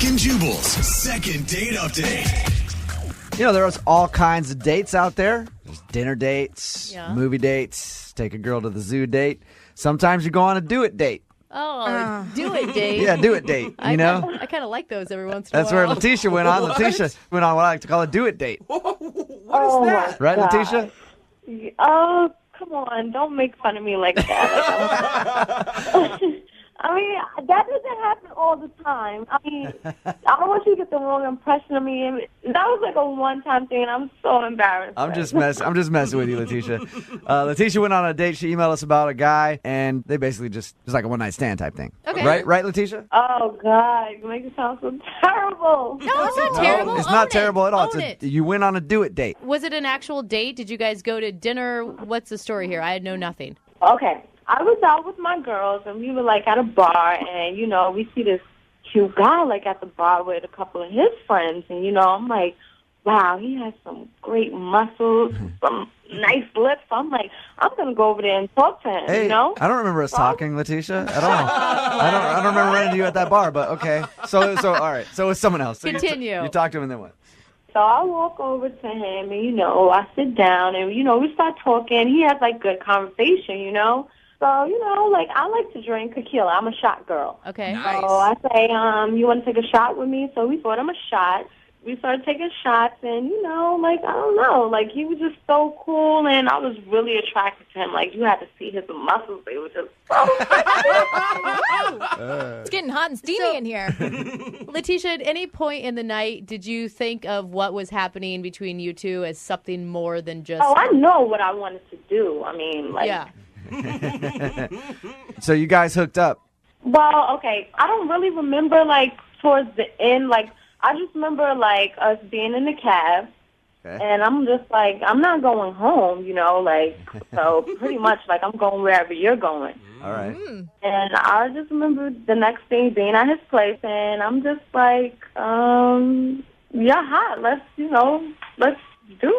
Brooke and Jubal's second date update. You know, there's all kinds of dates out there. There's dinner dates, movie dates, take a girl to the zoo date. Sometimes you go on a do-it date. Oh, do-it date. Yeah, do-it date, you know? I kind of like those every once in a while. That's where Letitia went on. Letitia went on what I like to call a do-it date. What is that? Right, Letitia? Oh, come on. Don't make fun of me like that. I mean, that doesn't happen all the time. I mean, I don't want you to get the wrong impression of me. That was like a one-time thing, and I'm so embarrassed. I'm just messing with you, Letitia. Letitia went on a date. She emailed us about a guy, and they basically just, it's like a one-night stand type thing. Okay. Right, Letitia? Oh, God. You make it sound so terrible. No, it's not terrible. It's not Own terrible at all. Own it. You went on a do-it date. Was it an actual date? Did you guys go to dinner? What's the story here? I know nothing. Okay. I was out with my girls, and we were, like, at a bar, and, you know, we see this cute guy, like, at the bar with a couple of his friends, and, you know, I'm like, wow, he has some great muscles, some nice lips. I'm like, I'm going to go over there and talk to him, Hey, you know? I don't remember us talking, Letitia, at all. I don't remember running to you at that bar, but okay. So all right. So it's someone else. So Continue. You talked to him and then what? So I walk over to him, and, you know, I sit down, and, you know, we start talking. He has, like, good conversation, you know? So, you know, like, I like to drink tequila. I'm a shot girl. Okay. Nice. So I say, you want to take a shot with me? So we bought him a shot. We started taking shots, and, you know, like, I don't know. Like, he was just so cool, and I was really attracted to him. Like, you had to see his muscles. They were just so It's getting hot and steamy in here. Letitia, at any point in the night, did you think of what was happening between you two as something more than just... Oh, I know what I wanted to do. I mean, like... Yeah. So you guys hooked up. Well, okay. I don't really remember, like, towards the end. Like, I just remember, like, us being in the cab. Okay. And I'm just like, I'm not going home, you know, like, so pretty much, like, I'm going wherever you're going. All right. And I just remember the next thing being at his place, and I'm just like, yeah, hot. Let's do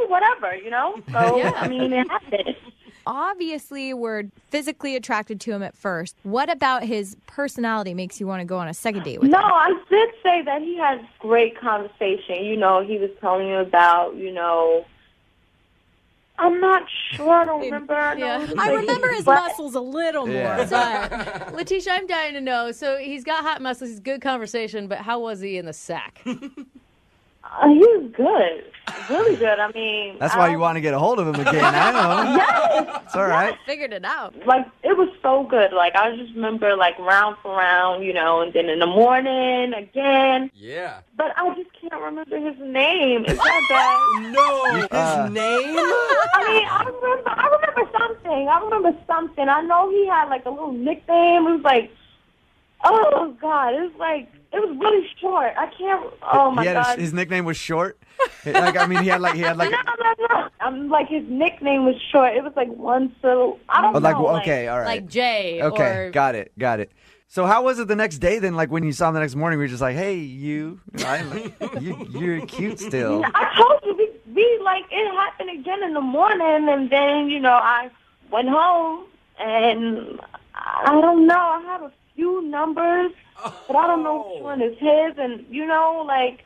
whatever, you know? So, Yeah. I mean, it happened. Obviously, we're physically attracted to him at first. What about his personality makes you want to go on a second date with No, him? I did say that he had great conversation. You know, he was telling you about, you know, I'm not sure. I don't remember. Yeah. I remember his muscles a little more, Yeah. but Letitia, I'm dying to know. So he's got hot muscles, he's good conversation, but how was he in the sack? He was good. Really good. I mean... That's why you want to get a hold of him again. I know. Yes! It's all right. figured it out. Like, it was so good. Like, I just remember, like, round for round, you know, and then in the morning, again. Yeah. But I just can't remember his name. Is that bad? No, his name? I mean, I remember something. I know he had, like, a little nickname. It was like, oh, God. It was really short. I can't, oh, my God. His nickname was Short. Like, I mean, he had like. No. I'm like, his nickname was short. It was like one syllable. I don't know. Okay, all right. Like Jay Okay, or... got it. So how was it the next day then? Like when you saw him the next morning, we were just like, hey, you're cute still. I told you, we like, it happened again in the morning, and then, you know, I went home, and I don't know, I have a few numbers, but I don't know which one is his, and, you know, like,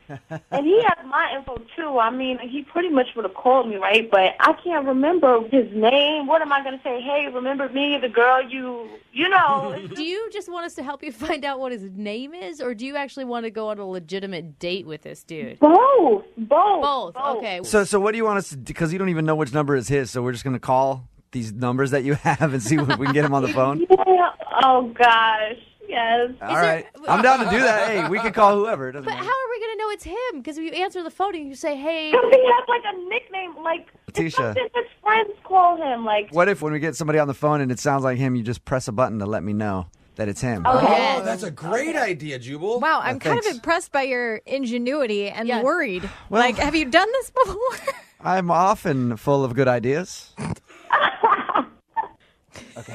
and he has my info, too. I mean, he pretty much would have called me, right, but I can't remember his name. What am I going to say? Hey, remember me, the girl you know. Do you just want us to help you find out what his name is, or do you actually want to go on a legitimate date with this dude? Both. Okay. So what do you want us to do? Because you don't even know which number is his, so we're just going to call these numbers that you have and see if we can get him on the phone? Yeah. Oh, gosh. Yes. All right. I'm down to do that. Hey, we can call whoever. It doesn't But matter. how are we going to know it's him? Because if you answer the phone and you say, hey... Because he has, like, a nickname, like, it's Letitia. something his friends call him, like... What if when we get somebody on the phone and it sounds like him, you just press a button to let me know that it's him? Oh, that's a great idea, Jubal. Wow, I'm kind of thanks. impressed by your ingenuity and Yeah. worried. Well- like, have you done this before? I'm often full of good ideas.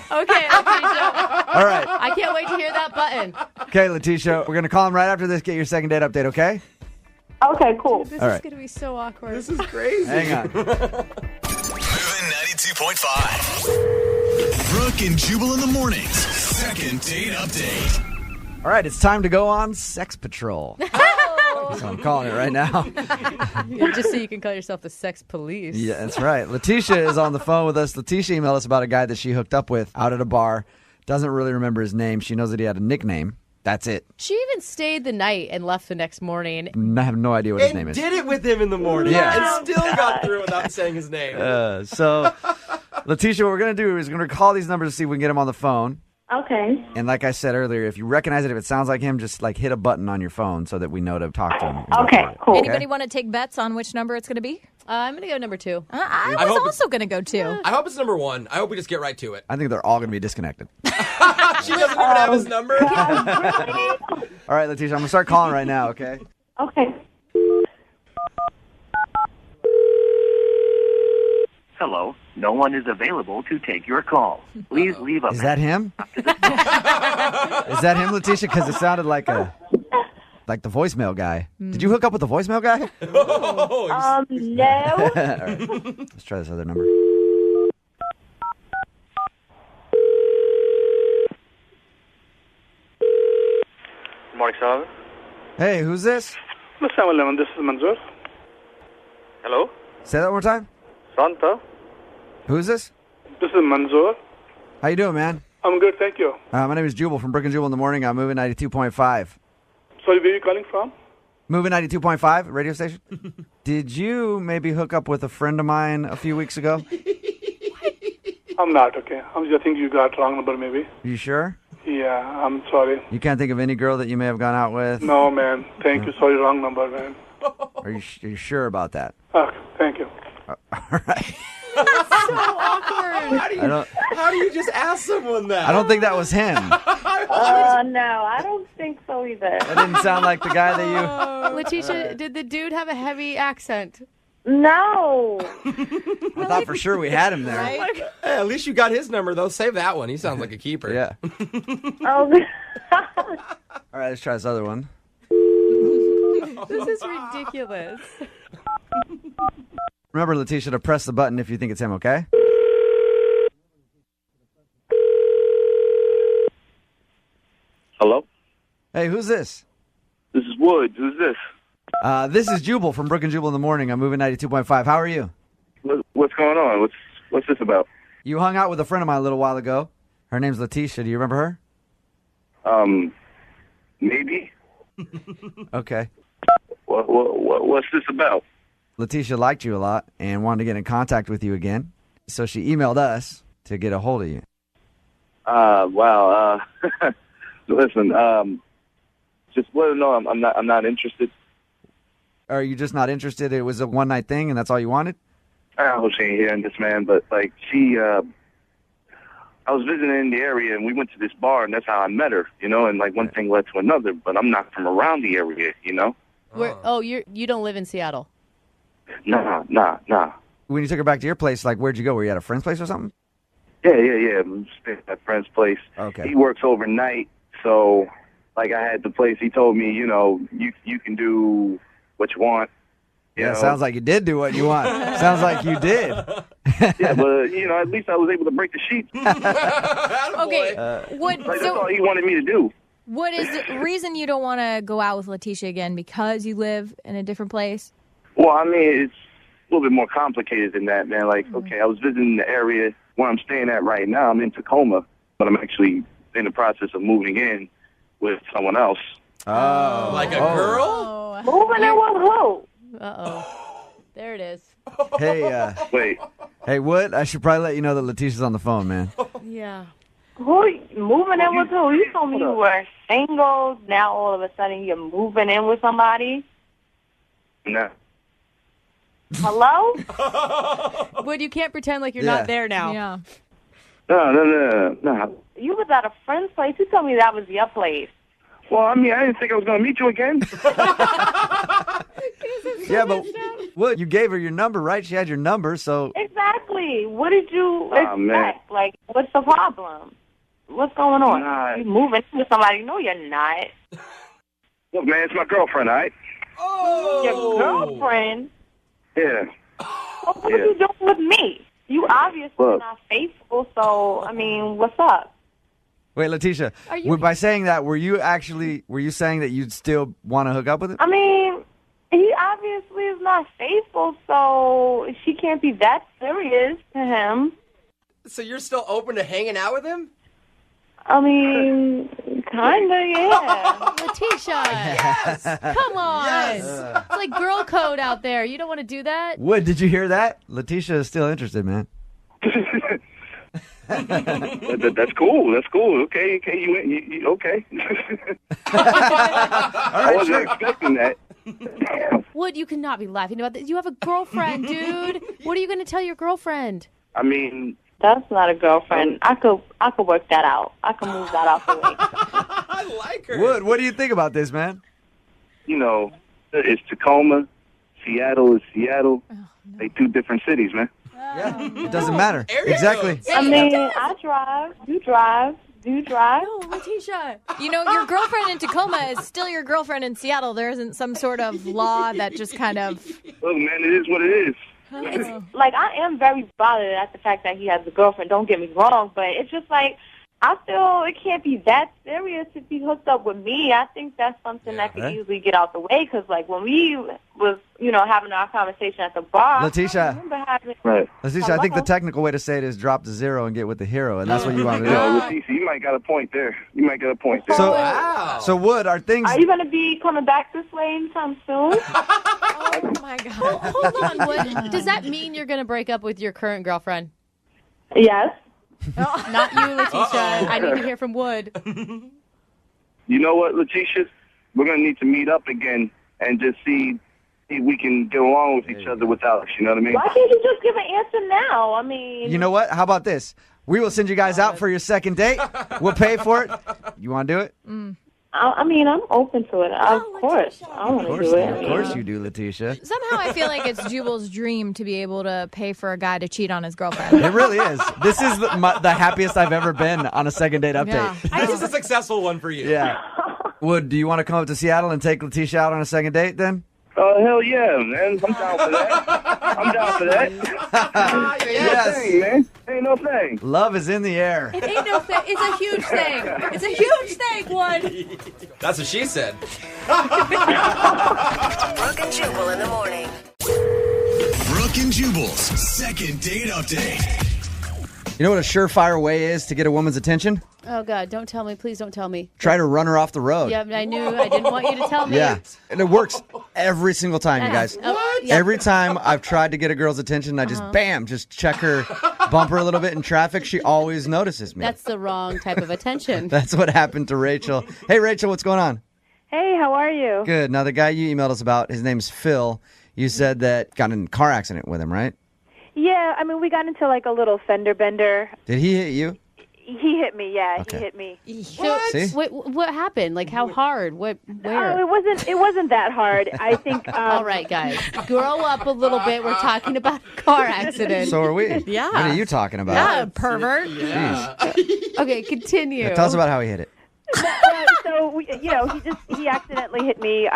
Okay, Letitia. All right. I can't wait to hear that button. Okay, Letitia, we're going to call him right after this, get your second date update, okay? Okay, cool. This All is right. going to be so awkward. This is crazy. Hang on. Moving 92.5. Brooke and Jubal in the mornings. Second date update. All right, it's time to go on Sex Patrol. So I'm calling it right now. Yeah, just so you can call yourself the sex police. Yeah, that's right. Letitia is on the phone with us. Letitia emailed us about a guy that she hooked up with out at a bar. Doesn't really remember his name. She knows that he had a nickname. That's it. She even stayed the night and left the next morning. I have no idea what his And name is. did it with him in the morning. Yeah. And still got through without saying his name. So, Letitia, what we're going to do is we're going to call these numbers to see if we can get him on the phone. Okay. And like I said earlier, if you recognize it, if it sounds like him, just like hit a button on your phone so that we know to talk to him. Okay, cool. Anybody want to take bets on which number it's going to be? I'm going to go number 2. I I was hope also going to go 2. I hope it's number 1. I hope we just get right to it. I think they're all going to be disconnected. She doesn't even have his number. All right, Letitia, I'm going to start calling right now, okay? Okay. Hello, no one is available to take your call. Please leave a Is that him? Is that him, Letitia? Because it sounded like the voicemail guy. Did you hook up with the voicemail guy? No. All right. Let's try this other number. Good morning, Sullivan. Hey, who's this? Mr. 7-Eleven, this is Manzoor. Hello? Say that one more time. Santa? Who's this? This is Manzoor. How you doing, man? I'm good, thank you. My name is Jubal from Brooke and Jubal in the morning. I'm moving 92.5. Sorry, where are you calling from? Moving 92.5 radio station. Did you maybe hook up with a friend of mine a few weeks ago? I'm not, okay. I think you got wrong number, maybe. You sure? Yeah, I'm sorry. You can't think of any girl that you may have gone out with? No, man. Thank you. Sorry, wrong number, man. Are you sure about that? Okay, thank you. All right. How do you just ask someone that? I don't think that was him. No, I don't think so either. That didn't sound like the guy that you... Letitia, did the dude have a heavy accent? No. I thought for sure we had him there. Right? Hey, at least you got his number, though. Save that one. He sounds like a keeper. Yeah. Oh. All right, let's try this other one. This is ridiculous. Remember, Letitia, to press the button if you think it's him, okay? Hello? Hey, who's this? This is Woods. Who's this? This is Jubal from Brooke and Jubal in the morning. I'm moving 92.5. How are you? What's going on? What's this about? You hung out with a friend of mine a little while ago. Her name's Letitia. Do you remember her? Maybe. Okay. What's this about? Letitia liked you a lot and wanted to get in contact with you again. So she emailed us to get a hold of you. Wow. Listen, just let her know I'm not interested. Are you just not interested? It was a one-night thing and that's all you wanted? I hope she ain't hearing this, man, but, like, I was visiting in the area, and we went to this bar, and that's how I met her, you know, and, like, one thing led to another, but I'm not from around the area, you know? You don't live in Seattle? Nah. When you took her back to your place, like, where'd you go? Were you at a friend's place or something? Yeah. We stayed at a friend's place. Okay. He works overnight, so, like, I had the place. He told me, you know, you can do what you want. You know? Sounds like you did do what you want. Sounds like you did. Yeah, but, you know, at least I was able to break the sheets. Okay. That's all he wanted me to do. What is the reason you don't want to go out with Letitia again? Because you live in a different place? Well, I mean, it's a little bit more complicated than that, man. Like, okay, I was visiting the area where I'm staying at right now. I'm in Tacoma, but I'm actually in the process of moving in with someone else. Oh. Like a girl? Moving in with who? Uh-oh. There it is. Hey, Wait, hey, Wood, I should probably let you know that Letitia's on the phone, man. Yeah. Who moving in with who? You told me you were single. Now all of a sudden you're moving in with somebody. nah. Hello? Wood, you can't pretend like you're Yeah. not there now. Yeah. No. You was at a friend's place. You told me that was your place. Well, I mean, I didn't think I was going to meet you again. Yeah, but Wood, you gave her your number, right? She had your number, so... Exactly. What did you Oh, man. expect? Like, what's the problem? What's going on? Nah. You moving in with somebody? No, you're not. Look, man, it's my girlfriend, all right? Your girlfriend? Yeah. Well, what are you doing with me? You obviously Look. not faithful, so, I mean, what's up? Wait, Letitia, by saying that, were you saying that you'd still want to hook up with him? I mean, obviously is not faithful, so she can't be that serious to him. So you're still open to hanging out with him? I mean, kinda, yeah. Letitia, Yes. come on. Yes. It's like girl code out there. You don't want to do that? Wood, did you hear that? Letitia is still interested, man. That's cool. That's cool. Okay, you okay. I wasn't expecting that. Wood, you cannot be laughing about this. You have a girlfriend, dude. What are you going to tell your girlfriend? I mean, That's not a girlfriend. I could work that out. I can move that out the way. I like her. Wood, what do you think about this, man? you know, it's Tacoma. Seattle is Seattle. They two different cities, man. Yeah, it doesn't matter. Area Exactly. codes. I mean, I drive. You drive. Do you drive? Oh, Letitia. You know, your girlfriend in Tacoma is still your girlfriend in Seattle. There isn't some sort of law that just kind of... Look, man, it is what it is. Like, I am very bothered at the fact that he has a girlfriend. Don't get me wrong, but it's just like, I feel it can't be that serious if he hooked up with me. I think that's something that could easily get out the way. Because, like, when we was, you know, having our conversation at the bar, Letitia. I remember having... Right. Letitia, I think the technical way to say it is drop to zero and get with the hero, and that's what you want to do. Yo, Leticia, you might got a point there. You might get a point there. So, Wow. so Wood, are things... Are you going to be coming back this way anytime soon? Oh, my God. Hold on, Wood. Does that mean you're going to break up with your current girlfriend? Yes. Not you, Letitia. I need to hear from Wood. You know what, Leticia? We're going to need to meet up again and just see if we can get along with each other without us. You know what I mean? Why can't you just give an answer now? I mean... You know what? How about this? We will send you guys out for your second date. We'll pay for it. You want to do it? I mean, I'm open to it. Of course. I want to do it. Of course you do, Letitia. Somehow I feel like it's Jubal's dream to be able to pay for a guy to cheat on his girlfriend. It really is. This is the happiest I've ever been on a second date update. Yeah. This is a successful one for you. Yeah. Wood, do you want to come up to Seattle and take Letitia out on a second date then? Oh, hell yeah, man. I'm down for that. I'm down for that. Ain't no thing, man. Ain't no thing. Love is in the air. It ain't no thing. It's a huge thing. It's a huge thing, Wood. That's what she said. Brooke and Jubal in the morning. Brooke and Jubal's second date update. You know what a surefire way is to get a woman's attention? Oh, God. Don't tell me. Please don't tell me. Try to run her off the road. Yeah, I knew. I didn't want you to tell me. Yeah. And it works every single time, you guys. Yeah. Every time I've tried to get a girl's attention, I just, bam, just check her, bump her a little bit in traffic. She always notices me. That's the wrong type of attention. That's what happened to Rachel. Hey, Rachel, what's going on? Hey, how are you? Good. Now, the guy you emailed us about, his name's Phil. You said that got in a car accident with him, right? Yeah, I mean, we got into like a little fender bender. Did he hit you? He hit me, yeah, Okay. he hit me. So, See? what happened? Like, how hard? Where? Oh, it wasn't that hard. I think. All right, guys. Grow up a little bit. We're talking about a car accident. So are we. Yeah. What are you talking about? Yeah, pervert. Jeez. Okay, continue. Yeah, tell us about how he hit it. So he accidentally hit me,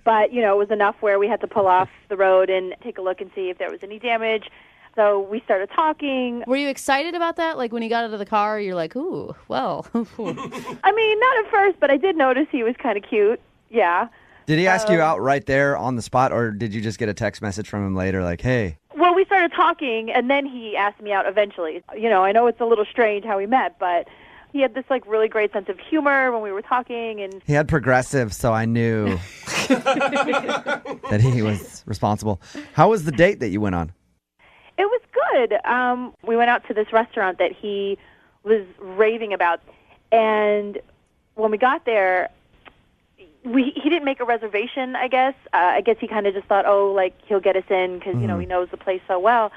but it was enough where we had to pull off the road and take a look and see if there was any damage. So we started talking. Were you excited about that? Like when he got out of the car, you're like, ooh, well. I mean, not at first, but I did notice he was kind of cute. Yeah. Did he ask you out right there on the spot, or did you just get a text message from him later like, hey? Well, we started talking, and then he asked me out eventually. I know it's a little strange how we met, but he had this like really great sense of humor when we were talking, and He had progressive, so I knew that he was responsible. How was the date that you went on? it was good. We went out to this restaurant that he was raving about, and when we got there, he didn't make a reservation, I guess. I guess he kind of just thought, he'll get us in because, he knows the place so well.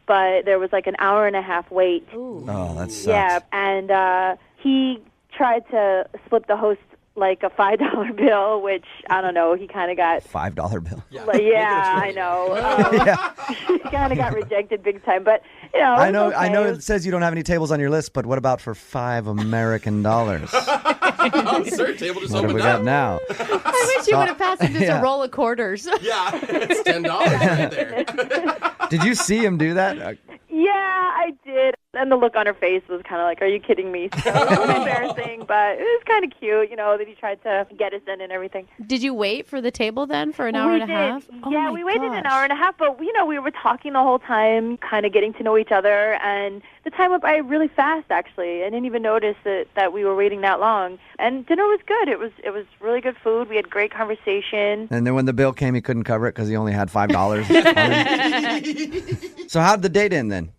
But there was like an hour and a half wait. Ooh. Oh, that sucks. Yeah, and he tried to slip the host like a $5 bill, which, I don't know, he kind of got... $5 bill. I know. He kind of got rejected big time, but, I know. okay. I know it says you don't have any tables on your list, but what about for $5 American? Sir, table just What have opened we up. got now? I wish you would have passed him just a roll of quarters. Yeah, it's $10 right there. Did you see him do that? Yeah, I did. And the look on her face was kind of like, are you kidding me? So it was embarrassing, but it was kind of cute, that he tried to get us in and everything. Did you wait for the table then for an hour and a half? Yeah, we waited an hour and a half, but, we were talking the whole time, kind of getting to know each other, and the time went by really fast, actually. I didn't even notice that we were waiting that long. And dinner was good. It was really good food. We had great conversation. And then when the bill came, he couldn't cover it because he only had $5. So how'd the date end then?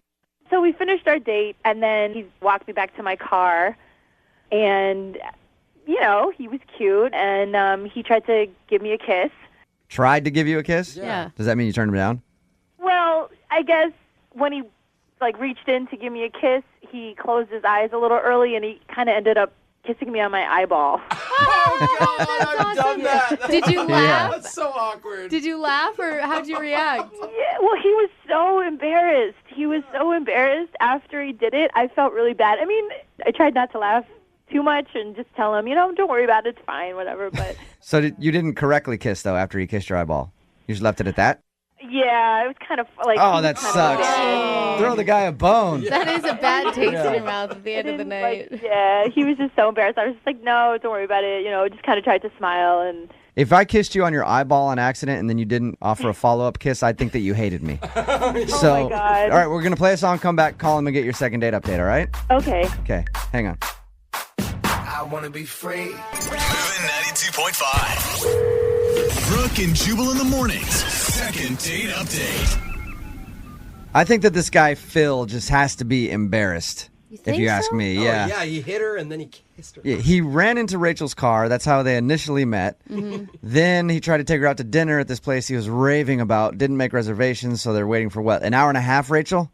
So we finished our date, and then he walked me back to my car, and, he was cute, and he tried to give me a kiss. Tried to give you a kiss? Yeah. Does that mean you turned him down? Well, I guess when he, reached in to give me a kiss, he closed his eyes a little early, and he kind of ended up kissing me on my eyeball. Oh, God, I've done that. Did you laugh? That's so awkward. Did you laugh, or how'd you react? Yeah, well, he was so embarrassed. He was so embarrassed after he did it. I felt really bad. I mean, I tried not to laugh too much and just tell him, don't worry about it. It's fine, whatever. But So you didn't correctly kiss, though, after he kissed your eyeball? You just left it at that? yeah, it was kind of like... Oh, that sucks. Throw the guy a bone. That is a bad taste in your mouth at the end of the night. Yeah, he was just so embarrassed. I was just like, no, don't worry about it. Just kind of tried to smile and... If I kissed you on your eyeball on accident and then you didn't offer a follow-up kiss, I'd think that you hated me. Oh, my God. All right, we're going to play a song, come back, call him, and get your second date update, all right? Okay. Okay, hang on. I want to be free. Moving 92.5. Brooke and Jubal in the mornings. Second date update. I think that this guy, Phil, just has to be embarrassed, if you ask me. Oh, Yeah. yeah, he hit her and then he kissed her. Yeah, he ran into Rachel's car. That's how they initially met. Then he tried to take her out to dinner at this place he was raving about. Didn't make reservations, so they're waiting for what, an hour and a half, Rachel?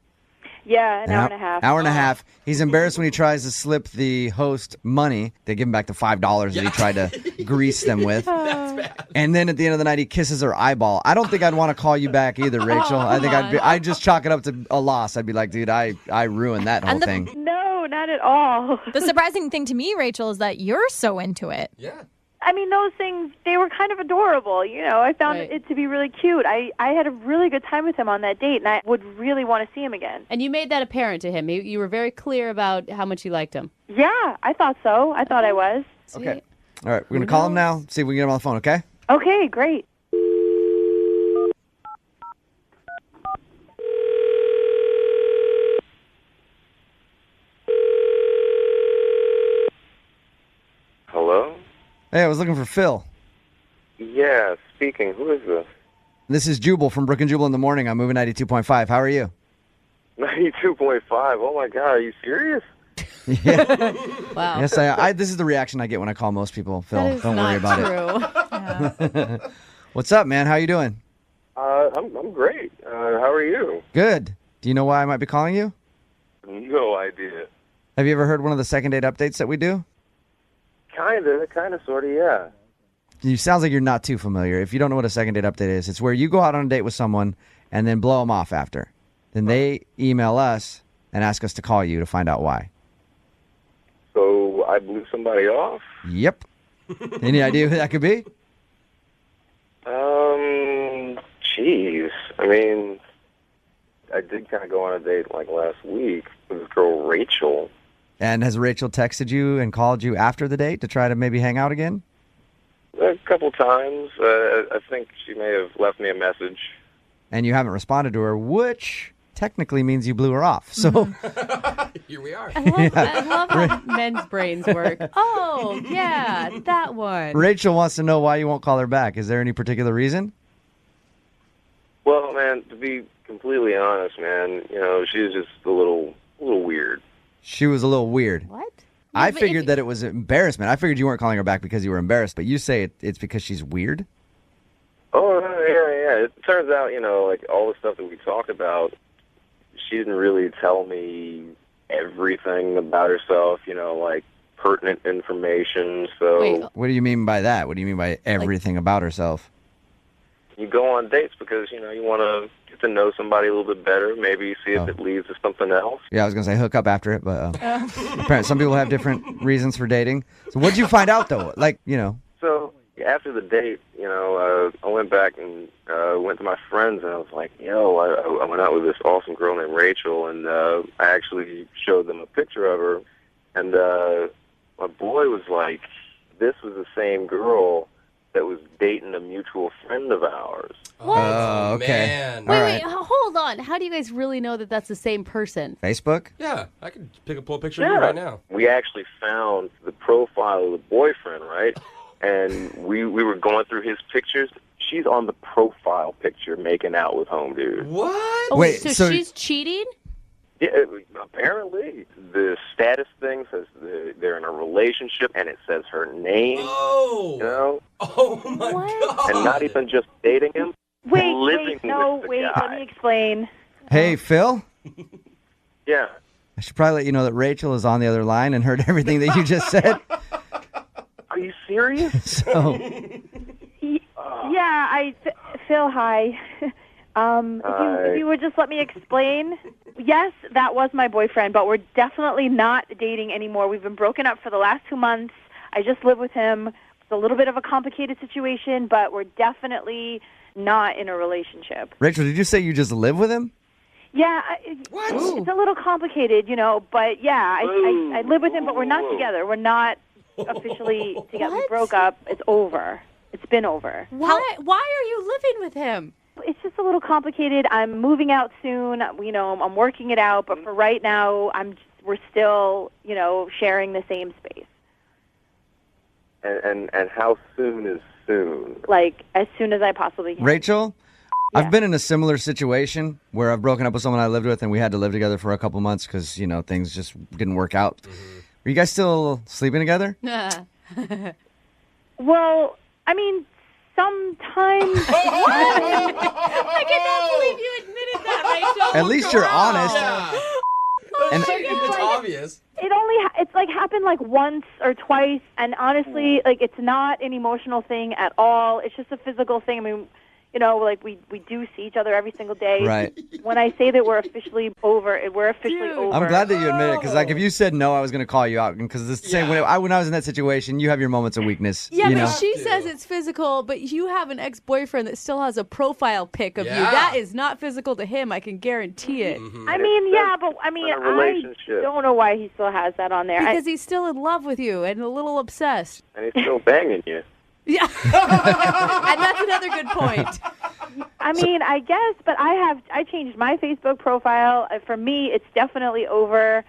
Yeah, an hour and a half. Hour and a half. He's embarrassed when he tries to slip the host money. They give him back the $5 that he tried to grease them with. That's bad. And then at the end of the night, he kisses her eyeball. I don't think I'd want to call you back either, Rachel. I think I'd just chalk it up to a loss. I'd be like, dude, I ruined that whole thing. No, not at all. The surprising thing to me, Rachel, is that you're so into it. Yeah. I mean, those things, they were kind of adorable. I found it to be really cute. I had a really good time with him on that date, and I would really want to see him again. And you made that apparent to him. You were very clear about how much you liked him. Yeah, I thought so. I thought I was. Okay. All right, we're going to call him now, see if we can get him on the phone, okay? Okay, great. Hello? Hey, I was looking for Phil. Yeah, speaking. Who is this? This is Jubal from Brooke and Jubal in the morning. I'm moving 92.5. How are you? 92.5. Oh, my God. Are you serious? Yeah. Wow. Yes, this is the reaction I get when I call most people. Phil, That is don't not worry about true. it. What's up, man? How you doing? I'm great. How are you? Good. Do you know why I might be calling you? No idea. Have you ever heard one of the second date updates that we do? Kind of, sort of, yeah. You sounds like you're not too familiar. If you don't know what a second date update is, it's where you go out on a date with someone and then blow them off after. Then they email us and ask us to call you to find out why. So I blew somebody off? Yep. Any idea who that could be? Jeez. I mean, I did kind of go on a date like last week with this girl, Rachel. And has Rachel texted you and called you after the date to try to maybe hang out again? A couple times. I think she may have left me a message. And you haven't responded to her, which technically means you blew her off. So Here we are. I love how men's brains work. Oh, yeah, that one. Rachel wants to know why you won't call her back. Is there any particular reason? Well, man, to be completely honest, man, she was just a little weird. She was a little weird. What? I figured that it was embarrassment. I figured you weren't calling her back because you were embarrassed, but you say it's because she's weird? Oh, yeah. It turns out, like all the stuff that we talk about, she didn't really tell me everything about herself, like pertinent information. So Wait. What do you mean by that? What do you mean by everything about herself? you go on dates because, you want to get to know somebody a little bit better, maybe see if it leads to something else. Yeah, I was going to say hook up after it, but apparently some people have different reasons for dating. So what did you find out, though? So after the date, I went back and went to my friends, and I was like, yo, I went out with this awesome girl named Rachel, and I actually showed them a picture of her, and my boy was like, this was the same girl that was dating a mutual friend of ours. What? Oh, okay. Man. Wait, hold on. How do you guys really know that that's the same person? Facebook? Yeah, I could pull a picture of you right now. We actually found the profile of the boyfriend, right? And we were going through his pictures. She's on the profile picture making out with home dude. What? Oh, Wait, so she's cheating? Yeah, apparently. The status thing says they're in a relationship, and it says her name. Oh! Oh, my God. And not even just dating him. Wait, living with the guy. let me explain. Hey, Phil? Yeah. I should probably let you know that Rachel is on the other line and heard everything that you just said. Are you serious? So, Phil, hi. If you would just let me explain. Yes, that was my boyfriend, but we're definitely not dating anymore. We've been broken up for the last 2 months. I just live with him. It's a little bit of a complicated situation, but we're definitely not in a relationship. Rachel, did you say you just live with him? Yeah, it's a little complicated, but yeah, I live with him, but we're not together. We're not officially together. We broke up. It's over. It's been over. Why are you living with him? It's just a little complicated. I'm moving out soon. I'm working it out, but for right now, we're still, sharing the same space. And how soon is soon? Like, as soon as I possibly can. Rachel, Yeah. I've been in a similar situation where I've broken up with someone I lived with and we had to live together for a couple months because, things just didn't work out. Mm-hmm. Are you guys still sleeping together? Well, sometimes... I cannot believe you admitted that, Rachel. At least you're honest. Yeah. And It's obvious. It's happened once or twice, and honestly, it's not an emotional thing at all. It's just a physical thing. We do see each other every single day. Right. When I say that we're officially over, we're officially over. I'm glad that you admit it because, if you said no, I was going to call you out. Because it's the same when I was in that situation, you have your moments of weakness. Yeah, you but know? she says it's physical, but you have an ex-boyfriend that still has a profile pic of you. That is not physical to him, I can guarantee it. Mm-hmm. I don't know why he still has that on there. Because he's still in love with you and a little obsessed. And he's still banging you. Yeah. And that's another good point. I guess, but I changed my Facebook profile. For me, it's definitely over.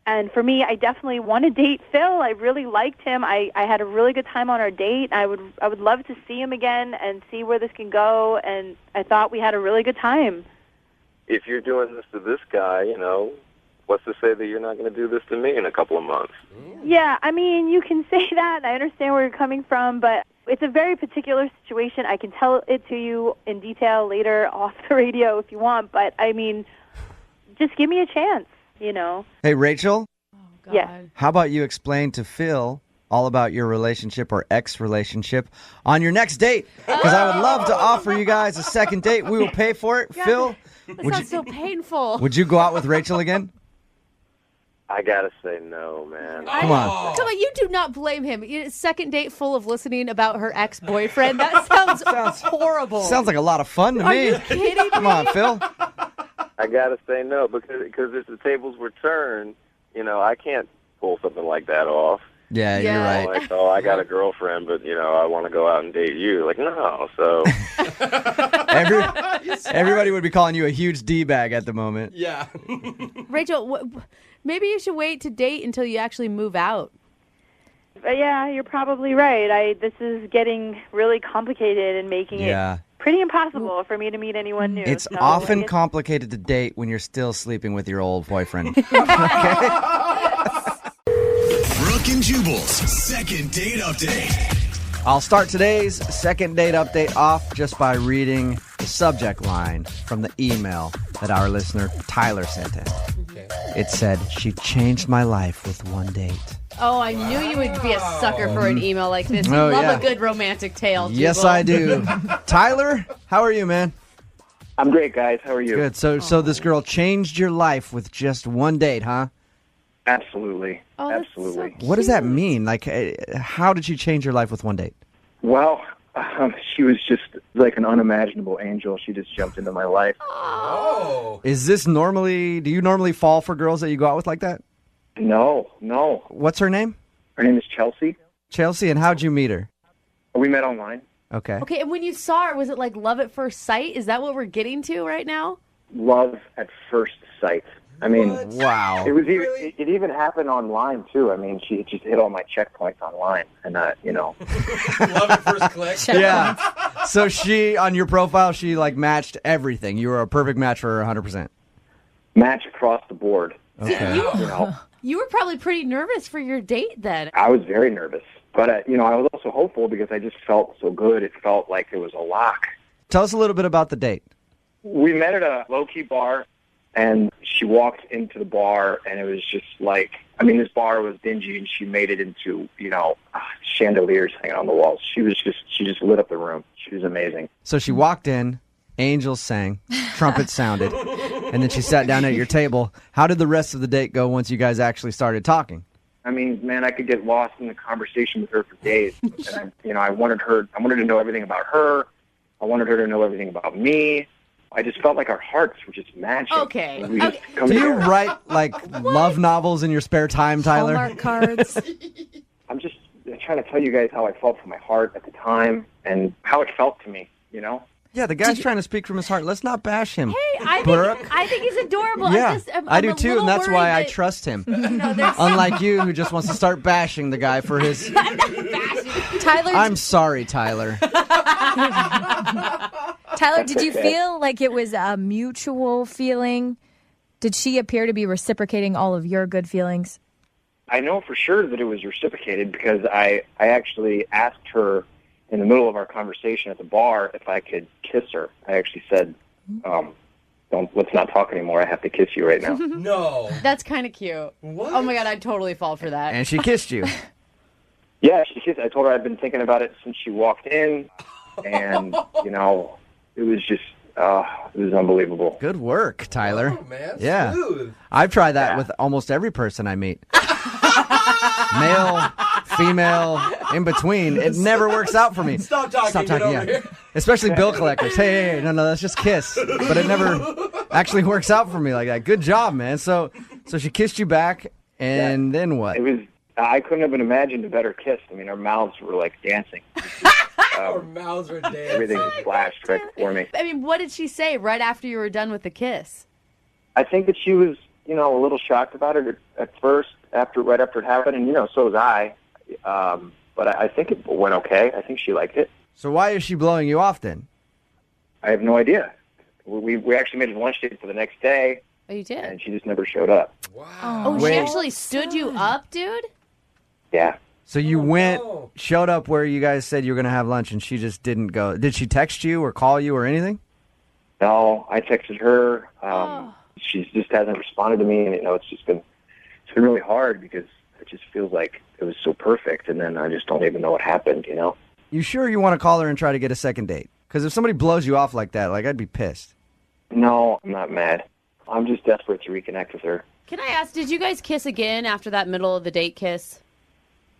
And for me, I definitely want to date Phil. I really liked him. I had a really good time on our date. I would love to see him again and see where this can go. And I thought we had a really good time. If you're doing this to this guy, what's to say that you're not going to do this to me in a couple of months? Yeah, you can say that. I understand where you're coming from, but it's a very particular situation. I can tell it to you in detail later off the radio if you want, but just give me a chance, Hey, Rachel? Oh, God. Yeah. How about you explain to Phil all about your relationship or ex-relationship on your next date? Because I would love to offer you guys a second date. We will pay for it. God, Phil, that sounds so painful. would you go out with Rachel again? I gotta say no, man. Come on. Come on, you do not blame him. Second date full of listening about her ex-boyfriend. That sounds horrible. Sounds like a lot of fun to Are me. you kidding me? Come on, Phil. I gotta say no because if the tables were turned, I can't pull something like that off. Yeah, you're right. Like, I got a girlfriend, but I want to go out and date you. Like, no. So everybody would be calling you a huge D-bag at the moment. Yeah. Rachel, maybe you should wait to date until you actually move out. Yeah, you're probably right. This is getting really complicated and making it pretty impossible for me to meet anyone new. It's so often I guess- complicated to date when you're still sleeping with your old boyfriend. Brooke and Jubal's second date update. I'll start today's second date update off just by reading the subject line from the email that our listener Tyler sent in. Okay. It said, "She changed my life with one date." Oh, I knew you would be a sucker for an email like this. You Oh, love yeah. a good romantic tale, Jubal. Yes, I do. Tyler, how are you, man? I'm great, guys. How are you? Good. So this girl changed your life with just one date, huh? Absolutely. Oh, that's Absolutely. so What does that mean? Like, how did she change your life with one date? Well, she was just like an unimaginable angel. She just jumped into my life. Oh. Is this normally, do you normally fall for girls that you go out with like that? No. What's her name? Her name is Chelsea. Chelsea, and how'd you meet her? We met online. Okay. Okay, and when you saw her, was it like love at first sight? Is that what we're getting to right now? Love at first sight. I mean, Wow. it was even, it even happened online too. I mean, she just hit all my checkpoints online, and Love at first click. Yeah. So she, on your profile, she like matched everything. You were a perfect match for her 100%. match across the board. Okay. You were probably pretty nervous for your date then. I was very nervous, but I was also hopeful because I just felt so good. It felt like it was a lock. Tell us a little bit about the date. We met at a low-key bar, and she walked into the bar, and it was just like, this bar was dingy, and she made it into, chandeliers hanging on the walls. She just lit up the room. She was amazing. So she walked in, angels sang, trumpets sounded, and then she sat down at your table. How did the rest of the date go once you guys actually started talking? I could get lost in the conversation with her for days. And I wanted to know everything about her. I wanted her to know everything about me. I just felt like our hearts were just matching. Okay. Do you write love novels in your spare time, Tyler? Hallmark cards. I'm just trying to tell you guys how I felt from my heart at the time and how it felt to me, Yeah, the guy's trying to speak from his heart. Let's not bash him. Hey, Brooke. I think he's adorable. Yeah, I'm I do a too, little and that's why I worried trust him. that- Unlike you, who just wants to start bashing the guy for his... Tyler, I'm sorry, Tyler. Tyler, did you feel like it was a mutual feeling? Did she appear to be reciprocating all of your good feelings? I know for sure that it was reciprocated because I actually asked her in the middle of our conversation at the bar if I could kiss her. I actually said, let's not talk anymore. I have to kiss you right now. No. That's kind of cute. What? Oh my God, I'd totally fall for that. And she kissed you. Yeah, she kissed. I told her I'd been thinking about it since she walked in, and, it was just, it was unbelievable. Good work, Tyler. Oh, man. Yeah. Smooth. I've tried that with almost every person I meet. Male, female, in between. It never works out for me. Stop talking. Get over here. Especially bill collectors. Hey, no, let's just kiss. But it never actually works out for me like that. Good job, man. So she kissed you back, and then what? It was. I couldn't have imagined a better kiss. Our mouths were like dancing. Our mouths were dancing. Everything just flashed right before me. What did she say right after you were done with the kiss? I think that she was, a little shocked about it at first, right after it happened, and so was I. But I think it went okay. I think she liked it. So why is she blowing you off then? I have no idea. We actually made a lunch date for the next day. Oh, you did? And she just never showed up. Wow. Oh, Wait. she actually stood you up, dude? Yeah. So you showed up where you guys said you were going to have lunch, and she just didn't go. Did she text you or call you or anything? No, I texted her. She just hasn't responded to me, and it's been really hard because it just feels like it was so perfect, and then I just don't even know what happened. You sure you want to call her and try to get a second date? Because if somebody blows you off like that, I'd be pissed. No, I'm not mad. I'm just desperate to reconnect with her. Can I ask, did you guys kiss again after that middle of the date kiss?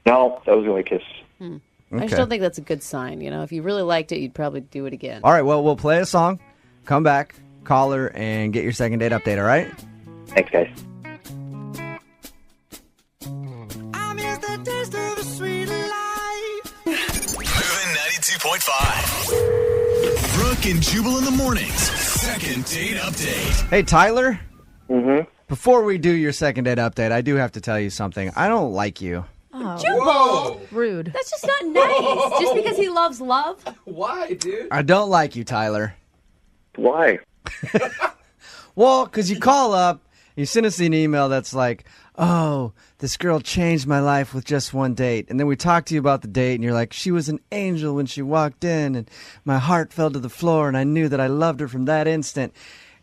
No, that was the only kiss. I just don't think that's a good sign. If you really liked it, you'd probably do it again. All right, well, we'll play a song, come back, call her, and get your second date update, all right? Thanks, guys. Moving 92.5. Brooke and Jubal in the mornings. Second date update. Hey, Tyler? Mm-hmm. Before we do your second date update, I do have to tell you something. I don't like you. Oh. Whoa. Rude. That's just not nice. Just because he loves love? Why, dude? I don't like you, Tyler. Why? Well, because you call up, you send us an email that's like, oh, this girl changed my life with just one date. And then we talk to you about the date, and you're like, she was an angel when she walked in, and my heart fell to the floor, and I knew that I loved her from that instant.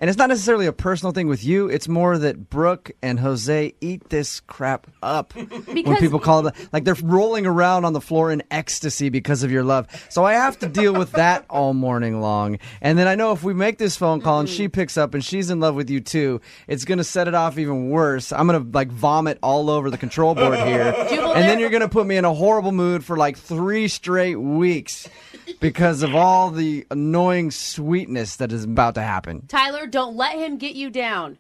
And it's not necessarily a personal thing with you. It's more that Brooke and Jose eat this crap up when people call it, like they're rolling around on the floor in ecstasy because of your love. So I have to deal with that all morning long. And then I know if we make this phone call and she picks up and she's in love with you too, it's going to set it off even worse. I'm going to like vomit all over the control board here. And then you're going to put me in a horrible mood for like 3 straight weeks because of all the annoying sweetness that is about to happen. Tyler, don't let him get you down.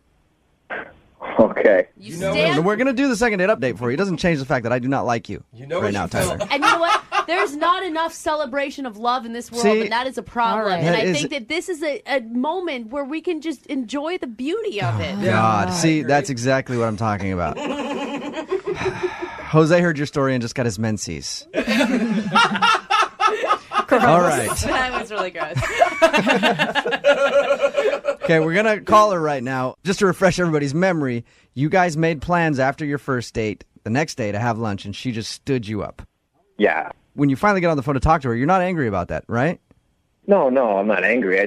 Okay. You stand. We're going to do the second date update for you. It doesn't change the fact that I do not like you right now, Tyler. And you know what? There's not enough celebration of love in this world, See, and that is a problem. right. And That I is- think that this is a moment where we can just enjoy the beauty of it. God, see, that's exactly what I'm talking about. Jose heard your story and just got his menses. All right. That was really gross. Okay, we're going to call her right now. Just to refresh everybody's memory, you guys made plans after your first date, the next day, to have lunch, and she just stood you up. Yeah. When you finally get on the phone to talk to her, you're not angry about that, right? No, I'm not angry.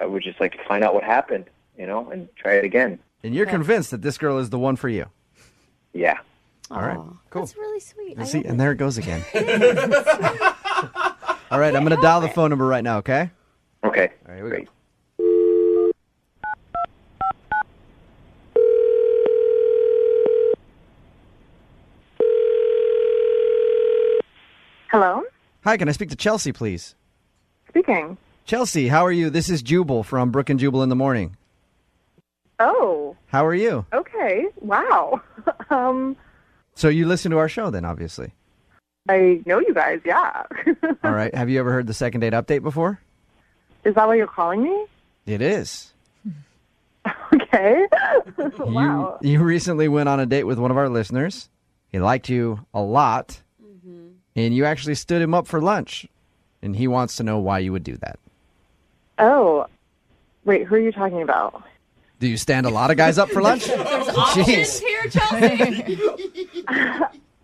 I would just like to find out what happened, and try it again. And you're convinced that this girl is the one for you. Yeah. All right, cool. That's really sweet. And see, and there it goes again. All right, I'm going to dial the phone number right now, okay? Okay. All right, here we Great. go. Hello? Hi, can I speak to Chelsea, please? Speaking. Chelsea, how are you? This is Jubal from Brooke and Jubal in the morning. Oh, How are you? okay. Wow. So you listen to our show then, obviously. I know you guys, yeah. All right. Have you ever heard the second date update before? Is that why you're calling me? It is. Okay. Wow. You recently went on a date with one of our listeners. He liked you a lot. And you actually stood him up for lunch. And he wants to know why you would do that. Oh, wait, who are you talking about? Do you stand a lot of guys up for lunch? There's options here, Chelsea.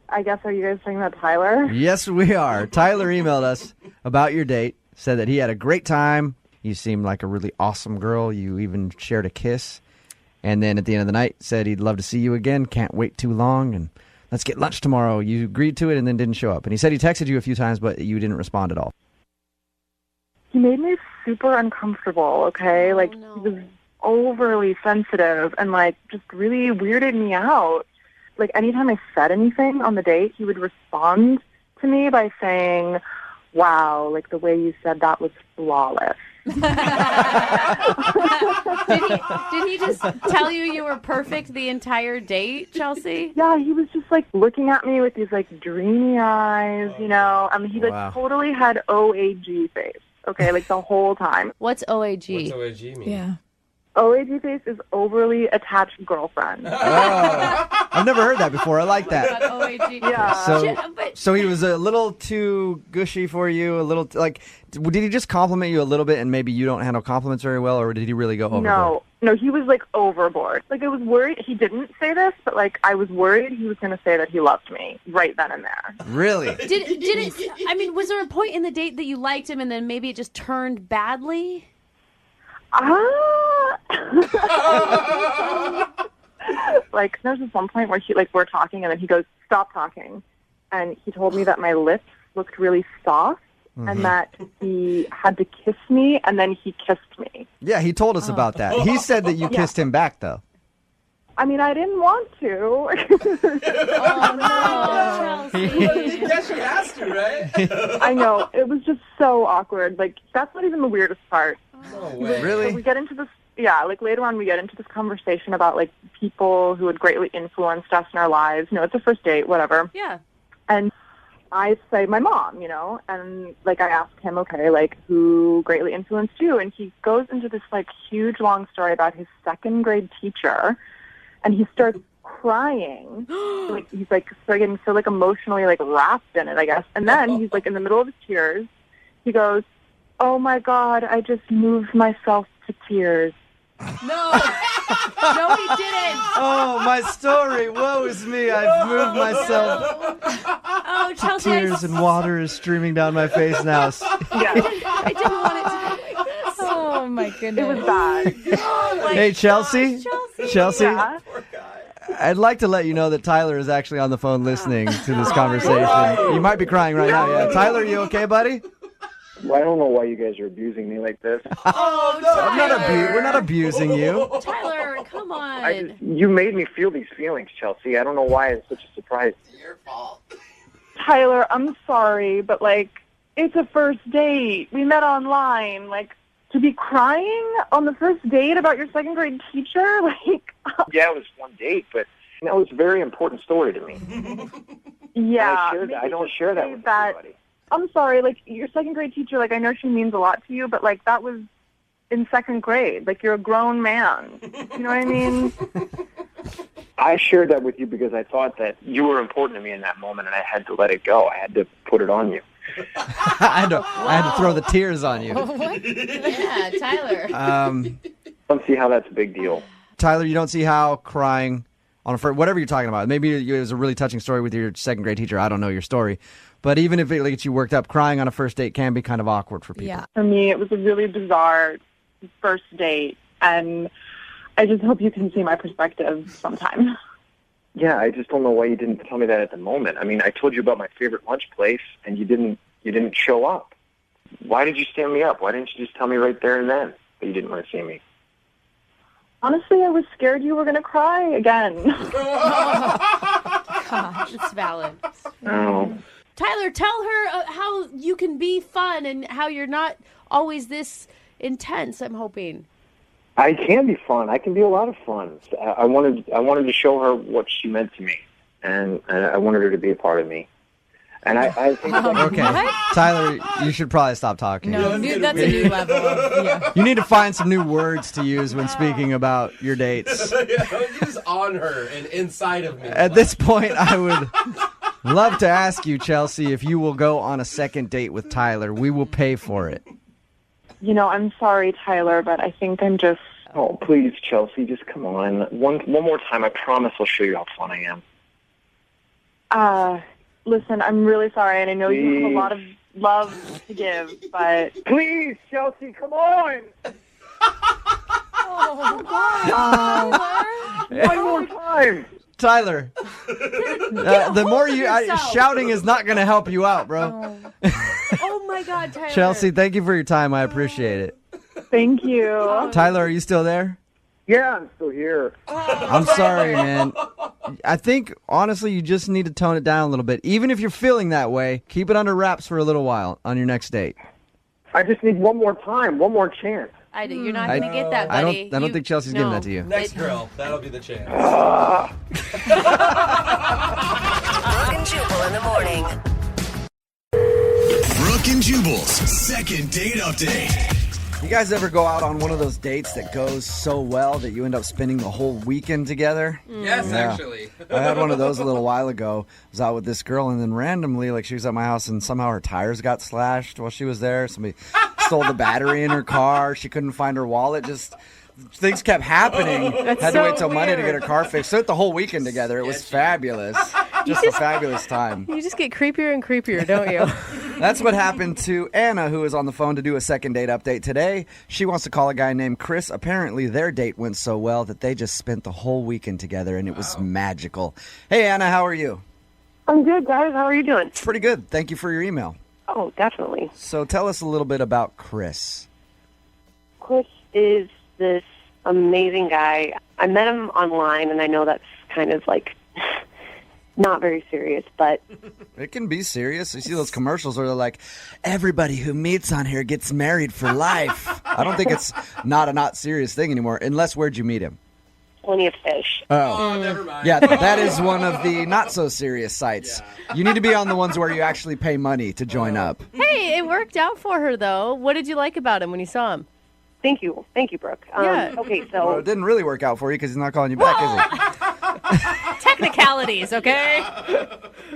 I guess, are you guys talking about Tyler? Yes, we are. Tyler emailed us about your date, said that he had a great time. You seemed like a really awesome girl. You even shared a kiss. And then at the end of the night, said he'd love to see you again. Can't wait too long. And let's get lunch tomorrow. You agreed to it and then didn't show up. And he said he texted you a few times, but you didn't respond at all. He made me super uncomfortable, okay? He was overly sensitive and, just really weirded me out. Anytime I said anything on the date, he would respond to me by saying, wow, the way you said that was flawless. Did he just tell you were perfect the entire date, Chelsea? Yeah, he was just looking at me with these dreamy eyes, he Wow. totally had OAG face. Okay, the whole time. What's OAG? What's OAG mean? Yeah. OAG face is overly attached girlfriend. Oh, I've never heard that before. I like that. OAG. Yeah. So he was a little too gushy for you, a little did he just compliment you a little bit and maybe you don't handle compliments very well, or did he really go overboard? No, he was overboard. I was worried, he didn't say this, but I was worried he was going to say that he loved me right then and there. Really? Did it, was there a point in the date that you liked him and then maybe it just turned badly? There's this one point where we're talking and then he goes, stop talking. And he told me that my lips looked really soft and that he had to kiss me and then he kissed me. Yeah, he told us about that. He said that you kissed him back, though. I mean, I didn't want to. Oh, no, Chelsea. Yes, she has to, right? I know. It was just so awkward. That's not even the weirdest part. No way. Really? So we get into this, later on we get into this conversation about, people who had greatly influenced us in our lives. It's a first date, whatever. Yeah. And I say my mom, and, I ask him, okay, who greatly influenced you? And he goes into this, huge, long story about his second grade teacher, and he starts crying. He's, starting getting so, emotionally, wrapped in it, I guess. And then he's, in the middle of his tears, he goes, oh, my God, I just moved myself to tears. No. No, he didn't. Oh, my story. Woe is me. I've moved myself. Oh, Chelsea. Tears and water is streaming down my face now. I didn't want it to be like this. Oh, my my goodness. It was bad. Hey, Chelsea. Chelsea. Yeah. I'd like to let you know that Tyler is actually on the phone listening to this conversation. You might be crying right now. Yeah, Tyler, you okay, buddy? Well, I don't know why you guys are abusing me like this. Oh, no. We're not abusing you. Tyler, come on. You made me feel these feelings, Chelsea. I don't know why it's such a surprise. It's your fault. Tyler, I'm sorry, but it's a first date. We met online. To be crying on the first date about your second grade teacher? Yeah, it was one date, but that was a very important story to me. Yeah. I don't share that with everybody. I'm sorry, your second grade teacher, I know she means a lot to you, but that was in second grade. You're a grown man. You know what I mean? I shared that with you because I thought that you were important to me in that moment, and I had to let it go. I had to put it on you. I had to throw the tears on you. What? Yeah, Tyler. I don't see how that's a big deal. Tyler, you don't see how crying on a first, whatever you're talking about. Maybe it was a really touching story with your second grade teacher. I don't know your story. But even if it gets you worked up, crying on a first date can be kind of awkward for people. Yeah. For me, it was a really bizarre first date, and I just hope you can see my perspective sometime. Yeah, I just don't know why you didn't tell me that at the moment. I mean, I told you about my favorite lunch place, and you didn't show up. Why did you stand me up? Why didn't you just tell me right there and then that you didn't want to see me? Honestly, I was scared you were going to cry again. Gosh, it's valid. No. Tyler, tell her how you can be fun and how you're not always this intense, I'm hoping. I can be fun. I can be a lot of fun. I wanted to show her what she meant to me, and I wanted her to be a part of me. And I think okay, What? Tyler, you should probably stop talking. No, that's a new level of, yeah. You need to find some new words to use when speaking about your dates. Use on her and inside of me. At this point, I would love to ask you, Chelsea, if you will go on a second date with Tyler. We will pay for it. I'm sorry, Tyler, but I think I'm just... Oh, please, Chelsea, just come on. One more time, I promise I'll show you how fun I am. Listen, I'm really sorry, and I know you have a lot of love to give, but... Please, Chelsea, come on! One more time! Tyler, the more shouting is not going to help you out, bro. Oh my God, Tyler. Chelsea, thank you for your time. I appreciate it. Thank you. Tyler, are you still there? Yeah, I'm still here. I'm sorry, man. I think, honestly, you just need to tone it down a little bit. Even if you're feeling that way, keep it under wraps for a little while on your next date. I just need one more time, one more chance. You're not going to get that, buddy. I don't think Chelsea's giving that to you. Next girl, that'll be the chance. Brooke and Jubal in the morning. Brooke and Jubal's second date update. You guys ever go out on one of those dates that goes so well that you end up spending the whole weekend together? Yes, Yeah. actually. I had one of those a little while ago. I was out with this girl, and then randomly, she was at my house, and somehow her tires got slashed while she was there. Somebody stole the battery in her car. She couldn't find her wallet. Just things kept happening. Had to wait till Monday to get her car fixed. Spent the whole weekend together. It was fabulous. Just a fabulous time. You just get creepier and creepier, don't you? That's what happened to Anna, who is on the phone to do a second date update today. She wants to call a guy named Chris. Apparently, their date went so well that they just spent the whole weekend together, and it was magical. Hey, Anna, how are you? I'm good, guys. How are you doing? Pretty good. Thank you for your email. Oh, definitely. So tell us a little bit about Chris. Chris is this amazing guy. I met him online, and I know that's kind of not very serious, but... It can be serious. You see those commercials where they're like, everybody who meets on here gets married for life. I don't think it's not serious thing anymore, unless where'd you meet him? Plenty of Fish. Oh, never mind. Yeah, that is one of the not-so-serious sites. Yeah. You need to be on the ones where you actually pay money to join up. Hey, it worked out for her, though. What did you like about him when you saw him? Thank you, Brooke. Yeah. Okay, so... Well, it didn't really work out for you because he's not calling you back, is he? Technicalities, okay?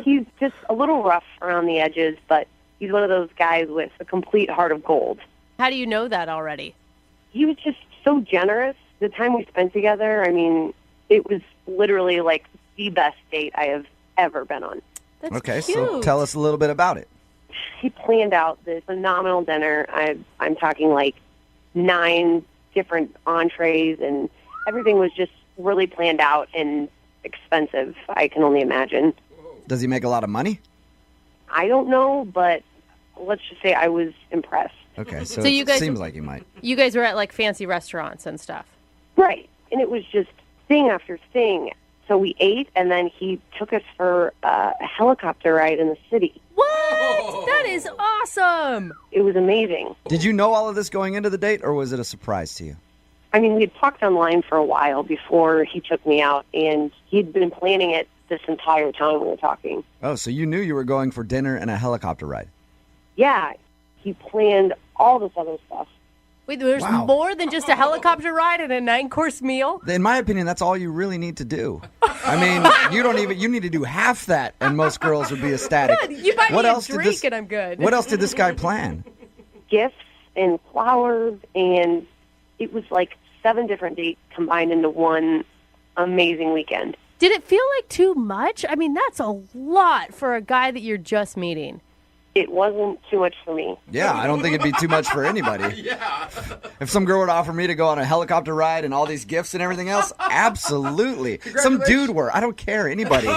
He's just a little rough around the edges, but he's one of those guys with a complete heart of gold. How do you know that already? He was just so generous. The time we spent together, it was literally the best date I have ever been on. That's okay, cute. so tell us a little bit about it. He planned out this phenomenal dinner. I'm talking 9 different entrees, and everything was just really planned out and expensive, I can only imagine. Does he make a lot of money? I don't know, but let's just say I was impressed. Okay, so you it guys- seems like you might. You guys were at like fancy restaurants and stuff. Right. And it was just thing after thing. So we ate, and then he took us for a helicopter ride in the city. What? That is awesome. It was amazing. Did you know all of this going into the date, or was it a surprise to you? I mean, we had talked online for a while before he took me out, and he'd been planning it this entire time we were talking. Oh, so you knew you were going for dinner and a helicopter ride. Yeah, he planned all this other stuff. Wait, there's Wow. more than just a helicopter ride and a 9-course meal? In my opinion, that's all you really need to do. I mean, you need to do half that, and most girls would be ecstatic. You buy What me a else did drink this- and I'm good. What else did this guy plan? Gifts and flowers, and it was like 7 different dates combined into one amazing weekend. Did it feel like too much? I mean, that's a lot for a guy that you're just meeting. It wasn't too much for me. Yeah, I don't think it'd be too much for anybody. Yeah. If some girl would offer me to go on a helicopter ride and all these gifts and everything else, absolutely. Some dude were. I don't care. Anybody.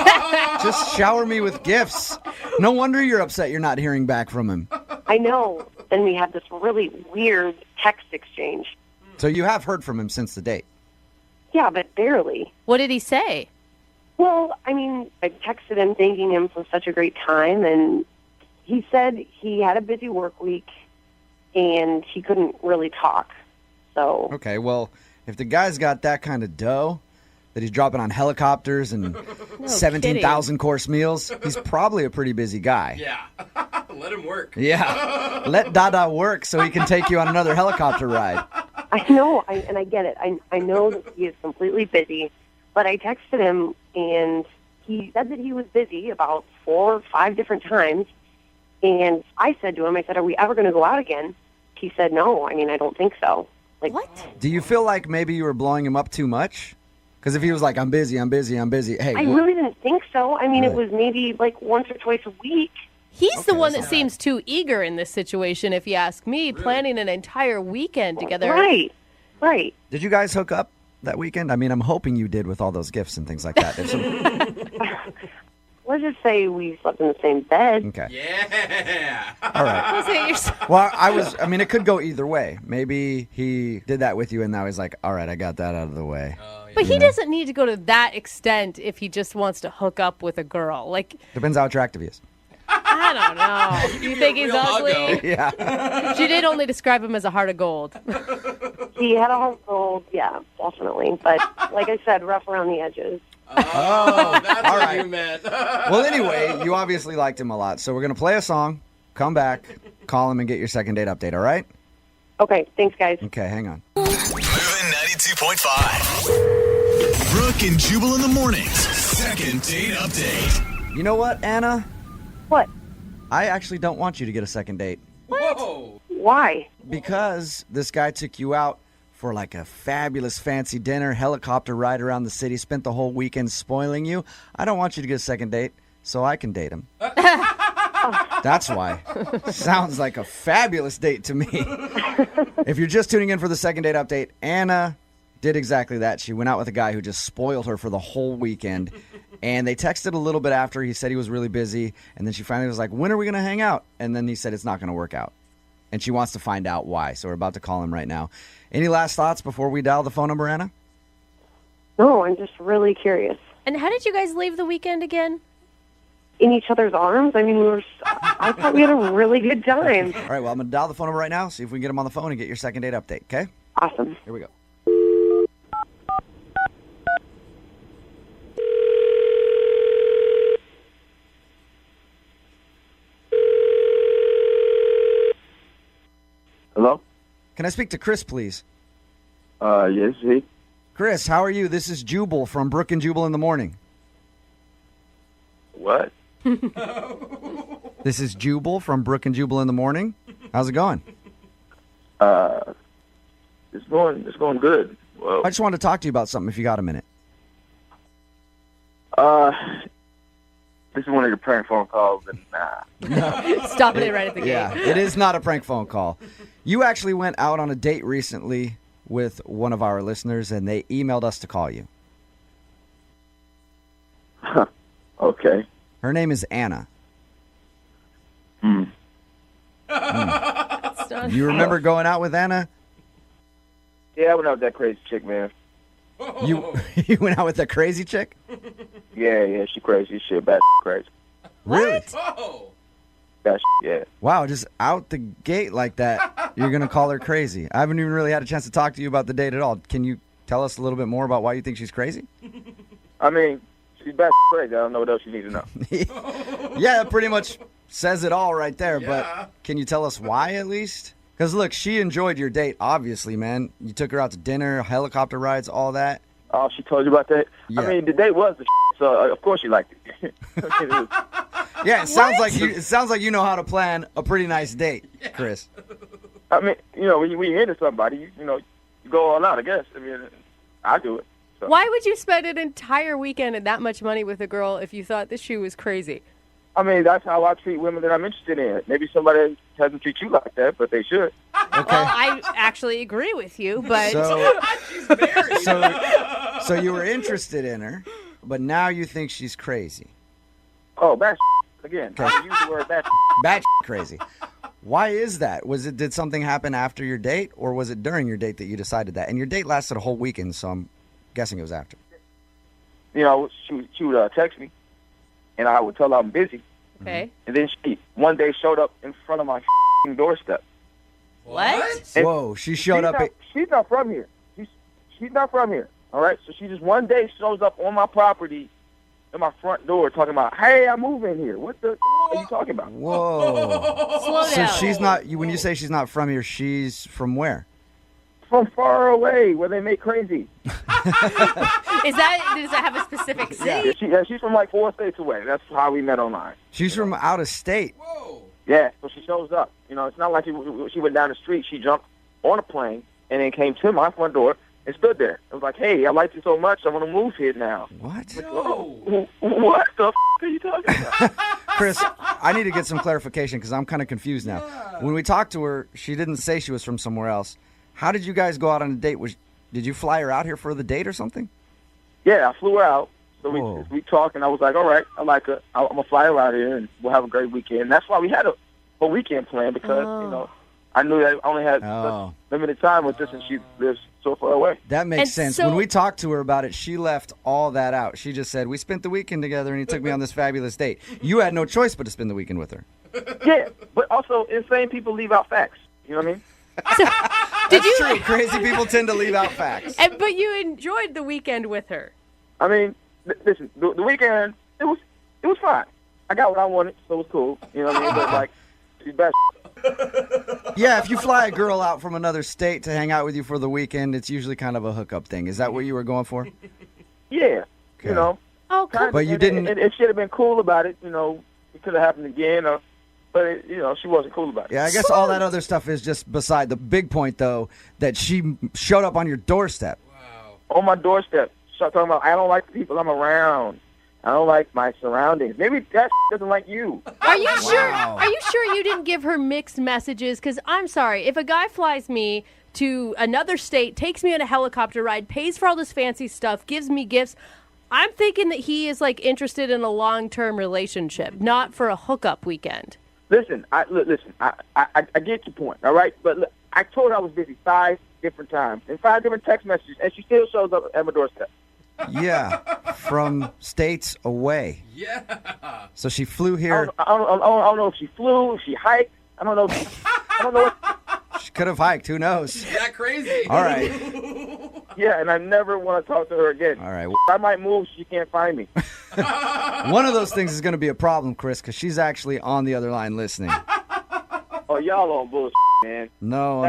Just shower me with gifts. No wonder you're upset you're not hearing back from him. I know. Then we had this really weird text exchange. So you have heard from him since the date. Yeah, but barely. What did he say? Well, I mean, I texted him thanking him for such a great time, and he said he had a busy work week and he couldn't really talk. So, Okay, well, if the guy's got that kind of dough that he's dropping on helicopters and 17,000 course meals, he's probably a pretty busy guy. Yeah. Let him work. Yeah. Let Dada work so he can take you on another helicopter ride. I know, and I get it. I know that he is completely busy, but I texted him, and he said that he was busy about 4 or 5 different times. And I said to him, I said, are we ever going to go out again? He said, no. I mean, I don't think so. Like, what? Do you feel like maybe you were blowing him up too much? Because if he was like, I'm busy, hey. I really didn't think so. I mean, it was maybe like once or twice a week. He's the one that seems too eager in this situation, if you ask me, planning an entire weekend together. Right. Did you guys hook up that weekend? I mean, I'm hoping you did with all those gifts and things like that. If some- Let's just say we slept in the same bed. Okay. Yeah. All right. Well, it could go either way. Maybe he did that with you and now he's like, all right, I got that out of the way. But he doesn't need to go to that extent if he just wants to hook up with a girl. Like, Depends how attractive he is. I don't know. Do you think he's ugly? Yeah. She did only describe him as a heart of gold. He had a heart of gold, yeah, definitely. But like I said, rough around the edges. Oh, that's all what right. you meant. Well, anyway, you obviously liked him a lot. So we're going to play a song, come back, call him, and get your second date update, all right? Okay, thanks, guys. Okay, hang on. Moving 92.5. Brooke and Jubal in the mornings. Second date update. You know what, Anna? What? I actually don't want you to get a second date. Whoa. Why? Because this guy took you out for like a fabulous fancy dinner, helicopter ride around the city, spent the whole weekend spoiling you. I don't want you to get a second date so I can date him. That's why. Sounds like a fabulous date to me. If you're just tuning in for the second date update, Anna did exactly that. She went out with a guy who just spoiled her for the whole weekend. And they texted a little bit after. He said he was really busy. And then she finally was like, when are we going to hang out? And then he said it's not going to work out. And she wants to find out why. So we're about to call him right now. Any last thoughts before we dial the phone number, Anna? No, I'm just really curious. And how did you guys leave the weekend again? In each other's arms? I mean, I thought we had a really good time. All right, well, I'm going to dial the phone number right now, see if we can get him on the phone and get your second date update, okay? Awesome. Here we go. Hello? Can I speak to Chris, please? Yes, he. Chris, how are you? This is Jubal from Brooke and Jubal in the morning. What? This is Jubal from Brooke and Jubal in the morning. How's it going? It's going good. Well, I just wanted to talk to you about something if you got a minute. this is one of your prank phone calls, and Stopping it right at the gate. Yeah, it is not a prank phone call. You actually went out on a date recently with one of our listeners, and they emailed us to call you. Okay. Her name is Anna. You remember going out with Anna? Yeah, I went out with that crazy chick, man. You went out with that crazy chick? Yeah, she crazy as shit, bad crazy. Really? Bad yeah. Wow, just out the gate like that, you're going to call her crazy. I haven't even really had a chance to talk to you about the date at all. Can you tell us a little bit more about why you think she's crazy? I mean, she's bad crazy. I don't know what else you need to know. Yeah, it pretty much says it all right there, but can you tell us why at least? Because, look, she enjoyed your date, obviously, man. You took her out to dinner, helicopter rides, all that. Oh, she told you about that? Yeah. I mean, the date was the so of course you liked it. Yeah, it sounds like you know how to plan a pretty nice date, Chris. I mean, when you're into somebody, you go all out, I guess. I mean, I do it. So. Why would you spend an entire weekend and that much money with a girl if you thought that she was crazy? I mean, that's how I treat women that I'm interested in. Maybe somebody doesn't treat you like that, but they should. Okay. Well, I actually agree with you, but... So you were interested in her, but now you think she's crazy. Oh, that's again. Okay. I use the word that. Batshit crazy. Why is that? Did something happen after your date, or was it during your date that you decided that? And your date lasted a whole weekend, so I'm guessing it was after. She would text me, and I would tell her I'm busy. Okay. And then she one day showed up in front of my doorstep. What? Whoa, she showed up. She's not from here. She's not from here. All right? So she just one day shows up on my property at my front door talking about, hey, I'm moving here. What the are you talking about? Whoa. Slow down. So she's not, when you say she's not from here, she's from where? From far away, where they make crazy. Does that have a specific city? Yeah, she's from like 4 states away. That's how we met online. She's from out of state. Whoa. Yeah, so she shows up. It's not like she went down the street. She jumped on a plane and then came to my front door and stood there. It was like, hey, I like you so much, I want to move here now. What? No. What the are you talking about? Chris, I need to get some clarification because I'm kind of confused now. Yeah. When we talked to her, she didn't say she was from somewhere else. How did you guys go out on a date? Did you fly her out here for the date or something? Yeah, I flew her out. So we talked, and I was like, all right, I like her. I'm going to fly her out here, and we'll have a great weekend. And that's why we had a weekend plan because, I knew that I only had limited time with this, and she lives so far away. That makes sense. So, when we talked to her about it, she left all that out. She just said, we spent the weekend together, and he took me on this fabulous date. You had no choice but to spend the weekend with her. Yeah, but also insane people leave out facts. You know what I mean? That's true. Crazy people tend to leave out facts. But you enjoyed the weekend with her. I mean, listen, the weekend, it was fine. I got what I wanted, so it was cool. You know what I mean? But, like, she's bad. Yeah, if you fly a girl out from another state to hang out with you for the weekend, it's usually kind of a hookup thing. Is that what you were going for? Yeah. Okay. Oh, cool. But you didn't... And she'd have been cool about it, it could have happened again, but, she wasn't cool about it. Yeah, I guess all that other stuff is just beside the big point, though, that she showed up on your doorstep. Wow. On my doorstep. Start talking about, I don't like the people I'm around. I don't like my surroundings. Maybe that doesn't like you. Are you sure? Are you sure you didn't give her mixed messages? Because I'm sorry, if a guy flies me to another state, takes me on a helicopter ride, pays for all this fancy stuff, gives me gifts, I'm thinking that he is interested in a long-term relationship, not for a hookup weekend. Listen, I get your point, all right? But look, I told her I was busy 5 different times and 5 different text messages, and she still shows up at my doorstep. Yeah, from states away. Yeah. So she flew here. I don't know if she flew, if she hiked. I don't know. I don't know what. She could have hiked. Who knows? She's that crazy. All right. Yeah, and I never want to talk to her again. All right. I might move. She can't find me. One of those things is going to be a problem, Chris, because she's actually on the other line listening. Oh, y'all on bullshit, man. No.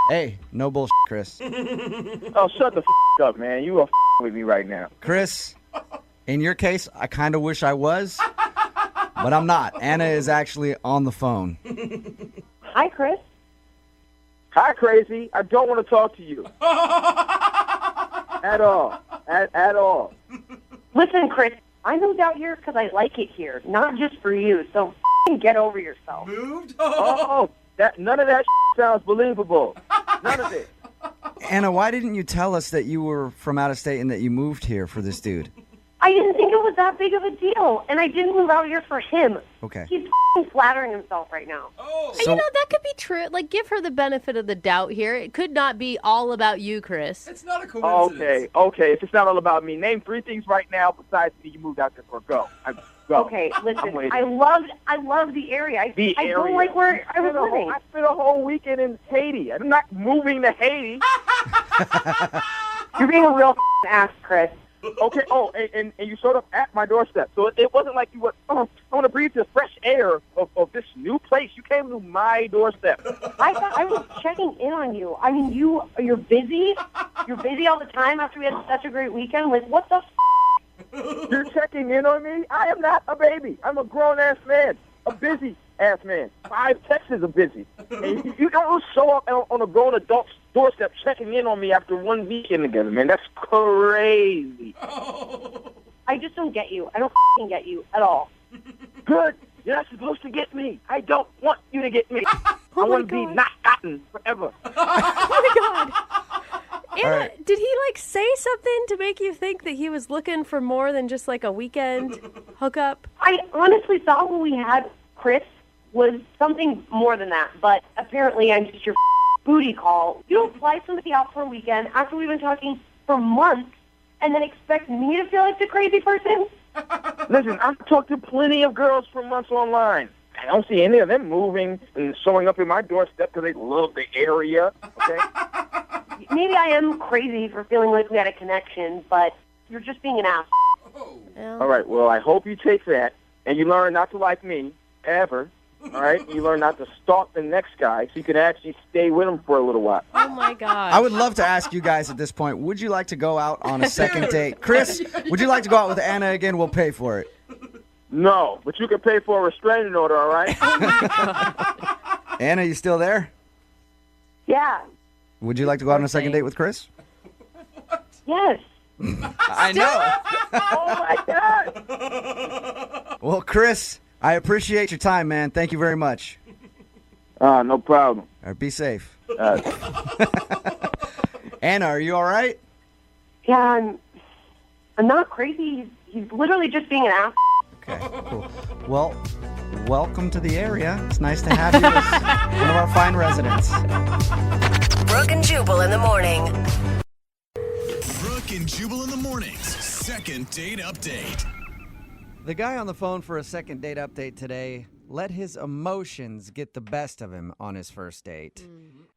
Hey, no bullshit, Chris. Oh, shut the up, man. You are with me right now. Chris, in your case, I kind of wish I was, but I'm not. Anna is actually on the phone. Hi, Chris. Hi, crazy. I don't want to talk to you. At all. At all. Listen, Chris, I moved out here because I like it here, not just for you. So get over yourself. Moved? None of that sounds believable. None of it. Anna, why didn't you tell us that you were from out of state and that you moved here for this dude? I didn't think it was that big of a deal, and I didn't move out here for him. Okay. He's flattering himself right now. And you know, that could be true. Like, give her the benefit of the doubt here. It could not be all about you, Chris. It's not a coincidence. Okay. If it's not all about me, name 3 things right now besides me you moved out there for. Go. Go. Okay, listen, I love the area. I don't like where I was living. I spent a whole weekend in Haiti. I'm not moving to Haiti. You're being a real ass, Chris. Okay. Oh, and you showed up at my doorstep, so it wasn't like you were. Oh, I want to breathe the fresh air of this new place. You came to my doorstep. I thought I was checking in on you. I mean, you're busy. You're busy all the time after we had such a great weekend. Like, what the? You're checking in on me? I am not a baby. I'm a grown-ass man. A busy-ass man. 5 Texas are busy. And you don't show up on a grown adult's doorstep checking in on me after 1 weekend together, man. That's crazy. I just don't get you. I don't get you at all. Good. You're not supposed to get me. I don't want you to get me. I want to be not gotten forever. Oh, my God. Anna, right. did he, say something to make you think that he was looking for more than just, a weekend hookup? I honestly thought what we had, Chris, was something more than that. But apparently I'm just your booty call. You don't fly somebody out for a weekend after we've been talking for months and then expect me to feel like the crazy person? Listen, I've talked to plenty of girls for months online. I don't see any of them moving and showing up in my doorstep because they love the area, okay? Maybe I am crazy for feeling like we had a connection, but you're just being an ass. All right, well, I hope you take that and you learn not to like me, ever, all right? You learn not to stalk the next guy so you can actually stay with him for a little while. Oh, my God. I would love to ask you guys at this point, would you like to go out on a second date? Chris, would you like to go out with Anna again? We'll pay for it. No, but you can pay for a restraining order, all right? Anna, you still there? Yeah. Would you like to go out on a second date with Chris? Yes. I know. Oh, my God. Well, Chris, I appreciate your time, man. Thank you very much. No problem. All right, be safe. Anna, are you all right? Yeah, I'm not crazy. He's literally just being an ass. Okay, cool. Well, welcome to the area. It's nice to have you as one of our fine residents. Brooke and Jubal in the morning. Brooke and Jubal in the mornings. Second date update. The guy on the phone for a second date update today let his emotions get the best of him on his first date.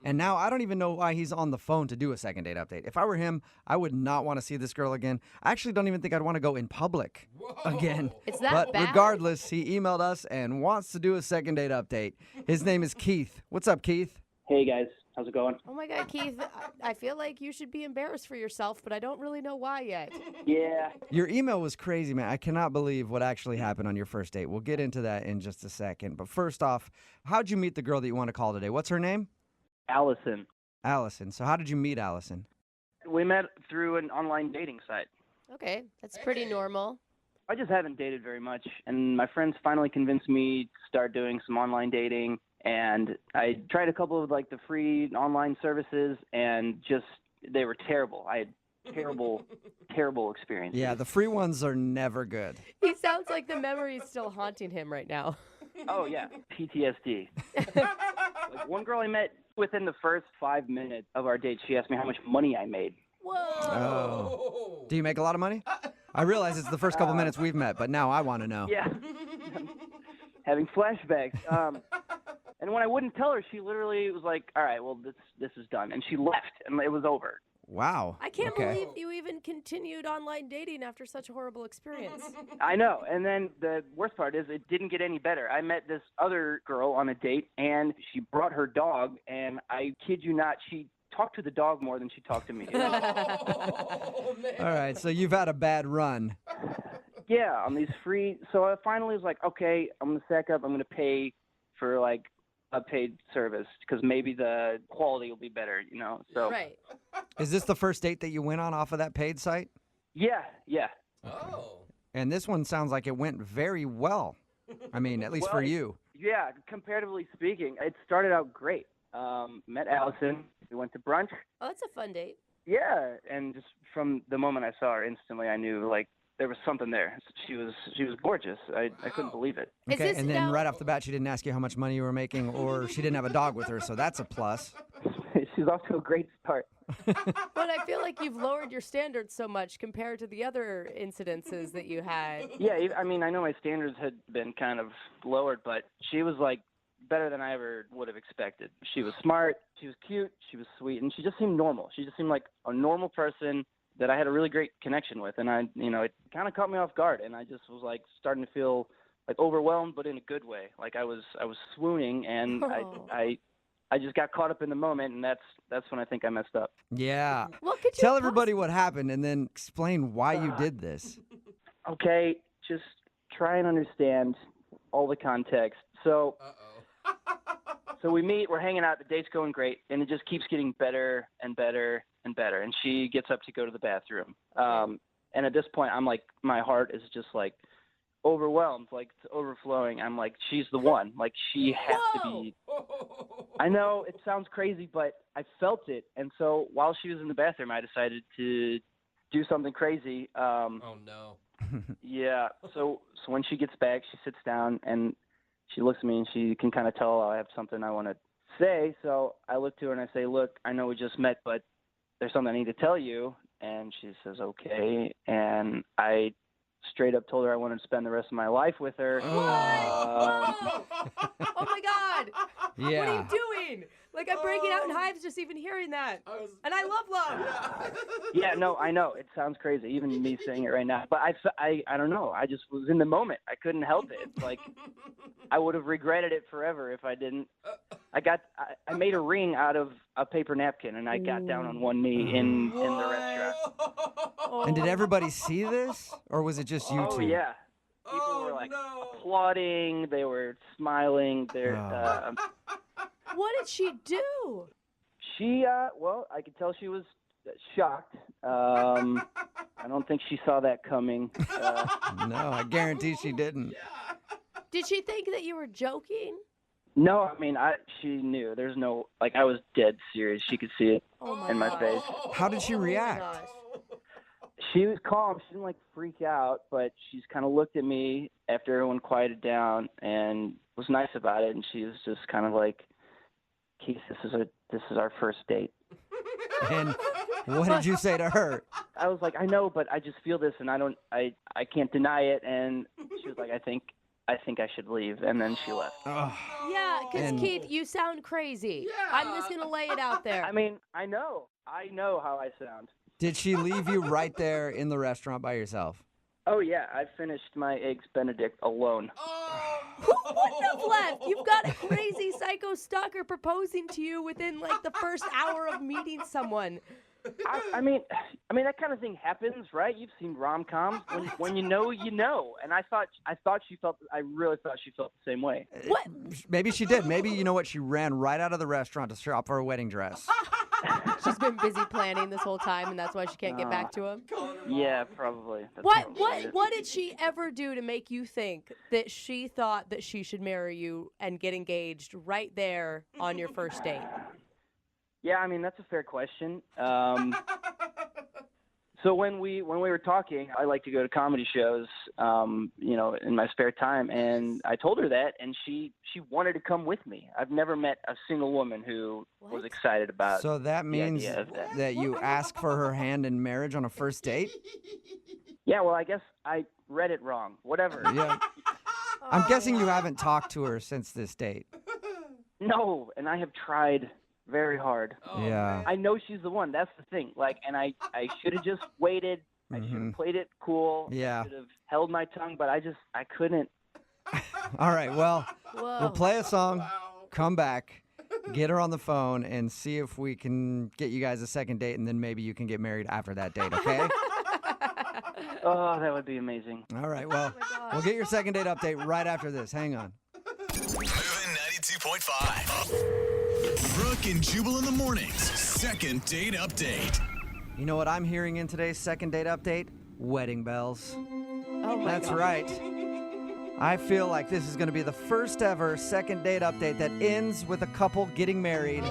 And now I don't even know why he's on the phone to do a second date update. If I were him, I would not want to see this girl again. I actually don't even think I'd want to go in public again. It's that but bad? regardless, he emailed us and wants to do a second date update. His name is Keith. What's up, Keith? Hey, guys. How's it going? Oh, my God, Keith. I feel like you should be embarrassed for yourself, but I don't really know why yet. Yeah. Your email was crazy, man. I cannot believe what actually happened on your first date. We'll get into that in just a second. But first off, how'd you meet the girl that you want to call today? What's her name? Allison. Allison. So how did you meet Allison? We met through an online dating site. Okay, that's pretty normal. I just haven't dated very much, and my friends finally convinced me to start doing some online dating, and I tried a couple of, the free online services, and just, they were terrible. I had terrible, terrible experiences. Yeah, the free ones are never good. He sounds like the memory is still haunting him right now. Oh, yeah, PTSD. One girl I met within the first 5 minutes of our date, she asked me how much money I made. Whoa. Oh. Do you make a lot of money? I realize it's the first couple minutes we've met, but now I want to know. Yeah. Having flashbacks. And when I wouldn't tell her, she literally was like, all right, well, this is done. And she left, and it was over. Wow. I can't believe you even continued online dating after such a horrible experience. I know. And then the worst part is it didn't get any better. I met this other girl on a date, and she brought her dog, and I kid you not, she talked to the dog more than she talked to me. Oh, man. All right, so you've had a bad run. Yeah, on these free. So I finally was like, okay, I'm going to sack up. I'm going to pay for a paid service because maybe the quality will be better, So right. Is this the first date that you went on off of that paid site? Yeah. Oh. And this one sounds like it went very well. I mean, at least for you. Yeah, comparatively speaking, it started out great. met Allison. We went to brunch. Oh, that's a fun date. Yeah, and just from the moment I saw her, instantly I knew like there was something there. She was gorgeous. I couldn't believe it. Okay, and then right off the bat, she didn't ask you how much money you were making, or she didn't have a dog with her, so that's a plus. She's off to a great start. But I feel like you've lowered your standards so much compared to the other incidences that you had. Yeah, I mean, I know my standards had been kind of lowered, but she was like better than I ever would have expected. She was smart, she was cute, she was sweet, and she just seemed normal. She just seemed like a normal person that I had a really great connection with, and it kind of caught me off guard, and I just was like starting to feel like overwhelmed, but in a good way. Like I was swooning, and I just got caught up in the moment, and that's when I think I messed up. Yeah. Well, could you tell everybody what happened, and then explain why you did this. Okay, just try and understand all the context. So, so we meet, we're hanging out, the date's going great, and it just keeps getting better and better and better. And she gets up to go to the bathroom. And at this point, I'm like, my heart is just like overwhelmed, like it's overflowing. I'm like, she's the one. Like she has to be. I know it sounds crazy, but I felt it. And so while she was in the bathroom, I decided to do something crazy. Oh no. Yeah. So when she gets back, she sits down and she looks at me and she can kind of tell I have something I want to say. So I look to her and I say, look, I know we just met, but there's something I need to tell you. And she says, okay. And I straight up told her I wanted to spend the rest of my life with her. Oh my God. Yeah. What are you doing? Like, I'm breaking out in hives just even hearing that. And I love love. Yeah, no, I know. It sounds crazy, even me saying it right now. But I don't know. I just was in the moment. I couldn't help it. It's like, I would have regretted it forever if I didn't. I made a ring out of a paper napkin, and I got down on one knee in the restaurant. And did everybody see this, or was it just you two? Oh, yeah. People were, like, applauding. They were smiling. What did she do? She, well, I could tell she was shocked. I don't think she saw that coming. No, I guarantee she didn't. Did she think that you were joking? No, I mean, she knew. There's no, like, I was dead serious. She could see it in my face. How did she react? She was calm. She didn't, like, freak out, but she's kind of looked at me after everyone quieted down and was nice about it, and she was just kind of like, Keith, this is our first date. And what did you say to her? I was like, I know, but I just feel this, and I can't deny it. And she was like, I think I should leave, and then she left. Yeah, because Keith, you sound crazy. Yeah. I'm just gonna lay it out there. I mean, I know how I sound. Did she leave you right there in the restaurant by yourself? Oh yeah, I finished my eggs Benedict alone. Who wouldn't have left? You've got a crazy psycho stalker proposing to you within like the first hour of meeting someone. I mean that kind of thing happens, right? You've seen rom-coms. When you know, you know. And I really thought she felt the same way. What? Maybe she did. Maybe, you know what, she ran right out of the restaurant to shop for a wedding dress. She's been busy planning this whole time, and that's why she can't get back to him. Yeah, probably. What did she ever do to make you think that she thought that she should marry you and get engaged right there on your first date? Yeah, I mean, that's a fair question. So when we were talking, I like to go to comedy shows, in my spare time, and I told her that, and she wanted to come with me. I've never met a single woman who was excited about. So that means that you ask for her hand in marriage on a first date? Yeah, well, I guess I read it wrong. Whatever. Yeah. I'm guessing you haven't talked to her since this date. No, and I have tried very hard. Yeah. I know she's the one. That's the thing. Like, and I should have just waited. I should have played it cool. Yeah. I should have held my tongue, but I couldn't. All right, well, we'll play a song, come back, get her on the phone, and see if we can get you guys a second date, and then maybe you can get married after that date, okay? Oh, that would be amazing. All right, well, we'll get your second date update right after this. Hang on. Moving 92.5. Brooke and Jubal in the mornings. Second date update. You know what I'm hearing in today's second date update? Wedding bells. Oh my That's God. right. I feel like this is going to be the first ever second date update that ends with a couple getting married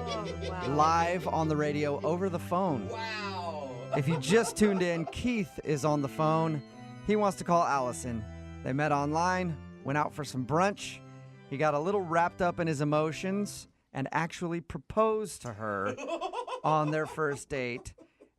live on the radio over the phone. Wow. If you just tuned in, Keith is on the phone. He wants to call Allison. They met online, went out for some brunch. He got a little wrapped up in his emotions and actually proposed to her on their first date.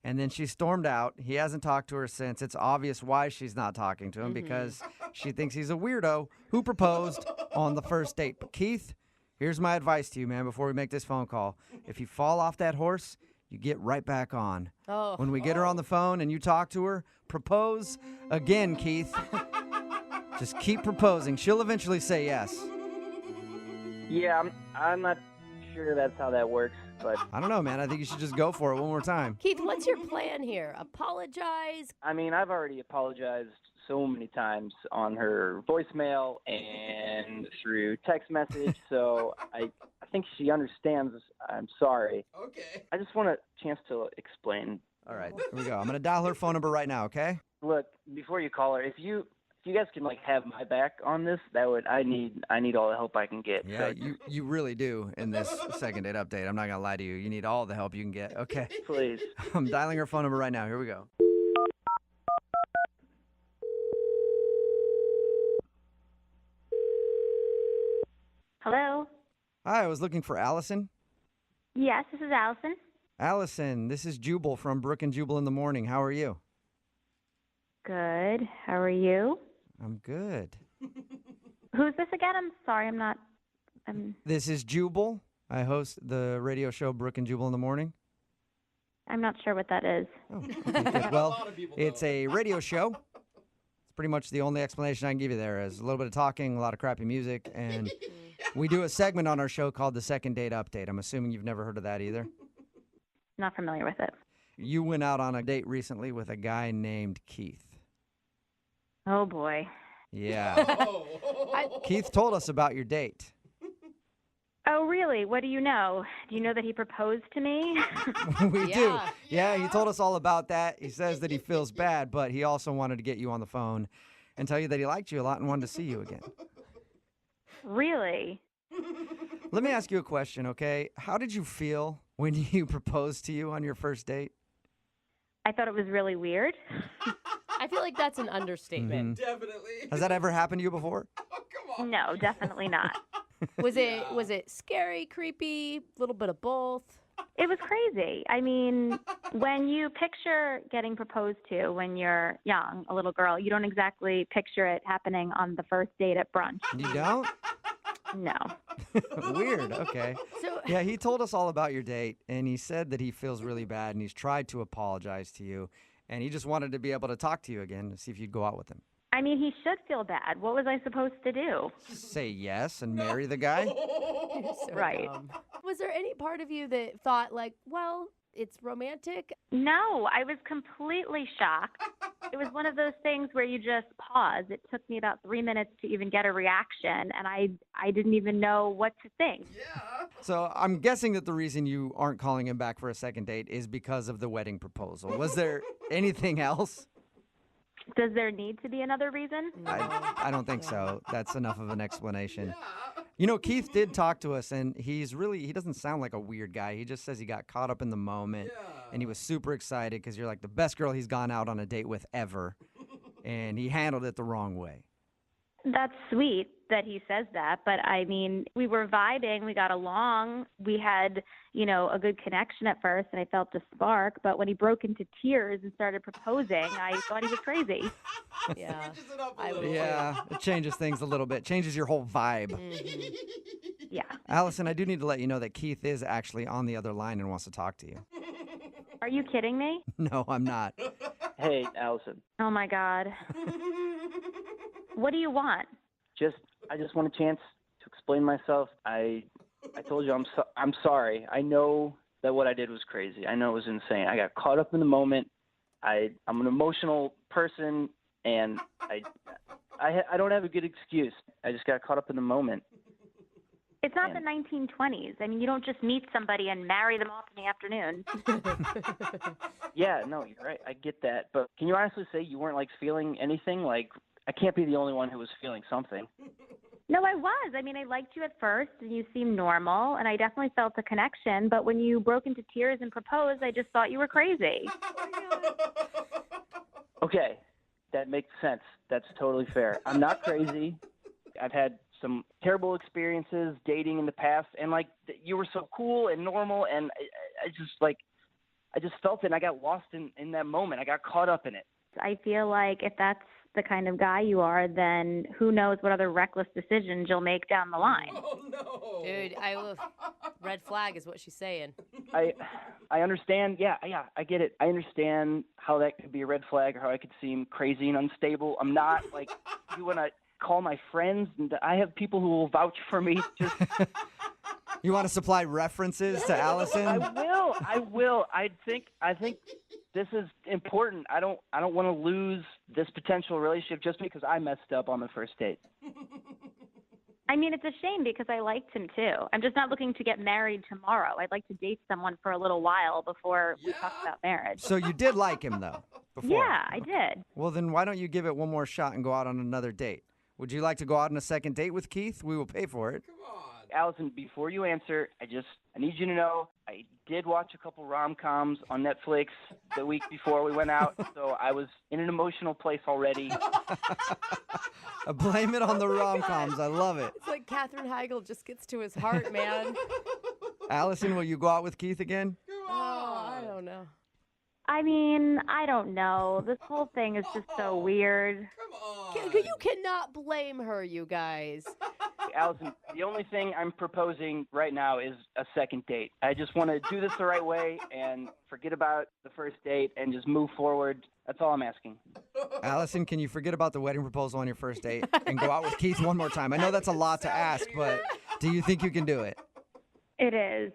And then she stormed out. He hasn't talked to her since. It's obvious why she's not talking to him because she thinks he's a weirdo who proposed on the first date. But Keith, here's my advice to you, man, before we make this phone call. If you fall off that horse, you get right back on. Oh. When we get her on the phone and you talk to her, propose again, Keith. Just keep proposing. She'll eventually say yes. Yeah, I'm not sure that's how that works, but I don't know, man. I think you should just go for it one more time. Keith, what's your plan here? Apologize? I mean, I've already apologized so many times on her voicemail and through text message, so I think she understands I'm sorry. Okay. I just want a chance to explain. All right, here we go. I'm going to dial her phone number right now, okay? Look, before you call her, if you guys can have my back on this, I need all the help I can get. Yeah, So, you really do in this second date update. I'm not going to lie to you. You need all the help you can get. Okay. please. I'm dialing her phone number right now. Here we go. Hello? Hi, I was looking for Allison. Yes, this is Allison. Allison, this is Jubal from Brooke and Jubal in the Morning. How are you? Good. How are you? I'm good. Who's this again? I'm sorry, I'm not... This is Jubal. I host the radio show Brooke and Jubal in the Morning. I'm not sure what that is. Well, it's a radio show. It's pretty much the only explanation I can give you there is a little bit of talking, a lot of crappy music, and we do a segment on our show called the Second Date Update. I'm assuming you've never heard of that either. Not familiar with it. You went out on a date recently with a guy named Keith. Oh, boy. Yeah. Keith told us about your date. Oh, really? What do you know? Do you know that he proposed to me? We do. Yeah, he told us all about that. He says that he feels bad, but he also wanted to get you on the phone and tell you that he liked you a lot and wanted to see you again. Really? Let me ask you a question, okay? How did you feel when he proposed to you on your first date? I thought it was really weird. I feel like that's an understatement. Definitely. Has that ever happened to you before? No, definitely not. Was it scary, creepy, a little bit of both? It was crazy. I mean, when you picture getting proposed to when you're young, a little girl, you don't exactly picture it happening on the first date at brunch. You don't? No. Weird. Okay. Yeah, he told us all about your date, and he said that he feels really bad, and he's tried to apologize to you, and he just wanted to be able to talk to you again to see if you'd go out with him. I mean, he should feel bad. What was I supposed to do? Say yes and marry the guy? Right. Was there any part of you that thought well, it's romantic? No, I was completely shocked. It was one of those things where you just pause. It took me about 3 minutes to even get a reaction, and I didn't even know what to think. So I'm guessing that the reason you aren't calling him back for a second date is because of the wedding proposal. Was there anything else? Does there need to be another reason? I don't think so. That's enough of an explanation. You know, Keith did talk to us, and he doesn't sound like a weird guy. He just says he got caught up in the moment, and he was super excited because you're like the best girl he's gone out on a date with ever, and he handled it the wrong way. That's sweet that he says that, but I mean, we were vibing, we got along, we had, a good connection at first, and I felt the spark, but when he broke into tears and started proposing, I thought he was crazy. Yeah. Yeah, it changes things a little bit, changes your whole vibe. Mm-hmm. Yeah. Allison, I do need to let you know that Keith is actually on the other line and wants to talk to you. Are you kidding me? No, I'm not. Hey, Allison. Oh, my God. What do you want? I just want a chance to explain myself. I told you I'm sorry. I know that what I did was crazy. I know it was insane. I got caught up in the moment. I'm an emotional person, and I don't have a good excuse. I just got caught up in the moment. It's not the 1920s. I mean, you don't just meet somebody and marry them off in the afternoon. Yeah, no, you're right. I get that. But can you honestly say you weren't feeling anything? I can't be the only one who was feeling something. No, I was. I mean, I liked you at first, and you seemed normal, and I definitely felt a connection. But when you broke into tears and proposed, I just thought you were crazy. Okay, that makes sense. That's totally fair. I'm not crazy. I've had some terrible experiences dating in the past, and like you were so cool and normal, and I just felt it, and I got lost in that moment. I got caught up in it. I feel like if that's the kind of guy you are, then who knows what other reckless decisions you'll make down the line. Oh, no. Dude, red flag is what she's saying. I understand. Yeah, I get it. I understand how that could be a red flag or how I could seem crazy and unstable. I'm not like you want to call my friends, and I have people who will vouch for me. Just You want to supply references to Allison? I will. I think this is important. I don't want to lose this potential relationship just because I messed up on the first date. I mean, it's a shame because I liked him too. I'm just not looking to get married tomorrow. I'd like to date someone for a little while before we talk about marriage. So you did like him, though, before? Yeah, I did. Well, then why don't you give it one more shot and go out on another date? Would you like to go out on a second date with Keith? We will pay for it. Allison, before you answer, I need you to know I did watch a couple rom-coms on Netflix the week before we went out, so I was in an emotional place already. Blame it on the rom-coms. I love it. It's like Katherine Heigl just gets to his heart, man. Allison, will you go out with Keith again? Oh, I don't know. I mean, I don't know. This whole thing is just so weird. You cannot blame her, you guys. Allison, the only thing I'm proposing right now is a second date. I just want to do this the right way and forget about the first date and just move forward. That's all I'm asking. Allison, can you forget about the wedding proposal on your first date and go out with Keith one more time? I know that's a lot to ask, but do you think you can do it? It is.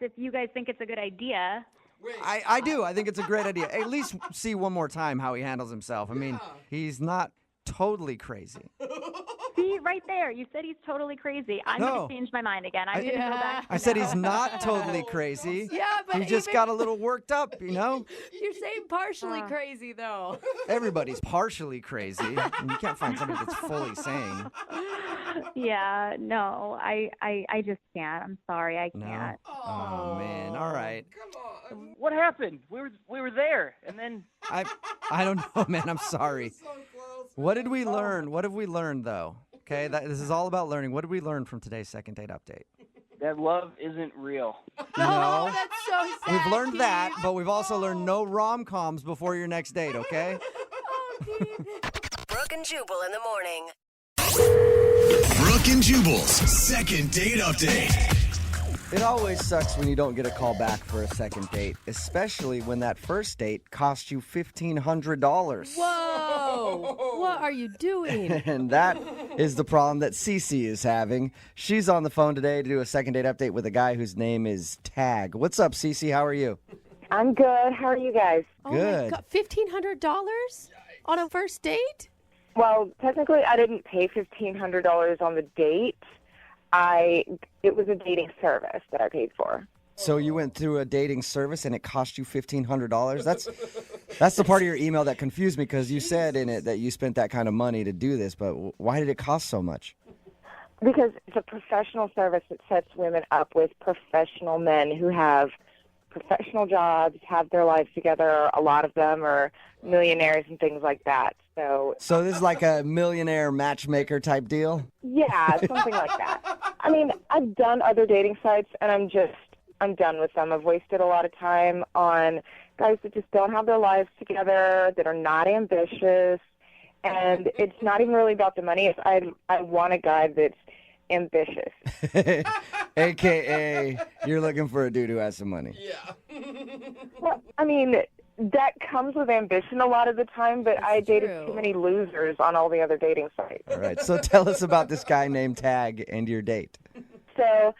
If you guys think it's a good idea. I do. I think it's a great idea. At least see one more time how he handles himself. I mean, he's not totally crazy. See, right there. You said he's totally crazy. I'm going to change my mind again. I'm going to go back. I said he's not totally crazy. Yeah, but he just got a little worked up, you know? You're saying partially crazy, though. Everybody's partially crazy. And you can't find somebody that's fully sane. Yeah, no, I just can't. I'm sorry, I can't. No? Oh, man. All right. What happened? We were there, and then I don't know, man. I'm sorry. What did we learn? What have we learned, though? Okay, this is all about learning. What did we learn from today's second date update? that love isn't real. No. That's so sad. We've learned that, but we've also learned no rom-coms before your next date, okay? Brooke and Jubal in the morning. Brooke and Jubal's second date update. It always sucks when you don't get a call back for a second date, especially when that first date cost you $1,500. Whoa! What are you doing? And that is the problem that Cece is having. She's on the phone today to do a second date update with a guy whose name is Tag. What's up, Cece? How are you? I'm good. How are you guys? Good. Oh my God. $1,500 on a first date? Well, technically, I didn't pay $1,500 on the date. It was a dating service that I paid for. So you went through a dating service and it cost you $1,500? That's the part of your email that confused me, because you said in it that you spent that kind of money to do this, but why did it cost so much? Because it's a professional service that sets women up with professional men who have professional jobs, have their lives together. A lot of them are millionaires and things like that. So this is like a millionaire matchmaker type deal? Yeah, something like that. I mean, I've done other dating sites, and I'm done with them. I've wasted a lot of time on guys that just don't have their lives together, that are not ambitious, and it's not even really about the money. I want a guy that's ambitious. AKA, you're looking for a dude who has some money. Yeah. Well, I mean, that comes with ambition a lot of the time, but I dated too many losers on all the other dating sites. All right, so tell us about this guy named Tag and your date. So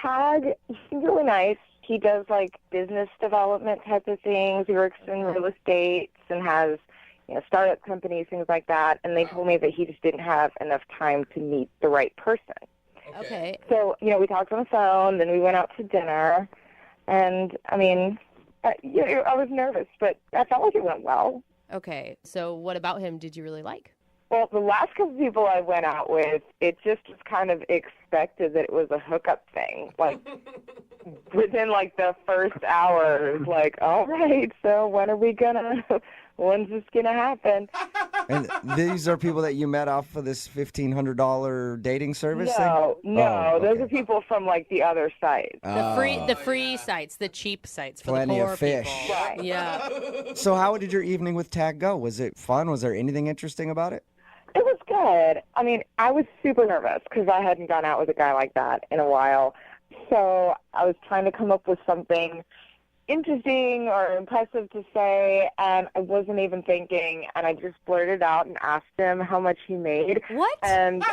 Tag, he's really nice. He does like business development type of things. He works in real estate and has, startup companies, things like that. And they told me that he just didn't have enough time to meet the right person. Okay. So, we talked on the phone, then we went out to dinner. And, I mean, I was nervous, but I felt like it went well. Okay, so what about him did you really like? Well, the last couple people I went out with, it just was kind of expected that it was a hookup thing. Like, within, like, the first hour, it was like, all right, so when's this gonna happen? And these are people that you met off of this $1,500 dating service thing? No, those are people from, like, the other site. The free sites, the cheap sites for Plenty the poor of fish. people. Right. Yeah. So how did your evening with Tag go? Was it fun? Was there anything interesting about it? It was good. I mean, I was super nervous because I hadn't gone out with a guy like that in a while. So I was trying to come up with something interesting or impressive to say, and I wasn't even thinking, and I just blurted out and asked him how much he made. What? And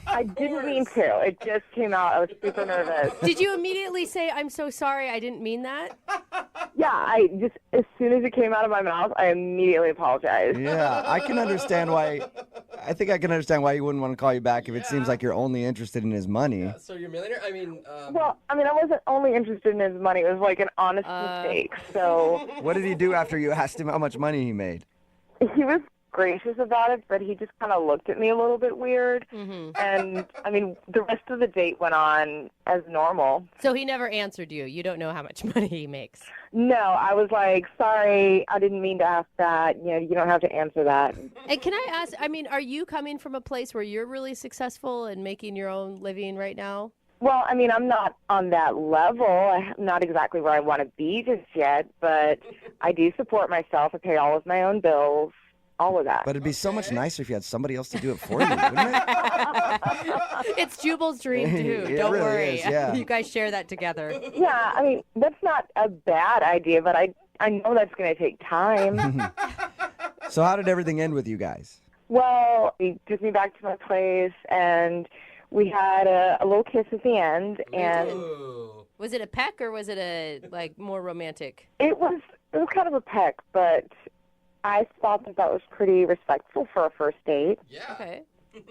I didn't mean to. It just came out. I was super nervous. Did you immediately say, I'm so sorry, I didn't mean that? Yeah, I just, as soon as it came out of my mouth, I immediately apologized. Yeah, I can understand why. I think I can understand why he wouldn't want to call you back if it seems like you're only interested in his money. So you're a millionaire? I mean, Well, I mean, I wasn't only interested in his money. It was like an honest mistake. So What did he do after you asked him how much money he made? he was gracious about it, but he just kind of looked at me a little bit weird. And, I mean, the rest of the date went on as normal. So he never answered you. You don't know how much money he makes. No, I was like, sorry, I didn't mean to ask that. You know, you don't have to answer that. And can I ask, I mean, are you coming from a place where you're really successful and making your own living right now? Well, I mean, I'm not on that level. I'm not exactly where I want to be just yet, but I do support myself. I pay all of my own bills, all of that. But it'd be so much nicer if you had somebody else to do it for you, wouldn't it? It's Jubal's dream, too. It Don't really worry. is, yeah. You guys share that together. Yeah, I mean, that's not a bad idea, but I know that's going to take time. So how did everything end with you guys? Well, he took me back to my place, and we had a little kiss at the end, and Was it a peck or was it a, like, more romantic? it was kind of a peck, but I thought that was pretty respectful for a first date. Okay.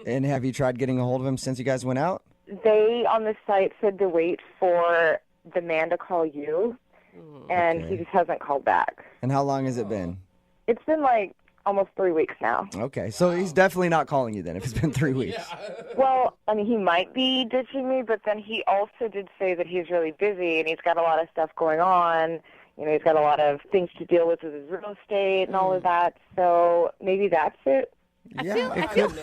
And have you tried getting a hold of him since you guys went out? They, on the site, said to wait for the man to call you, and he just hasn't called back. And how long has it been? It's been like almost 3 weeks now. Okay, so he's definitely not calling you then if it's been 3 weeks. Well, I mean, he might be ditching me, but then he also did say that he's really busy and he's got a lot of stuff going on. You know, he's got a lot of things to deal with his real estate and all of that. So maybe that's it.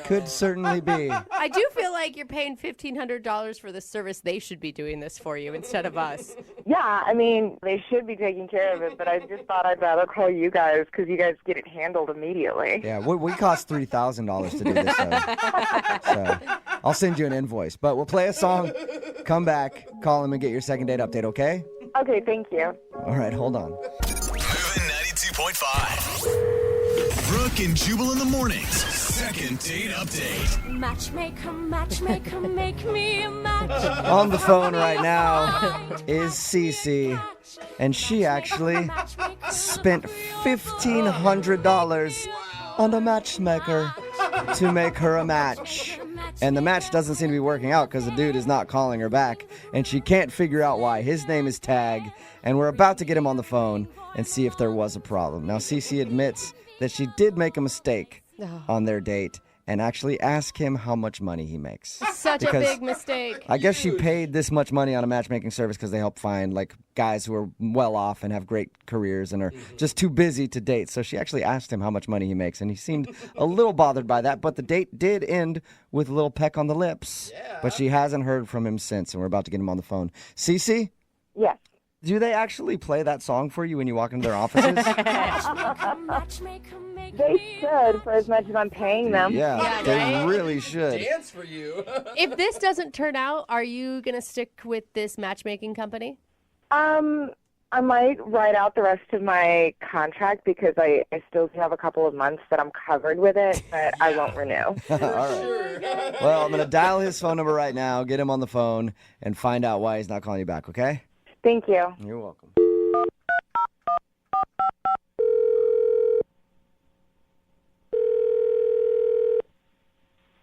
Could certainly be. I do feel like you're paying $1,500 for the service. They should be doing this for you instead of us. Yeah, I mean, they should be taking care of it, but I just thought I'd rather call you guys because you guys get it handled immediately. Yeah, we cost $3,000 to do this. So I'll send you an invoice. But we'll play a song, come back, call him, and get your second date update, okay? Okay, thank you. All right, hold on. Moving 92.5. Brooke and Jubal in the mornings. Second date update. Matchmaker, matchmaker, make me a match. On the phone right now is Cece, and she actually spent $1,500 on a matchmaker to make her a match. And the match doesn't seem to be working out because the dude is not calling her back, and she can't figure out why. His name is Tag, and we're about to get him on the phone and see if there was a problem. Now, Cece admits that she did make a mistake on their date and actually ask him how much money he makes. Such a big mistake. I guess she paid this much money on a matchmaking service because they help find like guys who are well off and have great careers and are just too busy to date. So she actually asked him how much money he makes, and he seemed a little bothered by that. But the date did end with a little peck on the lips. But she hasn't heard from him since, and we're about to get him on the phone. Cece? Yes. Do they actually play that song for you when you walk into their offices? They should, for as much as I'm paying them. Yeah, they really should. Dance for you. If this doesn't turn out, are you going to stick with this matchmaking company? I might write out the rest of my contract because I still have a couple of months that I'm covered with it, but I won't renew. All right. Well, I'm going to dial his phone number right now, get him on the phone, and find out why he's not calling you back, okay? Thank you. You're welcome.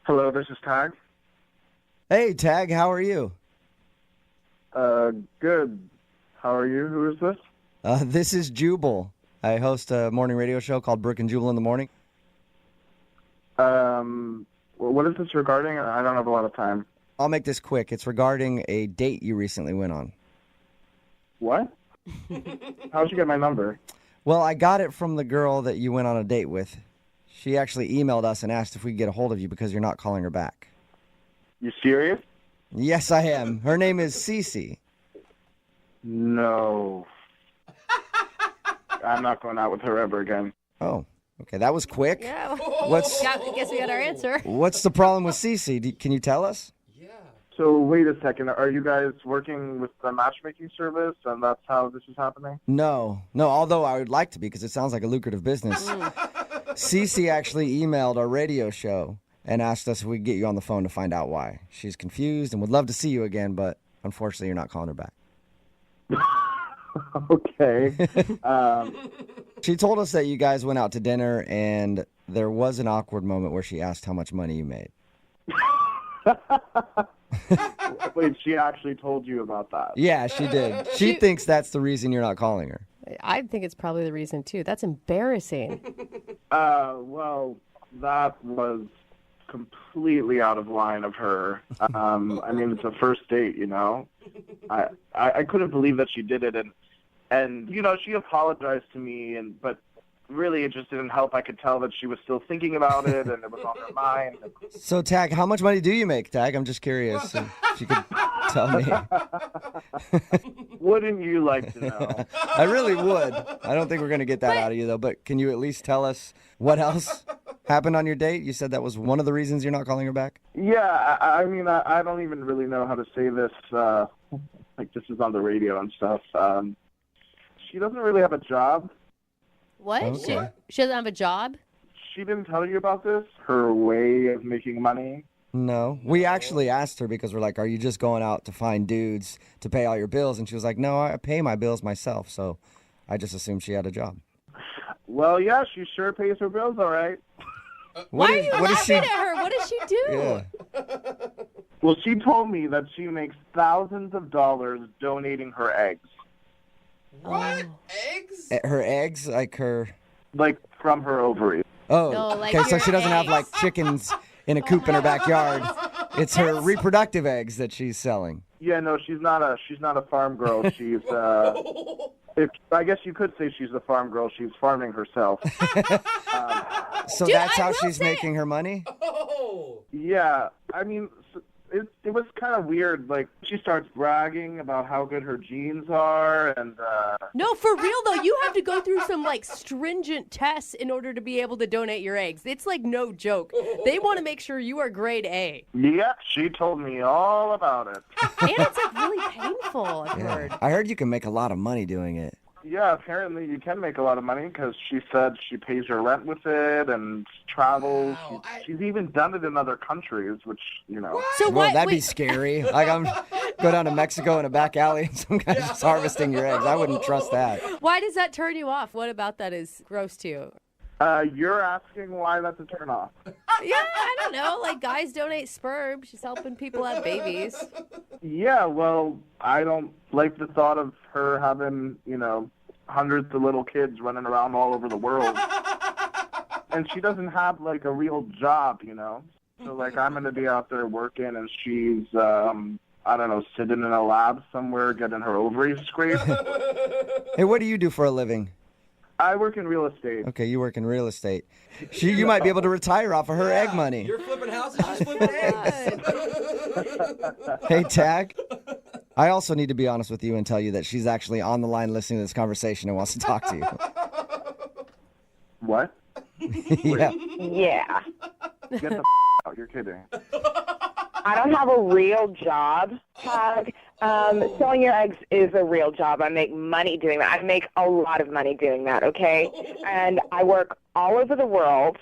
Hello, this is Tag. Hey, Tag, how are you? Good. How are you? Who is this? This is Jubal. I host a morning radio show called Brooke and Jubal in the Morning. What is this regarding? I don't have a lot of time. I'll make this quick. It's regarding a date you recently went on. What? How'd you get my number? Well, I got it from the girl that you went on a date with. She actually emailed us and asked if we could get a hold of you because you're not calling her back. You serious? Yes, I am. Her name is Cece. No. I'm not going out with her ever again. Oh, okay. That was quick. Yeah. I guess we got our answer. What's the problem with Cece? Can you tell us? So wait a second. Are you guys working with the matchmaking service, and that's how this is happening? No. Although I would like to be because it sounds like a lucrative business. Cece actually emailed our radio show and asked us if we could get you on the phone to find out why. She's confused and would love to see you again, but unfortunately you're not calling her back. Okay. She told us that you guys went out to dinner and there was an awkward moment where she asked how much money you made. Wait, she actually told you about that? Yeah, she did. She thinks that's the reason you're not calling her. I think it's probably the reason, too. That's embarrassing. Well, that was completely out of line of her. I mean, it's a first date, you know? I couldn't believe that she did it, and you know, she apologized to me, but really it just didn't help. I could tell that she was still thinking about it, and it was on her mind. So, Tag, how much money do you make, Tag? I'm just curious if you could tell me. Wouldn't you like to know? I really would. I don't think we're going to get that out of you, though, but can you at least tell us what else happened on your date? You said that was one of the reasons you're not calling her back? Yeah, I mean, I don't even really know how to say this. Like, this is on the radio and stuff. She doesn't really have a job. What? Okay. She doesn't have a job? She didn't tell you about this? Her way of making money? No. We actually asked her because we're like, are you just going out to find dudes to pay all your bills? And she was like, no, I pay my bills myself. So I just assumed she had a job. Well, yeah, she sure pays her bills, all right. Why are you laughing at her? What does she do? Yeah. Well, she told me that she makes thousands of dollars donating her eggs. What? Eggs? Her eggs? Like her... Like, from her ovaries. Oh, No, like okay, so your she doesn't have, eggs. like, chickens in a coop in her backyard. It's her reproductive eggs that she's selling. Yeah, no, she's not a farm girl. She's, I guess you could say she's a farm girl. She's farming herself. So Dude, that's I how will she's say- making her money? Yeah, I mean, it was kind of weird. Like, she starts bragging about how good her genes are, and No, for real, though. You have to go through some, like, stringent tests in order to be able to donate your eggs. It's, like, no joke. They want to make sure you are grade A. yeah, she told me all about it. And it's, like, really painful, I've heard. I heard you can make a lot of money doing it. Yeah, apparently you can make a lot of money because she said she pays her rent with it and travels. Wow, She's even done it in other countries, which, you know. So Well, why, that'd be wait, scary. Like, go down to Mexico in a back alley and some guy's just harvesting your eggs. I wouldn't trust that. why does that turn you off? What about that is gross to you? You're asking why that's a turn off. Yeah, I don't know. Like, guys donate sperm. She's helping people have babies. Yeah, well, I don't like the thought of her having, you know, hundreds of little kids running around all over the world. And she doesn't have, like, a real job, you know? So, like, I'm going to be out there working, and she's, I don't know, sitting in a lab somewhere getting her ovaries scraped. Hey, what do you do for a living? I work in real estate. Okay, you work in real estate. You might be able to retire off of her egg money. You're flipping houses, she's flipping eggs. Hey, Tag. I also need to be honest with you and tell you that she's actually on the line listening to this conversation and wants to talk to you. What? Yeah. Yeah. Get the out. You're kidding. I don't have a real job, Tag. Selling your eggs is a real job. I make money doing that. I make a lot of money doing that, okay? And I work all over the world.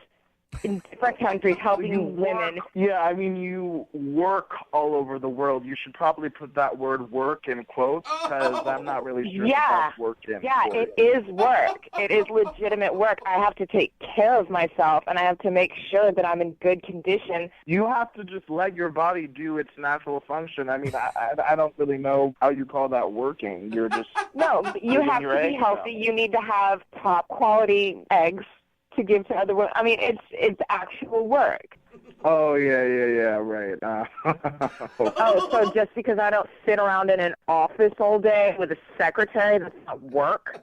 in different countries helping women. Yeah, I mean, you work all over the world. You should probably put that word work in quotes, because I'm not really sure if that's work in quotes. It is work. It is legitimate work. I have to take care of myself, and I have to make sure that I'm in good condition. You have to just let your body do its natural function. I mean, I don't really know how you call that working. You're just... No, you have to be healthy. You need to have top quality eggs to give to other women. I mean, it's actual work. Oh, yeah, right. Oh, so just because I don't sit around in an office all day with a secretary, that's not work?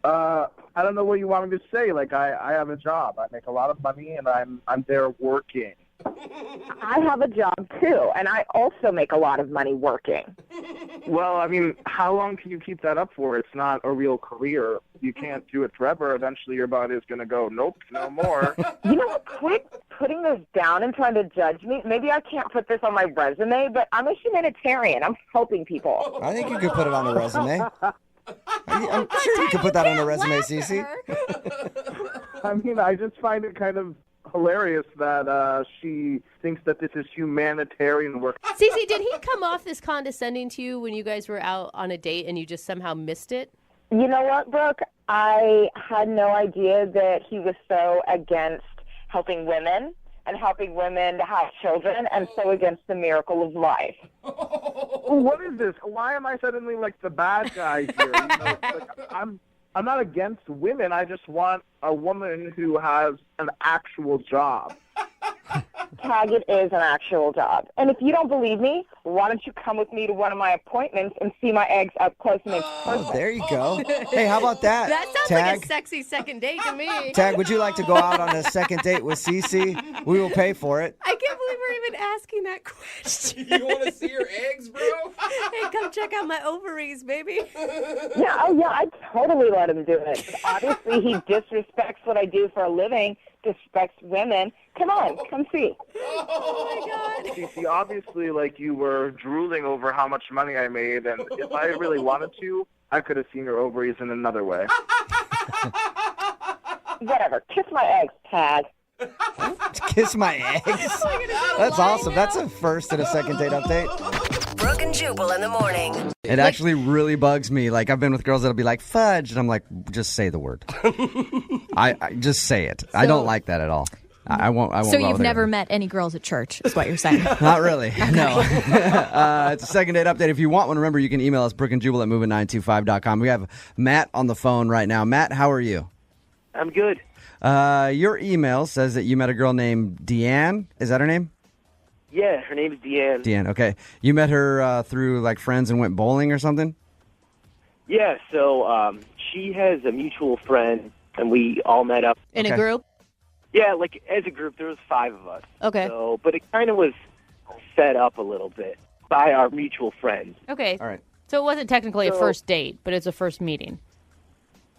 I don't know what you want me to say. Like, I have a job. I make a lot of money, and I'm there working. I have a job, too, and I also make a lot of money working. Well, I mean, how long can you keep that up for? It's not a real career. You can't do it forever. Eventually, your body is going to go, nope, no more. You know what? Quit putting this down and trying to judge me. Maybe I can't put this on my resume, but I'm a humanitarian. I'm helping people. I think you could put it on a resume. I'm sure you could put that on a resume, Cece. I mean, I just find it kind of hilarious that she thinks that this is humanitarian work. Cece, did he come off as condescending to you when you guys were out on a date and you just somehow missed it? You know what, Brooke? I had no idea that he was so against helping women and helping women to have children and so against the miracle of life. What is this? Why am I suddenly like the bad guy here? You know, like, I'm not against women. I just want a woman who has an actual job. Tag, it is an actual job. And if you don't believe me, why don't you come with me to one of my appointments and see my eggs up close and in person? Oh, there you go. Hey, how about that? That sounds Tag? like a sexy second date to me. Tag, would you like to go out on a second date with Cece? We will pay for it. I can't believe we're even asking that question. You want to see your eggs, bro? Hey, come check out my ovaries, baby. Yeah, I totally let him do it. But obviously, he disrespects what I do for a living, disrespects women. Come on, come see. Oh, my God. Cece, obviously, like, you were drooling over how much money I made, and if I really wanted to, I could have seen your ovaries in another way. Whatever. Kiss my eggs, Tag. Kiss my eggs? That's awesome. That's a first and a second date update. Brooke and Jubal in the morning. It actually really bugs me. Like, I've been with girls that'll be like, fudge, and I'm like, just say the word. I just say it. I don't like that at all. I won't. So you've never met any girls at church, is what you're saying? Not really. No. It's a second date update. If you want one, remember you can email us, brookandjubal at moving925.com. We have Matt on the phone right now. Matt, how are you? I'm good. Your email says that you met a girl named Deanne. Is that her name? Yeah, her name is Deanne. Deanne, okay. You met her through, like, friends and went bowling or something? Yeah, so she has a mutual friend, and we all met up. In a group? Yeah, like, as a group, there was 5 of us. Okay. So, but it kind of was set up a little bit by our mutual friend. Okay. All right. So it wasn't technically a first date, but it's a first meeting.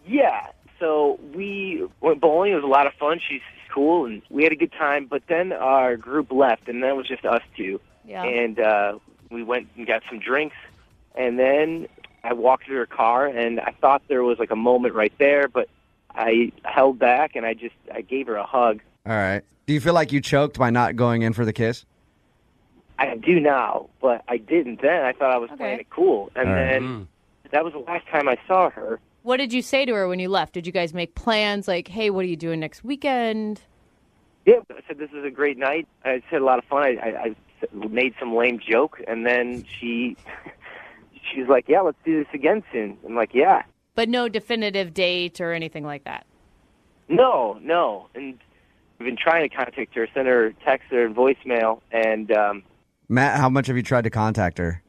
Yeah, so we went bowling. It was a lot of fun. She's cool, and we had a good time. But then our group left, and then it was just us two. Yeah. And we went and got some drinks, and then I walked to her car, and I thought there was, like, a moment right there, but I held back, and I gave her a hug. All right. Do you feel like you choked by not going in for the kiss? I do now, but I didn't then. I thought I was playing it cool. And then that was the last time I saw her. What did you say to her when you left? Did you guys make plans like, hey, what are you doing next weekend? Yeah, I said, this is a great night. I had a lot of fun. I made some lame joke, and then she's like, yeah, let's do this again soon. I'm like, yeah. But no definitive date or anything like that? No. And we've been trying to contact her, send her text her voicemail, and... Matt, how much have you tried to contact her?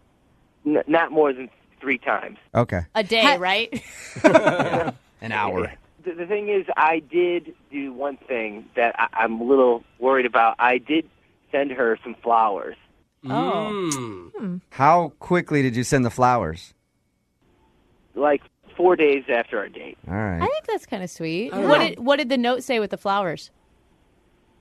Not more than 3 times. Okay. A day, right? An hour. The thing is, I did do one thing that I'm a little worried about. I did send her some flowers. Oh. How quickly did you send the flowers? Like 4 days after our date. All right. I think that's kind of sweet. What did the note say with the flowers?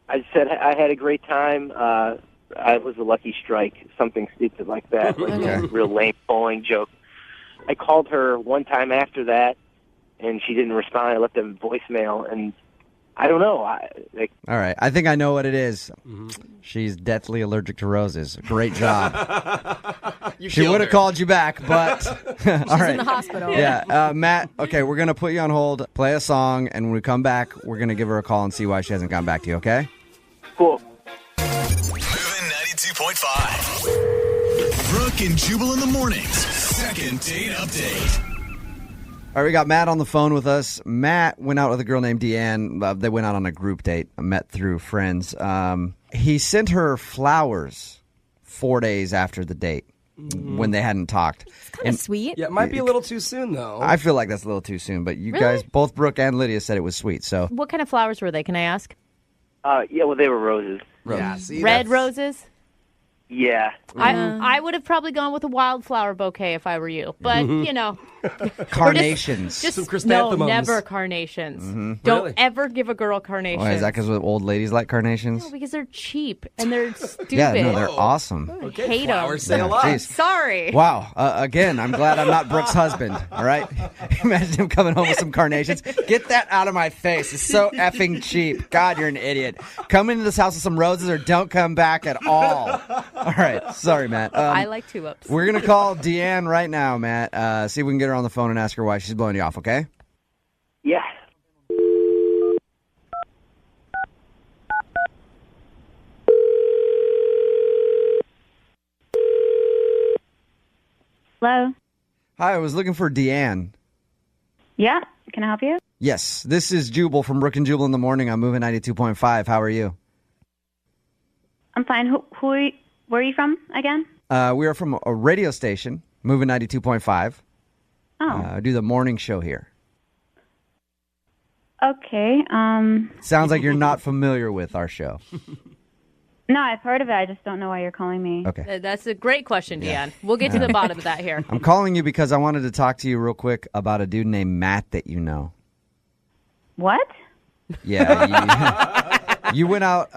I said I had a great time. I was a lucky strike, something stupid like that, like a real lame bowling joke. I called her one time after that, and she didn't respond. I left a voicemail, and I don't know. All right. I think I know what it is. She's deathly allergic to roses. Great job. She would have called you back, but all right. in the hospital. Yeah. Matt, okay, we're going to put you on hold, play a song, and when we come back, we're going to give her a call and see why she hasn't gotten back to you, okay? Cool. Moving 92.5. Brooke and Jubal in the mornings. Second date update. All right, we got Matt on the phone with us. Matt went out with a girl named Deanne. They went out on a group date, met through friends. He sent her flowers 4 days after the date when they hadn't talked. It's kind of sweet. Yeah, it might be a little too soon, though. I feel like that's a little too soon, but you Really? guys, both Brooke and Lydia, said it was sweet. So What kind of flowers were they? Can I ask? Yeah, well, they were roses. Yeah, see, Red roses? Yeah. I would have probably gone with a wildflower bouquet if I were you. But, you know. carnations. Just Some no, chrysanthemums. never carnations. Don't Really? ever give a girl carnations. Why, is that because old ladies like carnations? No, because they're cheap and they're stupid. Yeah, no, they're awesome. Okay, hate flowers 'em. say a lot. Jeez. Sorry. Wow. Again, I'm glad I'm not Brooke's husband. All right? Imagine him coming home with some carnations. Get that out of my face. It's so effing cheap. God, you're an idiot. Come into this house with some roses or don't come back at all. All right. Sorry, Matt. I like tulips. We're going to call Deanne right now, Matt. See if we can get her on the phone and ask her why she's blowing you off, okay? Yeah. Hello? Hi, I was looking for Deanne. Yeah, can I help you? Yes, this is Jubal from Brooke and Jubal in the morning. I'm moving 92.5. How are you? I'm fine. Where are you from again? We are from a radio station, moving 92.5. Oh. I do the morning show here. Okay. Sounds like you're not familiar with our show. No, I've heard of it. I just don't know why you're calling me. Okay. That's a great question, Deanne. We'll get to the bottom of that here. I'm calling you because I wanted to talk to you real quick about a dude named Matt that you know. What? Yeah. You went out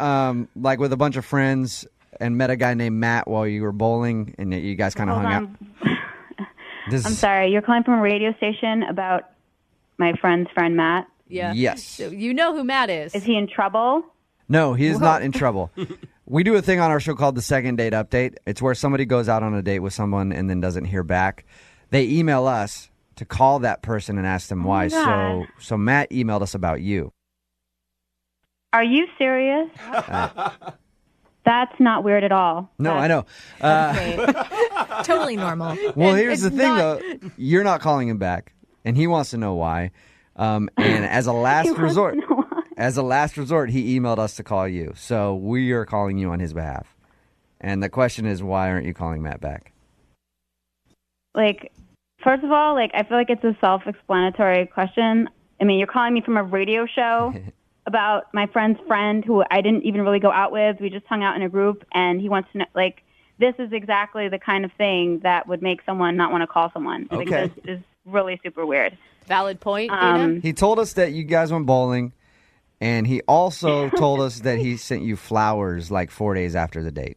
like with a bunch of friends and met a guy named Matt while you were bowling, and you guys kind of hung out. I'm sorry. You're calling from a radio station about my friend's friend Matt? Yeah. Yes. So you know who Matt is. Is he in trouble? No, he is not in trouble. We do a thing on our show called the Second Date Update. It's where somebody goes out on a date with someone and then doesn't hear back. They email us to call that person and ask them why. God. So Matt emailed us about you. Are you serious? That's not weird at all. No, I know. Totally normal. Well, here's the it's thing, not- though. You're not calling him back, and he wants to know why. And as a last resort, he emailed us to call you. So we are calling you on his behalf. And the question is, why aren't you calling Matt back? Like, first of all, like, I feel like it's a self-explanatory question. I mean, you're calling me from a radio show about my friend's friend who I didn't even really go out with. We just hung out in a group, and he wants to know, like, this is exactly the kind of thing that would make someone not want to call someone. I think Okay. this is really super weird. Valid point, Dina. He told us that you guys went bowling, and he also told us that he sent you flowers like 4 days after the date.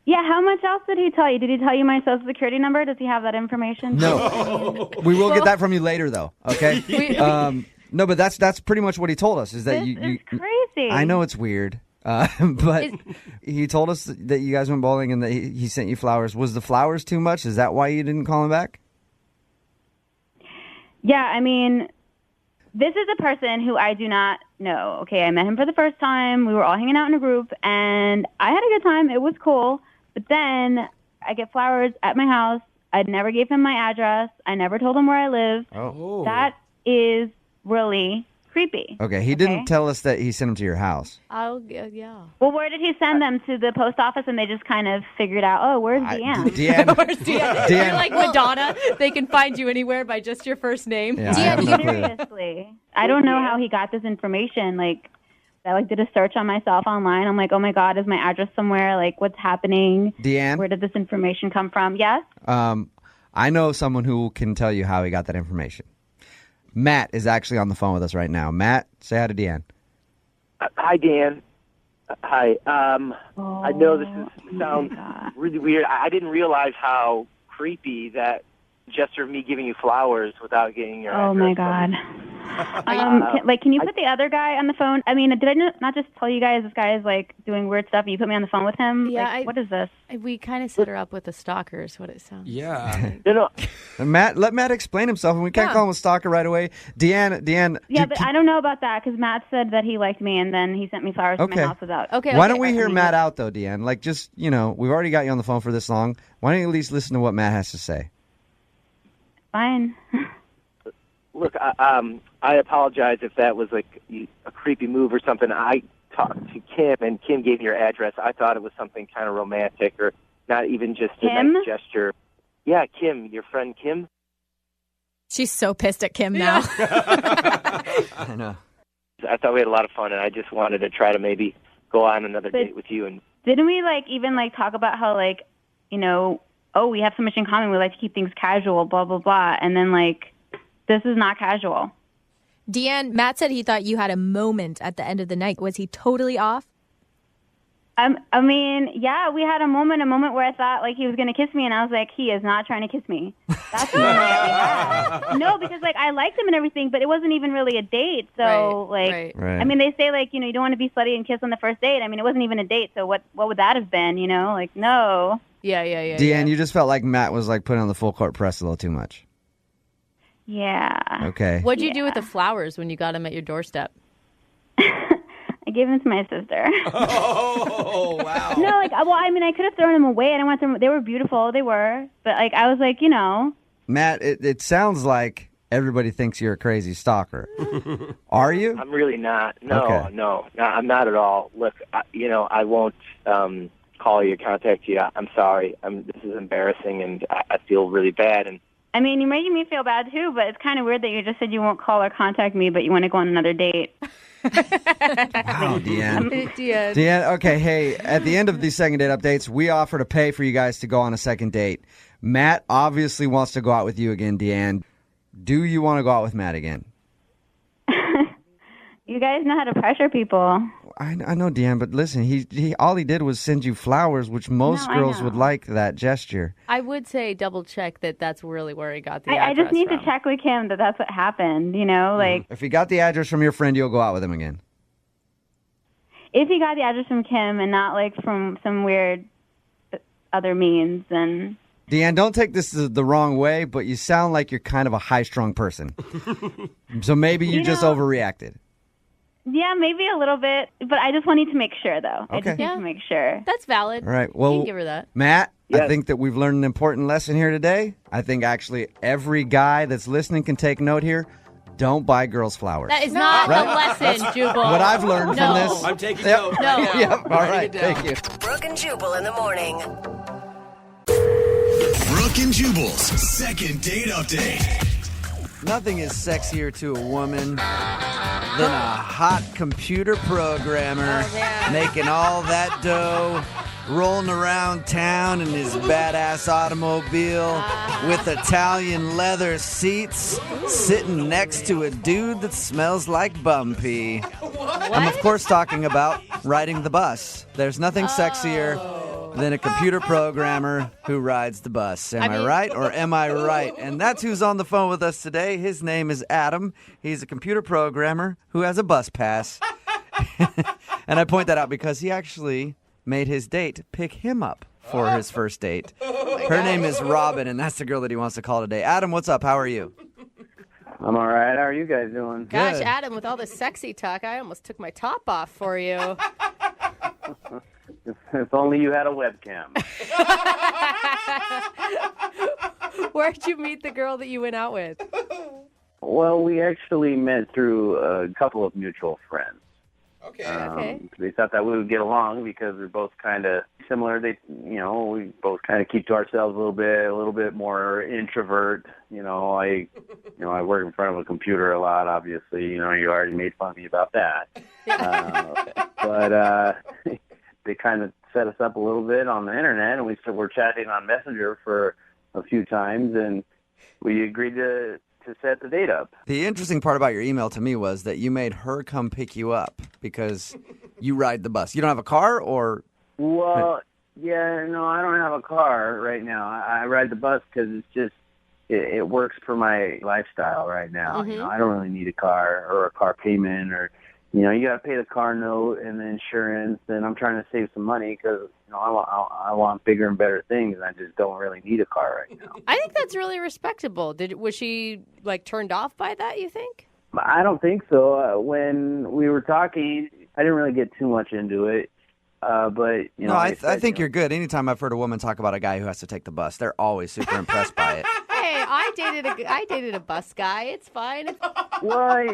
Yeah, how much else did he tell you? Did he tell you my social security number? Does he have that information? No. We will get that from you later, though, okay? No, but that's pretty much what he told us, is that This you is crazy. I know it's weird, but he told us that you guys went bowling and that he sent you flowers. Was the flowers too much? Is that why you didn't call him back? Yeah, I mean, this is a person who I do not know. Okay, I met him for the first time. We were all hanging out in a group, and I had a good time. It was cool. But then I get flowers at my house. I never gave him my address. I never told him where I live. Oh. That is really creepy. Okay, he didn't tell us that he sent them to your house. Yeah. Well, where did he send them? To the post office, and they just kind of figured out, oh, where's Deanne? Deanne. Where's Deanne? You're like Madonna. They can find you anywhere by just your first name. Yeah, I have no clue. Seriously. I don't know how he got this information. Like, I did a search on myself online. I'm like, oh my God, is my address somewhere? Like, what's happening? Deanne? Where did this information come from? Yes? I know someone who can tell you how he got that information. Matt is actually on the phone with us right now. Matt, say hi to Deanne. Hi, Dan. Hi. I know this sounds really weird. I didn't realize how creepy that just for me giving you flowers without getting your Oh my address God. Can you put the other guy on the phone? I mean, did I not just tell you guys this guy is like doing weird stuff and you put me on the phone with him? Yeah, what is this? We kind of set her up with a stalker is what it sounds like. Let Matt explain himself, and we can't call him a stalker right away. Deanne. Yeah, but I don't know about that because Matt said that he liked me and then he sent me flowers to my house without. Why don't we hear Matt out, though, Deanne? Like, just, we've already got you on the phone for this long. Why don't you at least listen to what Matt has to say? Fine. Look, I apologize if that was like a creepy move or something. I talked to Kim, and Kim gave me your address. I thought it was something kind of romantic or not even just a nice gesture. Yeah, Kim, your friend Kim. She's so pissed at Kim now. I know. I thought we had a lot of fun, and I just wanted to try to maybe go on another date with you. And didn't we even talk about how we have so much in common. We like to keep things casual, blah blah blah, and then this is not casual. Deanne, Matt said he thought you had a moment at the end of the night. Was he totally off? I mean, yeah, we had a moment where I thought he was going to kiss me, and I was like, he is not trying to kiss me. That's the moment that we had. No, because I liked him and everything, but it wasn't even really a date. So Right. I mean, they say you don't want to be slutty and kiss on the first date. I mean, it wasn't even a date. So what would that have been? No. Yeah. Deanne, you just felt like Matt was putting on the full court press a little too much. Yeah. Okay. What'd you do with the flowers when you got them at your doorstep? I gave them to my sister. Oh, wow. No, I could have thrown them away. I didn't want them. They were beautiful. They were. But, I was Matt, it sounds like everybody thinks you're a crazy stalker. Are you? I'm really not. No, Okay. no, I'm not at all. Look, I won't call you, contact you. I'm sorry. This is embarrassing, and I feel really bad. And I mean, you're making me feel bad, too, but it's kind of weird that you just said you won't call or contact me, but you want to go on another date. Wow, Deanne. Deanne, okay, hey, at the end of these second date updates, we offer to pay for you guys to go on a second date. Matt obviously wants to go out with you again, Deanne. Do you want to go out with Matt again? You guys know how to pressure people. I know, Deanne, but listen, he all he did was send you flowers, which most girls would like that gesture. I would say double check that that's really where he got the I address just need from. to check with him that that's what happened, If he got the address from your friend, you'll go out with him again. If he got the address from Kim and not from some weird other means, then... Deanne, don't take this the wrong way, but you sound like you're kind of a high-strung person. So maybe you just overreacted. Yeah, maybe a little bit, but I just wanted to make sure, though. I just need to make sure. That's valid. All right, well, you can give her that. Matt, I think that we've learned an important lesson here today. I think actually every guy that's listening can take note here. Don't buy girls flowers. That is not the lesson, Jubal. What I've learned from this. I'm taking Yep. note. No. Right now. Yep. All Writing right. it down. Thank you. Brooke and Jubal in the morning. Brooke and Jubal's second date update. Nothing is sexier to a woman than a hot computer programmer making all that dough, rolling around town in his badass automobile with Italian leather seats, sitting next to a dude that smells like bum pee. I'm, of course, talking about riding the bus. There's nothing sexier than a computer programmer who rides the bus. Am I right or am I right? And that's who's on the phone with us today. His name is Adam. He's a computer programmer who has a bus pass. And I point that out because he actually made his date pick him up for his first date. Her name is Robin, and that's the girl that he wants to call today. Adam, what's up? How are you? I'm all right. How are you guys doing? Gosh, Adam, with all this sexy talk, I almost took my top off for you. If only you had a webcam. Where'd you meet the girl that you went out with? Well, we actually met through a couple of mutual friends. Okay. They thought that we would get along because we're both kind of similar. We both kind of keep to ourselves a little bit more introvert. I work in front of a computer a lot. Obviously, you already made fun of me about that. But they kind of set us up a little bit on the internet, and we're chatting on Messenger for a few times, and we agreed to set the date up. The interesting part about your email to me was that you made her come pick you up because you ride the bus. You don't have a car, or? Well, yeah, no, I don't have a car right now. I ride the bus because it's just it works for my lifestyle right now. You know, I don't really need a car or a car payment, or you know, you got to pay the car note and the insurance. And I'm trying to save some money because you know I want bigger and better things, and I just don't really need a car right now. I think that's really respectable. Was she like turned off by that, you think? I don't think so. When we were talking, I didn't really get too much into it. But you know, I think you're good. Anytime I've heard a woman talk about a guy who has to take the bus, they're always super impressed by it. Hey, I dated a bus guy. It's fine. Well,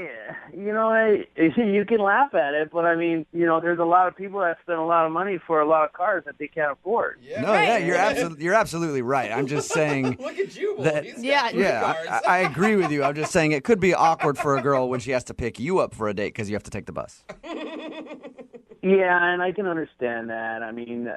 you know, you can laugh at it, but I mean, you know, there's a lot of people that spend a lot of money for a lot of cars that they can't afford. You're absolutely right. I'm just saying. Look at Jubal. That, He's got three cars. I agree with you. I'm just saying it could be awkward for a girl when she has to pick you up for a date because you have to take the bus. Yeah, and I can understand that. I mean,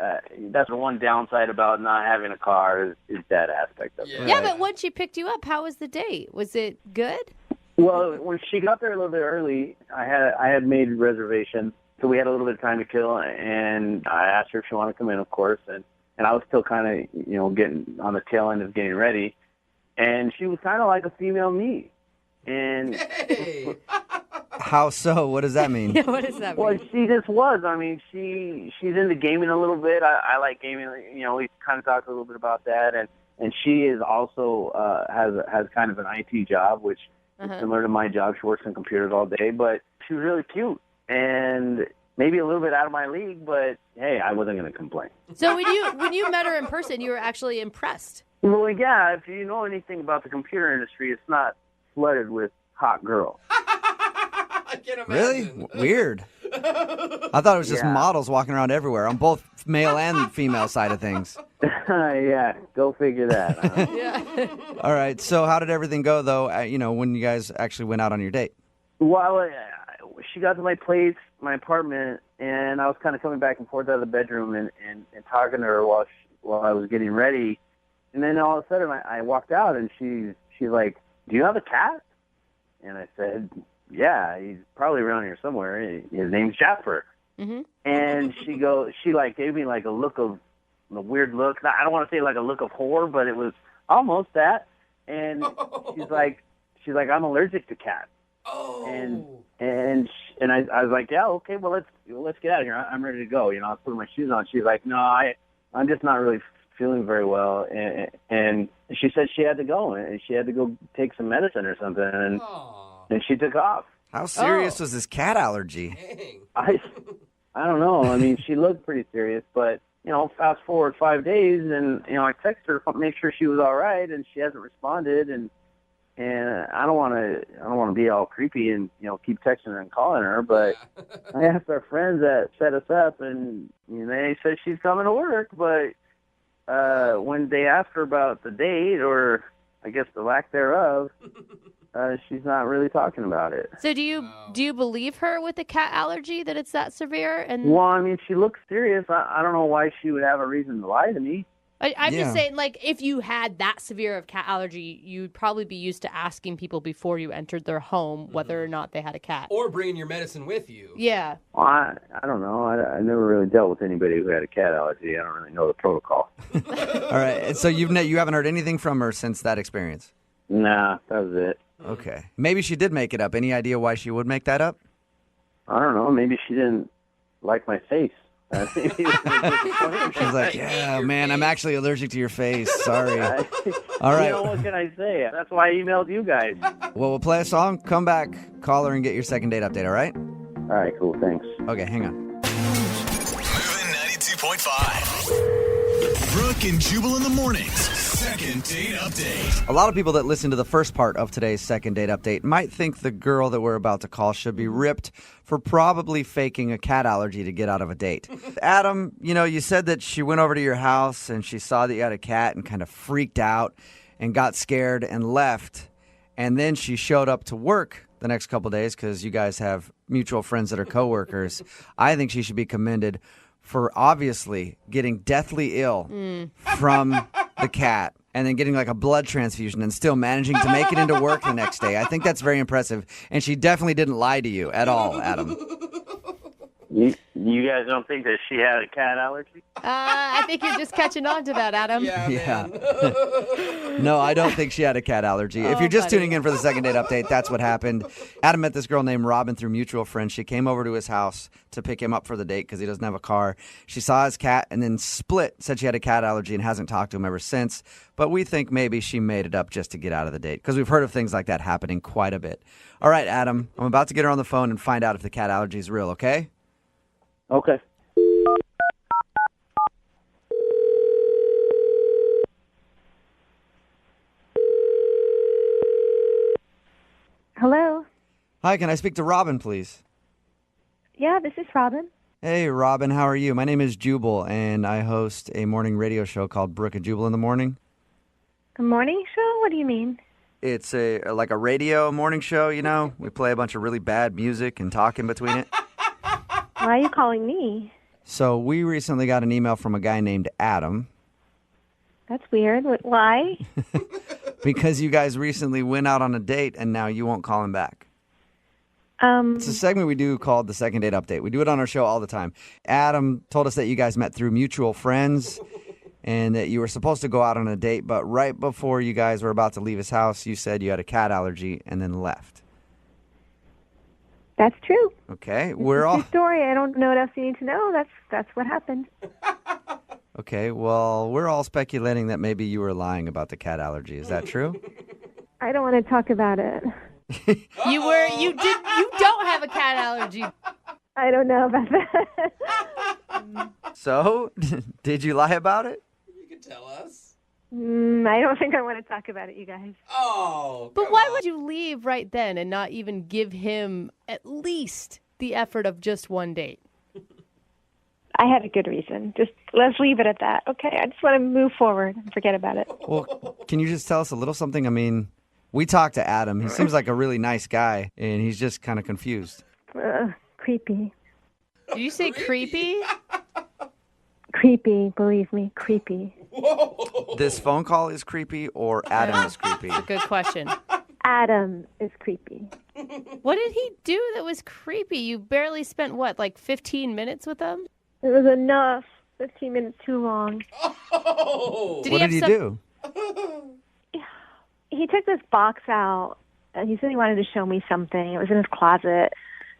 that's the one downside about not having a car is that aspect of it. Yeah, but when she picked you up, how was the date? Was it good? Well, when she got there a little bit early, I had made a reservation, so we had a little bit of time to kill, and I asked her if she wanted to come in, of course, and I was still kind of, you know, getting on the tail end of getting ready, and she was kind of like a female me, and... How so? What does that mean? Yeah, what does that mean? Well, she just was. I mean, she's into gaming a little bit. I like gaming. You know, we kind of talked a little bit about that, and she is also has kind of an IT job, which is similar to my job. She works on computers all day, but she was really cute and maybe a little bit out of my league. But hey, I wasn't going to complain. So when you met her in person, you were actually impressed. Well, yeah. If you know anything about the computer industry, it's not flooded with hot girls. I can't Really? Weird. I thought it was just models walking around everywhere on both male and female side of things. Yeah, go figure that. Yeah. All right. So how did everything go, though, you know, when you guys actually went out on your date? Well, she got to my place, my apartment, and I was kind of coming back and forth out of the bedroom and talking to her while I was getting ready. And then all of a sudden I walked out, and she's like, "Do you have a cat?" And I said, "Yeah, he's probably around here somewhere. His name's Jasper." Mm-hmm. And she gave me like a weird look. I don't want to say like a look of horror, but it was almost that. And she's like, "I'm allergic to cats." Oh. And I was like, "Yeah, okay, well let's get out of here. I'm ready to go." You know, I was putting my shoes on. She's like, "No, I'm just not really feeling very well." And she said she had to go, and she had to go take some medicine or something, and she took off. How serious was this cat allergy? I don't know. I mean, she looked pretty serious, but you know, fast forward 5 days, and you know, I texted her to make sure she was all right, and she hasn't responded, and I don't want to be all creepy and you know keep texting her and calling her, but I asked our friends that set us up, and you know, they said she's coming to work, but when they asked her about the date, or I guess the lack thereof, she's not really talking about it. So do you believe her with the cat allergy that it's that severe? And well, I mean, she looks serious. I don't know why she would have a reason to lie to me. I'm just saying, like, if you had that severe of cat allergy, you'd probably be used to asking people before you entered their home whether or not they had a cat. Or bringing your medicine with you. Yeah. Well, I don't know. I never really dealt with anybody who had a cat allergy. I don't really know the protocol. All right. So you haven't heard anything from her since that experience? Nah, that was it. Okay. Maybe she did make it up. Any idea why she would make that up? I don't know. Maybe she didn't like my face. She's like, "Yeah, man, I'm actually allergic to your face. Sorry." All right. You know, what can I say? That's why I emailed you guys. Well, we'll play a song, come back, call her, and get your second date update, all right? All right, cool. Thanks. Okay, hang on. Moving 92.5. Brooke and Jubal in the mornings. Second date update. A lot of people that listen to the first part of today's second date update might think the girl that we're about to call should be ripped for probably faking a cat allergy to get out of a date. Adam, you know, you said that she went over to your house and she saw that you had a cat and kind of freaked out and got scared and left. And then she showed up to work the next couple days because you guys have mutual friends that are coworkers. I think she should be commended for obviously getting deathly ill from the cat and then getting like a blood transfusion and still managing to make it into work the next day. I think that's very impressive. And she definitely didn't lie to you at all, Adam. You guys don't think that she had a cat allergy? I think you're just catching on to that, Adam. Yeah. No, I don't think she had a cat allergy. If you're just tuning in for the second date update, that's what happened. Adam met this girl named Robin through mutual friends. She came over to his house to pick him up for the date because he doesn't have a car. She saw his cat and then split, said she had a cat allergy and hasn't talked to him ever since. But we think maybe she made it up just to get out of the date because we've heard of things like that happening quite a bit. All right, Adam, I'm about to get her on the phone and find out if the cat allergy is real, okay? Okay. Hello. Hi, can I speak to Robin, please? Yeah, this is Robin. Hey, Robin, how are you? My name is Jubal, and I host a morning radio show called Brooke and Jubal in the morning. A morning show? What do you mean? It's like a radio morning show, you know? We play a bunch of really bad music and talk in between it. Why are you calling me? So we recently got an email from a guy named Adam. That's weird. Why? Because you guys recently went out on a date and now you won't call him back. It's a segment we do called the Second Date Update. We do it on our show all the time. Adam told us that you guys met through mutual friends and that you were supposed to go out on a date, but right before you guys were about to leave his house, you said you had a cat allergy and then left. That's true. Okay, It's we're a all true story. I don't know what else you need to know. That's what happened. okay. Well, we're all speculating that maybe you were lying about the cat allergy. Is that true? I don't want to talk about it. You don't have a cat allergy. I don't know about that. So, did you lie about it? You can tell us. I don't think I want to talk about it, you guys. Oh, But why would you leave right then and not even give him at least the effort of just one date? I had a good reason. Just let's leave it at that. Okay, I just want to move forward and forget about it. Well, can you just tell us a little something? I mean, we talked to Adam. He seems like a really nice guy, and he's just kind of confused. Creepy. Did you say creepy? Creepy, believe me, creepy. This phone call is creepy or Adam is creepy? That's a good question. Adam is creepy. What did he do that was creepy? You barely spent, what, like 15 minutes with him? It was enough. 15 minutes too long. What did he do? He took this box out, and he said he wanted to show me something. It was in his closet,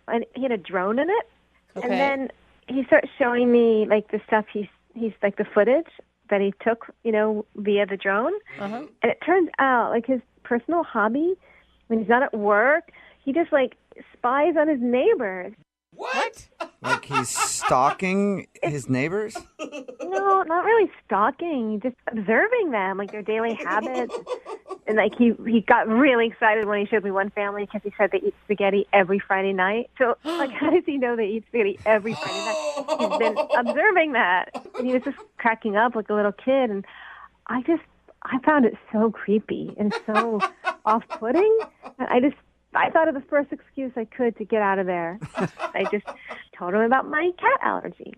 and he had a drone in it. Okay. And then he started showing me like the stuff he's like the footage that he took, via the drone. Uh-huh. And it turns out like his personal hobby, when he's not at work, he just like spies on his neighbors. What? Like he's stalking his neighbors? No, not really stalking, just observing them, like their daily habits. And like he got really excited when he showed me one family because he said they eat spaghetti every Friday night. So like, how does he know they eat spaghetti every Friday night? He's been observing that, and he was just cracking up like a little kid. And I found it so creepy and so off-putting. I thought of the first excuse I could to get out of there. I just told him about my cat allergy.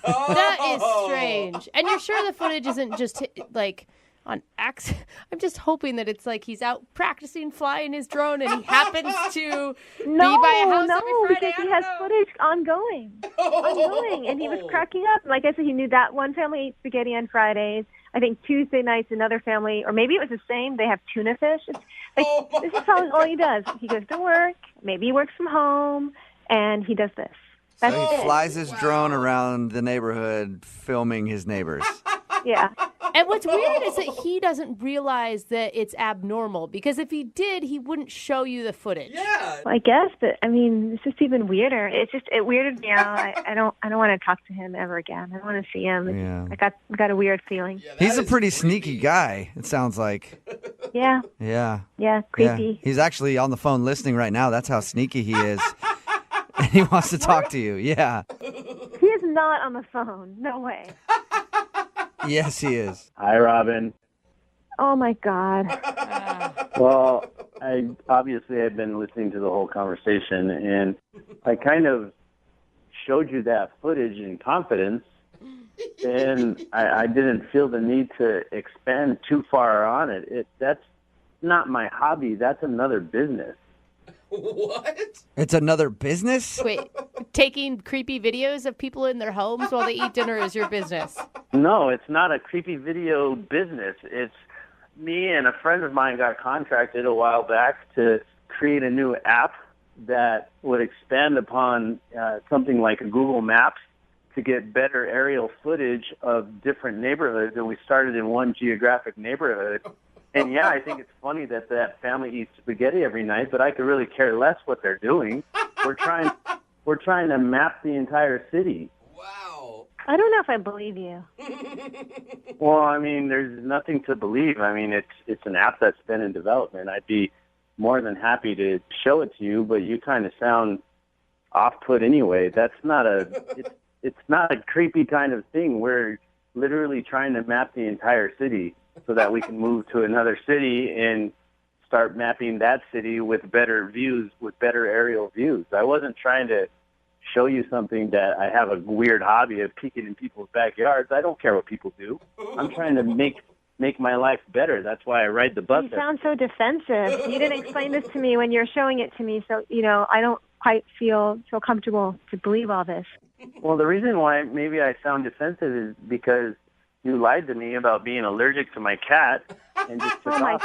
That is strange. And you're sure the footage isn't just like on accident? I'm just hoping that it's like he's out practicing flying his drone and he happens to be by a house every Friday. Because he has footage ongoing, and he was cracking up. Like I said, he knew that one family ate spaghetti on Fridays. I think Tuesday nights another family, or maybe it was the same. They have tuna fish. It's like this is all he does. He goes to work. Maybe he works from home, and he does this. So he flies his drone around the neighborhood filming his neighbors. Yeah. And what's weird is that he doesn't realize that it's abnormal, because if he did, he wouldn't show you the footage. Yeah. Well, I guess, but I mean, it's just even weirder. It weirded me out. I don't want to talk to him ever again. I don't want to see him. Yeah. I got a weird feeling. He's a pretty sneaky guy, it sounds like. Yeah. Yeah. Yeah, creepy. Yeah. He's actually on the phone listening right now. That's how sneaky he is. And he wants to talk to you. Yeah. He is not on the phone. No way. Yes, he is. Hi, Robin. Oh, my God. Well, I obviously had been listening to the whole conversation, and I kind of showed you that footage in confidence, and I didn't feel the need to expand too far on it. That's not my hobby. That's another business. What? It's another business? Wait, taking creepy videos of people in their homes while they eat dinner is your business? No, it's not a creepy video business. It's me and a friend of mine got contracted a while back to create a new app that would expand upon something like a Google Maps to get better aerial footage of different neighborhoods. And we started in one geographic neighborhood. And yeah, I think it's funny that that family eats spaghetti every night, but I could really care less what they're doing. We're trying to map the entire city. I don't know if I believe you. Well, I mean, there's nothing to believe. I mean, it's an app that's been in development. I'd be more than happy to show it to you, but you kind of sound off-put anyway. That's not it's not a creepy kind of thing. We're literally trying to map the entire city so that we can move to another city and start mapping that city with better views, with better aerial views. I wasn't trying to show you something that I have a weird hobby of peeking in people's backyards. I don't care what people do. I'm trying to make my life better. That's why I ride the bus. You sound so defensive. You didn't explain this to me when you're showing it to me, so, I don't quite feel comfortable to believe all this. Well, the reason why maybe I sound defensive is because you lied to me about being allergic to my cat and just took off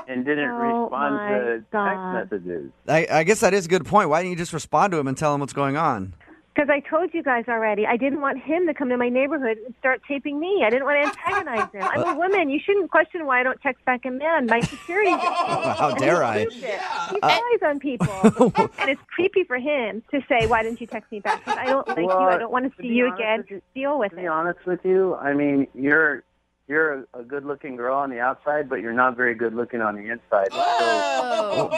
and didn't respond to text messages. I guess that is a good point. Why didn't you just respond to him and tell him what's going on? Because I told you guys already, I didn't want him to come to my neighborhood and start taping me. I didn't want to antagonize him. I'm a woman. You shouldn't question why I don't text back a man. My security. How dare I? He flies on people. And it's creepy for him to say, why didn't you text me back? Because I don't like you. I don't want to see you again. Deal with it. To be honest with you, I mean, you're a good-looking girl on the outside, but you're not very good-looking on the inside. So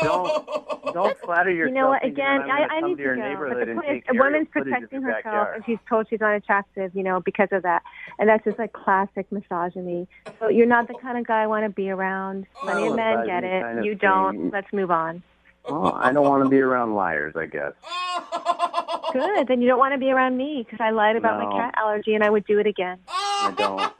don't flatter yourself. You know what? Again, I need to go. But the point is, a woman's protecting herself, and she's told she's unattractive, because of that. And that's just like classic misogyny. So you're not the kind of guy I want to be around. Plenty of men get it. You don't. Let's move on. Well, I don't want to be around liars, I guess. Good. Then you don't want to be around me because I lied about my cat allergy, and I would do it again. I don't.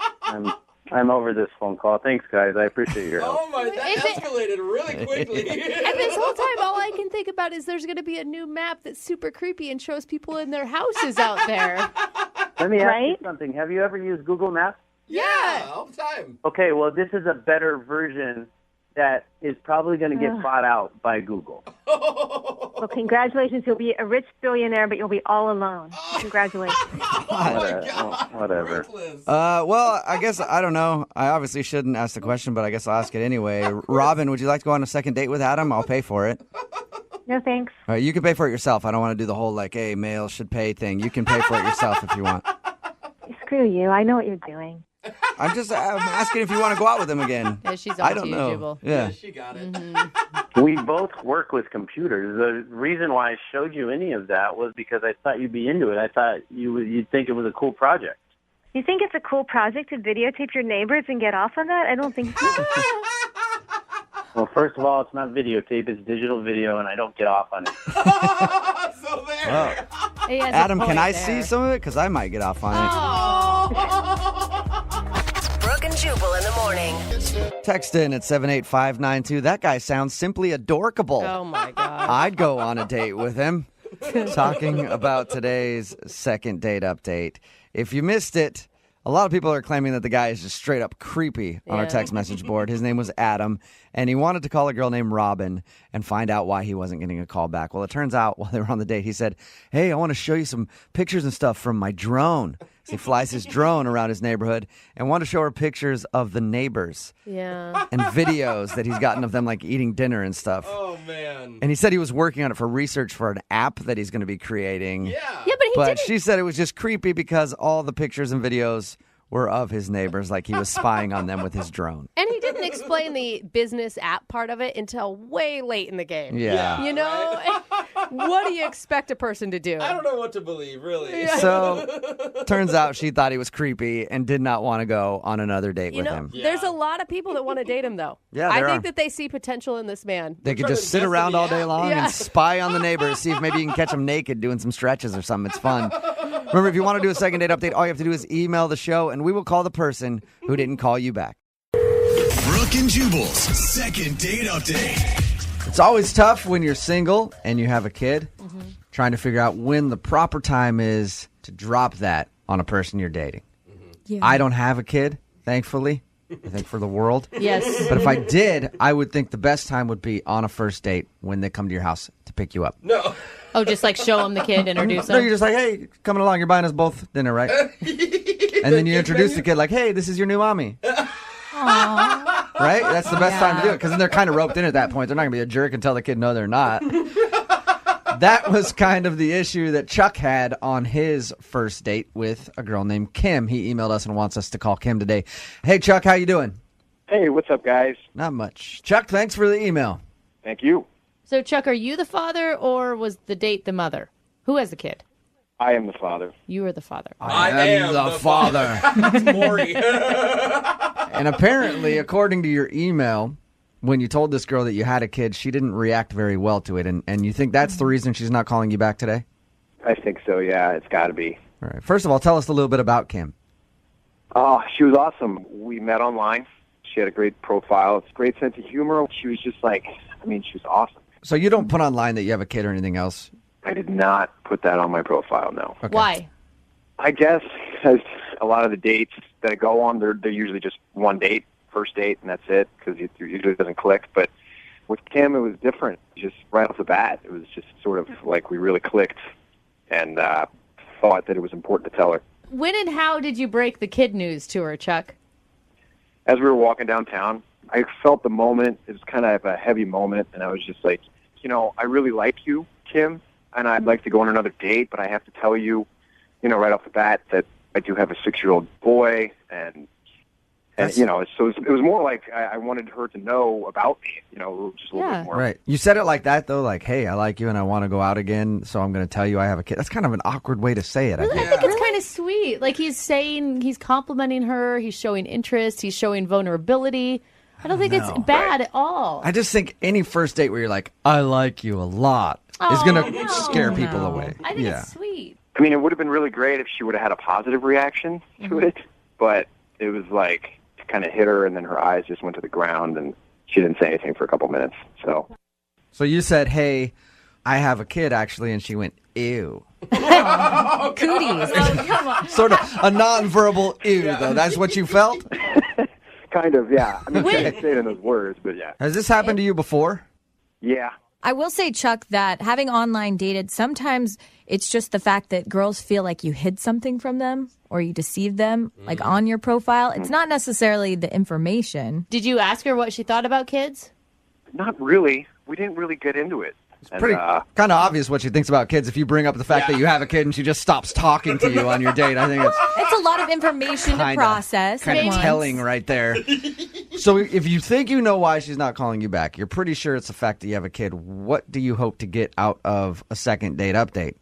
I'm over this phone call. Thanks, guys. I appreciate your help. Oh my, that escalated really quickly. And this whole time, all I can think about is there's going to be a new map that's super creepy and shows people in their houses out there. Let me ask you something. Have you ever used Google Maps? Yeah, all the time. Okay, well, this is a better version that is probably going to get bought out by Google. Well, congratulations. You'll be a rich billionaire, but you'll be all alone. Congratulations. Whatever. Well, I guess, I don't know. I obviously shouldn't ask the question, but I guess I'll ask it anyway. Robin, would you like to go on a second date with Adam? I'll pay for it. No, thanks. All right, you can pay for it yourself. I don't want to do the whole, hey, male should pay thing. You can pay for it yourself if you want. Screw you. I know what you're doing. I'm asking if you want to go out with him again. Yeah, she's on I don't to you, know. Jubal. Yeah. She got it. Mm-hmm. We both work with computers. The reason why I showed you any of that was because I thought you'd be into it. I thought you'd think it was a cool project. You think it's a cool project to videotape your neighbors and get off on that? I don't think so. Well, first of all, it's not videotape. It's digital video, and I don't get off on it. So there. Well, He has a Adam, can point I there. see some of it? Because I might get off on Brooke and Jubal in the morning. it. Text in at 78592. That guy sounds simply adorkable. Oh, my God. I'd go on a date with him. Talking about today's second date update. If you missed it, a lot of people are claiming that the guy is just straight up creepy on our text message board. His name was Adam, and he wanted to call a girl named Robin and find out why he wasn't getting a call back. Well, it turns out while they were on the date, he said, hey, I want to show you some pictures and stuff from my drone. So he flies his drone around his neighborhood and wanted to show her pictures of the neighbors. Yeah. And videos that he's gotten of them eating dinner and stuff. Oh, man. And he said he was working on it for research for an app that he's going to be creating. Yeah, but she said it was just creepy because all the pictures and videos were of his neighbors, like he was spying on them with his drone. And he didn't explain the business app part of it until way late in the game. Yeah. You know? What do you expect a person to do? I don't know what to believe, really. Yeah. So, turns out she thought he was creepy and did not want to go on another date with him. There's a lot of people that want to date him, though. Yeah, I there think are. that they see potential in this man. They could just sit around all day long Yeah. and spy on the neighbors, see if maybe you can catch them naked doing some stretches or something. It's fun. Remember, if you want to do a second date update, all you have to do is email the show, and we will call the person who didn't call you back. Brooke and Jubal's second date update. It's always tough when you're single and you have a kid, trying to figure out when the proper time is to drop that on a person you're dating. Yeah. I don't have a kid, thankfully. I think for the world. Yes. But if I did, I would think the best time would be on a first date when they come to your house to pick you up. No. Oh, just like show them the kid, introduce No, them. you're just like, hey, coming along, you're buying us both dinner, right? And then you introduce the kid like, hey, this is your new mommy. Right? That's the best time to do it because then they're kind of roped in at that point. They're not going to be a jerk and tell the kid, no, they're not. That was kind of the issue that Chuck had on his first date with a girl named Kim. He emailed us and wants us to call Kim today. Hey, Chuck, how you doing? Hey, what's up, guys? Not much. Chuck, thanks for the email. Thank you. So, Chuck, are you the father or was the date the mother? Who has the kid? I am the father. You are the father. I am the father. That's Maury. And apparently, according to your email, when you told this girl that you had a kid, she didn't react very well to it. And you think that's the reason she's not calling you back today? I think so, yeah. It's got to be. All right. First of all, tell us a little bit about Kim. Oh, she was awesome. We met online. She had a great profile. It's a great sense of humor. She was just like, she was awesome. So you don't put online that you have a kid or anything else? I did not put that on my profile, no. Okay. Why? I guess because a lot of the dates that I go on, they're usually just one date, first date, and that's it, because it usually doesn't click. But with Kim, it was different. Just right off the bat, it was just sort of like we really clicked and thought that it was important to tell her. When and how did you break the kid news to her, Chuck? As we were walking downtown, I felt the moment. It was kind of a heavy moment, and I was just like, I really like you, Kim, and I'd like to go on another date, but I have to tell you, right off the bat that I do have a 6-year-old boy, and so it was more like I wanted her to know about me, just a little bit more. Right. You said it like that, though, like, hey, I like you and I want to go out again, so I'm going to tell you I have a kid. That's kind of an awkward way to say it, I think. I think it's kind of sweet. Like he's complimenting her, he's showing interest, he's showing vulnerability. I don't think it's bad at all. I just think any first date where you're like, I like you a lot, is going to scare people away. I think it's sweet. It would have been really great if she would have had a positive reaction to it, but it was like it kind of hit her, and then her eyes just went to the ground, and she didn't say anything for a couple minutes. So you said, hey, I have a kid, actually, and she went, ew. Cooties. Oh, come on. Sort of a nonverbal ew, though. That's what you felt? Kind of, yeah. She didn't say it in those words, but yeah. Has this happened to you before? Yeah. I will say, Chuck, that having online dated, sometimes it's just the fact that girls feel like you hid something from them or you deceived them, like on your profile. It's not necessarily the information. Did you ask her what she thought about kids? Not really. We didn't really get into it. It's pretty kind of obvious what she thinks about kids if you bring up the fact that you have a kid and she just stops talking to you on your date. I think it's a lot of information to process. Kind of telling right there. So if you think you know why she's not calling you back, you're pretty sure it's the fact that you have a kid. What do you hope to get out of a second date update?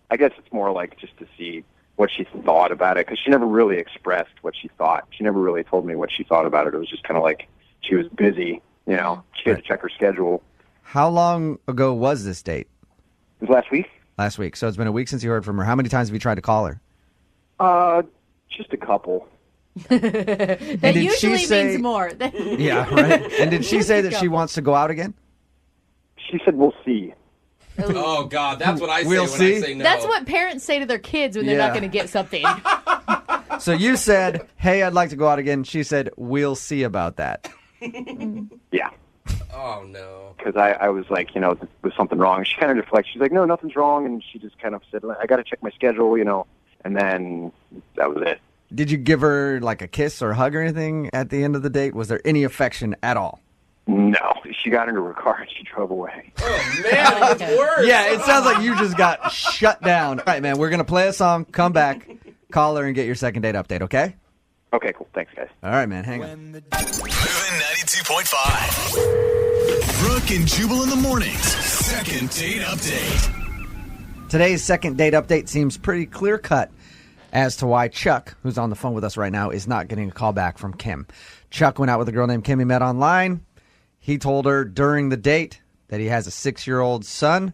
I guess it's more like just to see what she thought about it, because she never really expressed what she thought. She never really told me what she thought about it. It was just kind of like she was busy. She had to check her schedule. How long ago was this date? It was last week. Last week. So it's been a week since you heard from her. How many times have you tried to call her? Just a couple. That usually means more. Yeah, right. And did she say that she wants to go out again? She said, we'll see. Oh, God, that's what I say We'll when see? I say no. That's what parents say to their kids when they're not going to get something. So you said, hey, I'd like to go out again. She said, we'll see about that. Yeah. Oh, no. Because I was like, was something wrong? She kind of deflected. She's like, no, nothing's wrong. And she just kind of said, I got to check my schedule, And then that was it. Did you give her like a kiss or hug or anything at the end of the date? Was there any affection at all? No. She got into her car and she drove away. Oh, man, it's worse. Yeah, it sounds like you just got shut down. All right, man, we're going to play a song, come back, call her, and get your second date update, okay? Okay, cool. Thanks, guys. All right, man, hang on. Moving 92.5. Brooke and Jubal in the mornings. Second date update. Today's second date update seems pretty clear-cut as to why Chuck, who's on the phone with us right now, is not getting a call back from Kim. Chuck went out with a girl named Kim he met online. He told her during the date that he has a 6-year-old son.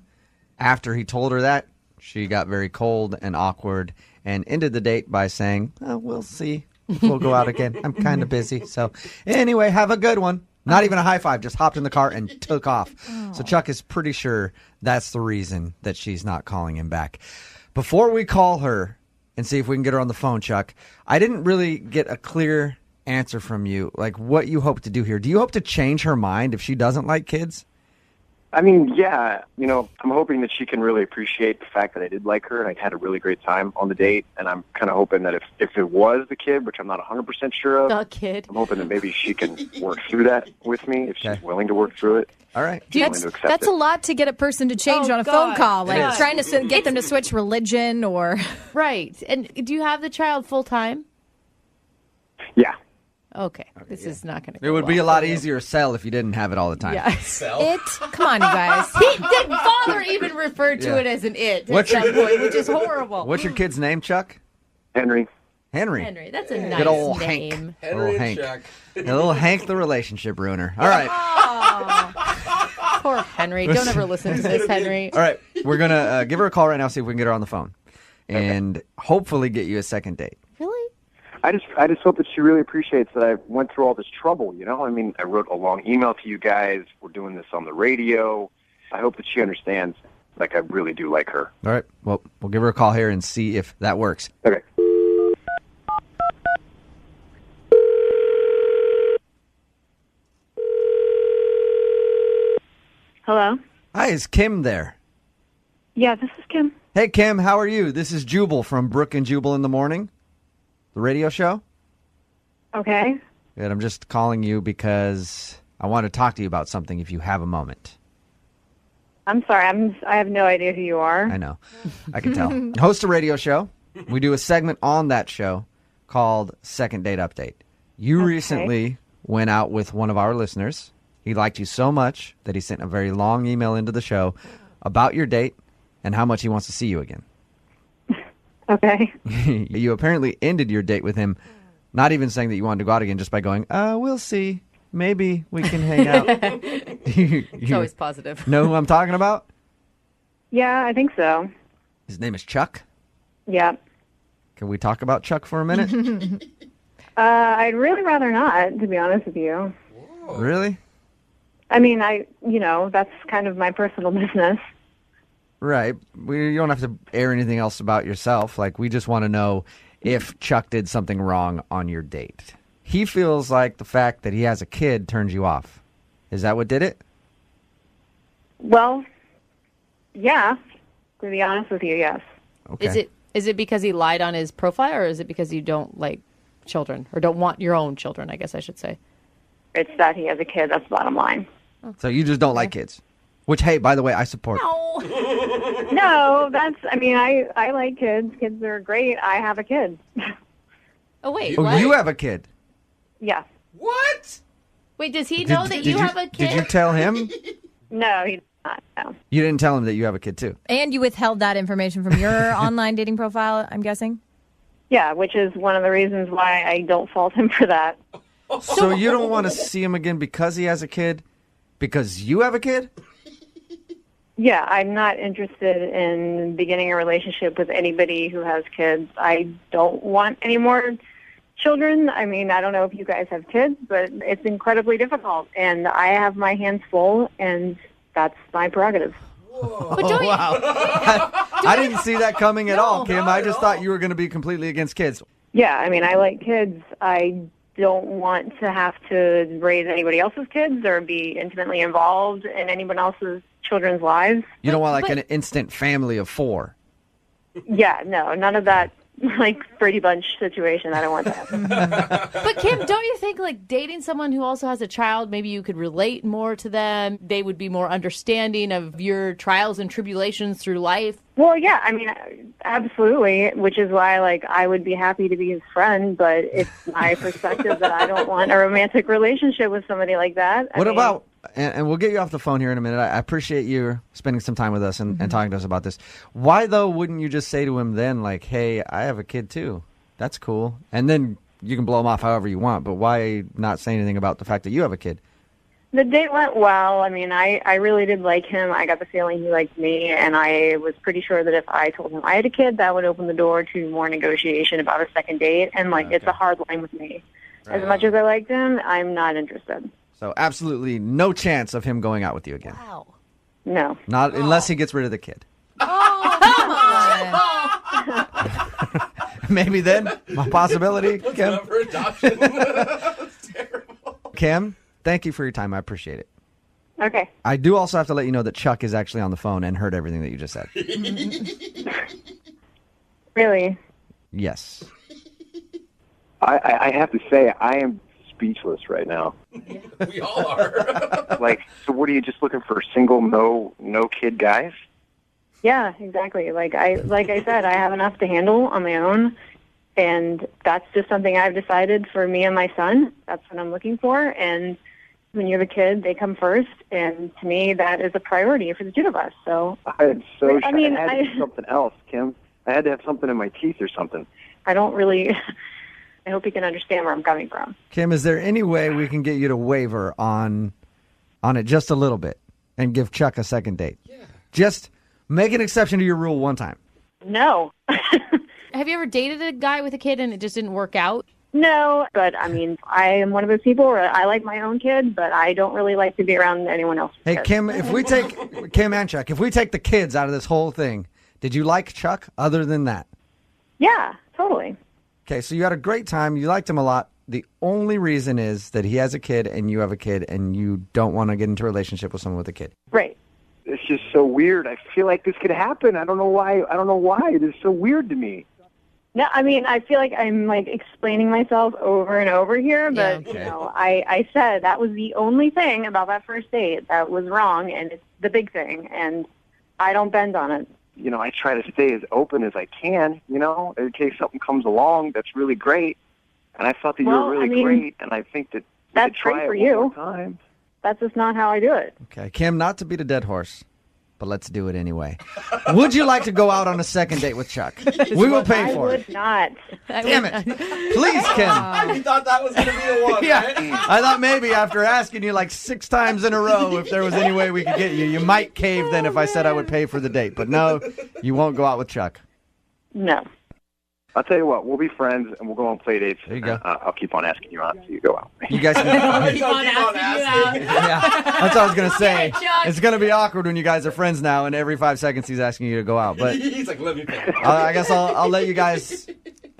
After he told her that, she got very cold and awkward and ended the date by saying, we'll see. We'll go out again. I'm kind of busy. So anyway, have a good one. Not even a high five, just hopped in the car and took off. So Chuck is pretty sure that's the reason that she's not calling him back. Before we call her and see if we can get her on the phone, Chuck, I didn't really get a clear answer from you, like what you hope to do here. Do you hope to change her mind if she doesn't like kids? I mean, yeah, I'm hoping that she can really appreciate the fact that I did like her and I had a really great time on the date. And I'm kind of hoping that if it was the kid, which I'm not 100% sure of, the kid, I'm hoping that maybe she can work through that with me if she's willing to work through it. All right. That's a lot to get a person to change on a phone call, like is. trying to get them to switch religion or... Right. And do you have the child full time? Yeah. Okay. This is not going to go It would be well a lot for you. easier to sell if you didn't have it all the time. Yeah. Come on, you guys. The father even referred to Yeah. it as an it What's at your- some point, which is horrible. What's your kid's name, Chuck? Henry. Henry. That's a nice Good old name. Hank. Little Hank. A little Hank, the relationship ruiner. All right. Poor Henry. Don't ever listen to this, Henry. All right. We're going to give her a call right now, see if we can get her on the phone. And hopefully get you a second date. I just hope that she really appreciates that I went through all this trouble, I mean, I wrote a long email to you guys. We're doing this on the radio. I hope that she understands, like, I really do like her. All right. Well, we'll give her a call here and see if that works. Okay. Hello? Hi, is Kim there? Yeah, this is Kim. Hey, Kim, how are you? This is Jubal from Brooke and Jubal in the Morning, the radio show. Okay. Good. I'm just calling you because I want to talk to you about something if you have a moment. I'm sorry. I have no idea who you are. I know. I can tell. I host a radio show. We do a segment on that show called Second Date Update. You recently went out with one of our listeners. He liked you so much that he sent a very long email into the show about your date and how much he wants to see you again. Okay. You apparently ended your date with him, not even saying that you wanted to go out again, just by going, we'll see. Maybe we can hang out. It's always positive. Know who I'm talking about? Yeah, I think so. His name is Chuck. Yeah. Can we talk about Chuck for a minute? I'd really rather not, to be honest with you. Really? I mean, that's kind of my personal business. Right. You don't have to air anything else about yourself. Like, we just want to know if Chuck did something wrong on your date. He feels like the fact that he has a kid turns you off. Is that what did it? Well, yeah, to be honest with you, yes. Okay. Is it because he lied on his profile, or is it because you don't like children, or don't want your own children, I guess I should say? It's that he has a kid. That's the bottom line. So you just don't like kids? Which, hey, by the way, I support. No, I like kids. Kids are great. I have a kid. Oh, wait. Oh, what? you have a kid? Yeah. What? Wait, does he know that you have a kid? Did you tell him? No, he does not. No. You didn't tell him that you have a kid, too? And you withheld that information from your online dating profile, I'm guessing? Yeah, which is one of the reasons why I don't fault him for that. So you don't want to see him again because he has a kid? Because you have a kid? Yeah, I'm not interested in beginning a relationship with anybody who has kids. I don't want any more children. I mean, I don't know if you guys have kids, but it's incredibly difficult. And I have my hands full, and that's my prerogative. But don't you- Wow. I didn't see that coming at all, Kim. I just thought you were going to be completely against kids. Yeah, I mean, I like kids. I don't want to have to raise anybody else's kids or be intimately involved in anyone else's children's lives. You don't want like an instant family of 4. Yeah, no, none of that like Brady Bunch situation. I don't want that. But Kim, don't you think like dating someone who also has a child, maybe you could relate more to them? They would be more understanding of your trials and tribulations through life. Well, yeah, I mean, absolutely, which is why, like, I would be happy to be his friend, but it's my perspective that I don't want a romantic relationship with somebody like that. What about, and we'll get you off the phone here in a minute. I appreciate you spending some time with us and talking to us about this. Why, though, wouldn't you just say to him then, like, hey, I have a kid, too. That's cool. And then you can blow him off however you want, but why not say anything about the fact that you have a kid? The date went well. I mean, I really did like him. I got the feeling he liked me, and I was pretty sure that if I told him I had a kid, that would open the door to more negotiation about a second date. And, like, it's a hard line with me. As much as I liked him, I'm not interested. So absolutely no chance of him going out with you again. Wow. No. Not unless he gets rid of the kid. Oh, come on. Maybe then, a possibility. What's Kim? up for adoption? That's terrible. Kim, thank you for your time. I appreciate it. Okay. I do also have to let you know that Chuck is actually on the phone and heard everything that you just said. Really? Yes. I have to say, I am speechless right now. We all are. Like, so what are you just looking for? Single, no kid guys? Yeah, exactly. Like I said, I have enough to handle on my own, and that's just something I've decided for me and my son. That's what I'm looking for, and when you have a kid, they come first, and to me, that is a priority for the two of us. So I had to I have something else, Kim. I had to have something in my teeth or something. I don't really. I hope you can understand where I'm coming from. Kim, is there any way we can get you to waver on it just a little bit and give Chuck a second date? Yeah. Just make an exception to your rule one time. No. Have you ever dated a guy with a kid and it just didn't work out? No, but I mean, I am one of those people where I like my own kid, but I don't really like to be around anyone else's Hey, kids. Kim, if we take Kim and Chuck, if we take the kids out of this whole thing, did you like Chuck other than that? Yeah, totally. Okay, so you had a great time. You liked him a lot. The only reason is that he has a kid and you have a kid and you don't want to get into a relationship with someone with a kid. Right. It's just so weird. I feel like this could happen. I don't know why. It is so weird to me. No, I mean, I feel like I'm like explaining myself over and over here, but you know, I said that was the only thing about that first date that was wrong, and it's the big thing, and I don't bend on it. You know, I try to stay as open as I can, you know, in case something comes along that's really great. And I thought that you were really great, and I think that that's try great it for one you. more time. That's just not how I do it. Okay, Kim, not to beat a dead horse, but let's do it anyway. Would you like to go out on a second date with Chuck? We will pay for I it. would not. Damn it. Please, Kim. You thought that was going to be a one, Yeah, right? I thought maybe after asking you like 6 times in a row if there was any way we could get you, you might cave then if I said I would pay for the date. But no, you won't go out with Chuck. No. I'll tell you what, we'll be friends, and we'll go on play dates. There you go. I'll keep on asking you out until you go out. You guys can... Keep on asking you out. Yeah, that's what I was going to say. Okay, Chuck. It's going to be awkward when you guys are friends now, and every 5 seconds he's asking you to go out. But He's like, let me pay. I guess I'll let you guys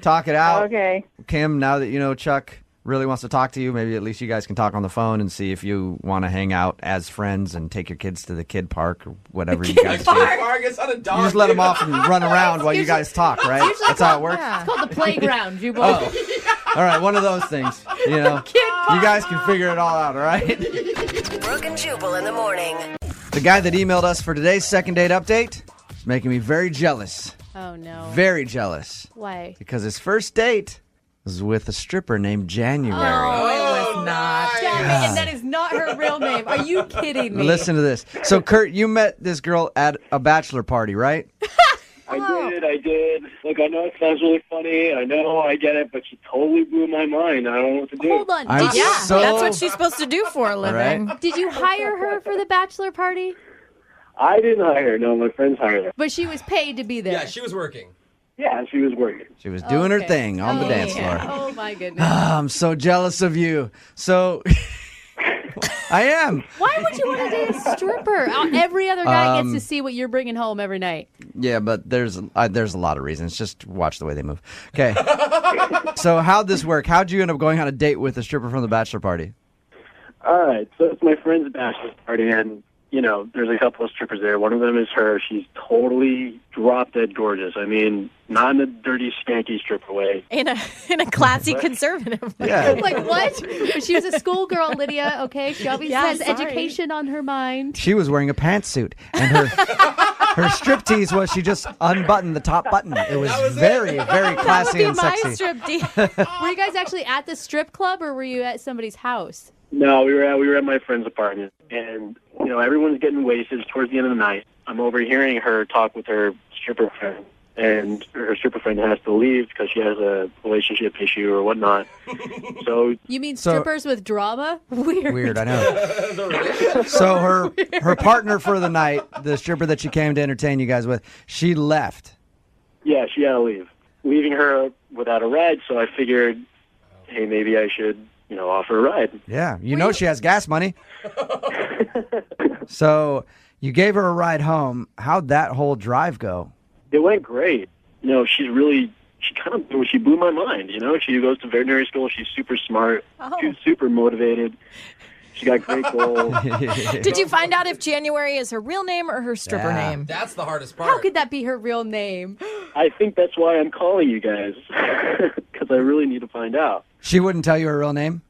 talk it out. Okay. Kim, now that you know Chuck really wants to talk to you, maybe at least you guys can talk on the phone and see if you want to hang out as friends and take your kids to the kid park or whatever you guys do. Park, it's not a dog. You just let them off and run around while you guys talk, right? That's how it works. It's called the playground, Jubal. Oh. All right, one of those things. You know, you guys can figure it all out, all right? Brooke and Jubal in the morning. The guy that emailed us for today's second date update is making me very jealous. Oh, no. Very jealous. Why? Because his first date was with a stripper named January. Oh, it was not. Damn it, and that is not her real name. Are you kidding me? Listen to this. So, Kurt, you met this girl at a bachelor party, right? I did. Look, I know it sounds really funny. I know, I get it, but she totally blew my mind. I don't know what to do. Hold on. I'm so- That's what she's supposed to do for a living. right. Did you hire her for the bachelor party? I didn't hire her. No, my friends hired her. But she was paid to be there. Yeah, she was working. Yeah, she was working. She was doing her Okay. thing on the dance floor. Oh, my goodness. I'm so jealous of you. So, I am. Why would you want to date a stripper? Every other guy gets to see what you're bringing home every night. Yeah, but there's a lot of reasons. Just watch the way they move. Okay. So how'd this work? How'd you end up going on a date with a stripper from the bachelor party? All right, so it's my friend's bachelor party, and, you know, there's a couple of strippers there. One of them is her. She's totally drop-dead gorgeous. I mean, not in a dirty, spanky stripper way. In a classy conservative way. Yeah. Like, what? She was a schoolgirl, Lydia, okay? She always Yeah, has sorry. education on her mind. She was wearing a pantsuit, and her striptease was she just unbuttoned the top button. It was very, very classy and My sexy. striptease. Were you guys actually at the strip club, or were you at somebody's house? No, we were at my friend's apartment, and, you know, everyone's getting wasted. It's towards the end of the night. I'm overhearing her talk with her stripper friend, and her stripper friend has to leave because she has a relationship issue or whatnot. So You mean So- strippers with drama? Weird. Weird, I know. So her partner for the night, the stripper that she came to entertain you guys with, she left. yeah, she had to leave, leaving her without a ride. So I figured, hey, maybe I should offer a ride. Yeah, you know she has gas money. So you gave her a ride home. How'd that whole drive go? It went great. She blew my mind. She goes to veterinary school. She's super smart. Oh. She's super motivated. She got great goals. Did you find out if January is her real name or her stripper name? That's the hardest part. How could that be her real name? I think that's why I'm calling you guys, because I really need to find out. She wouldn't tell you her real name?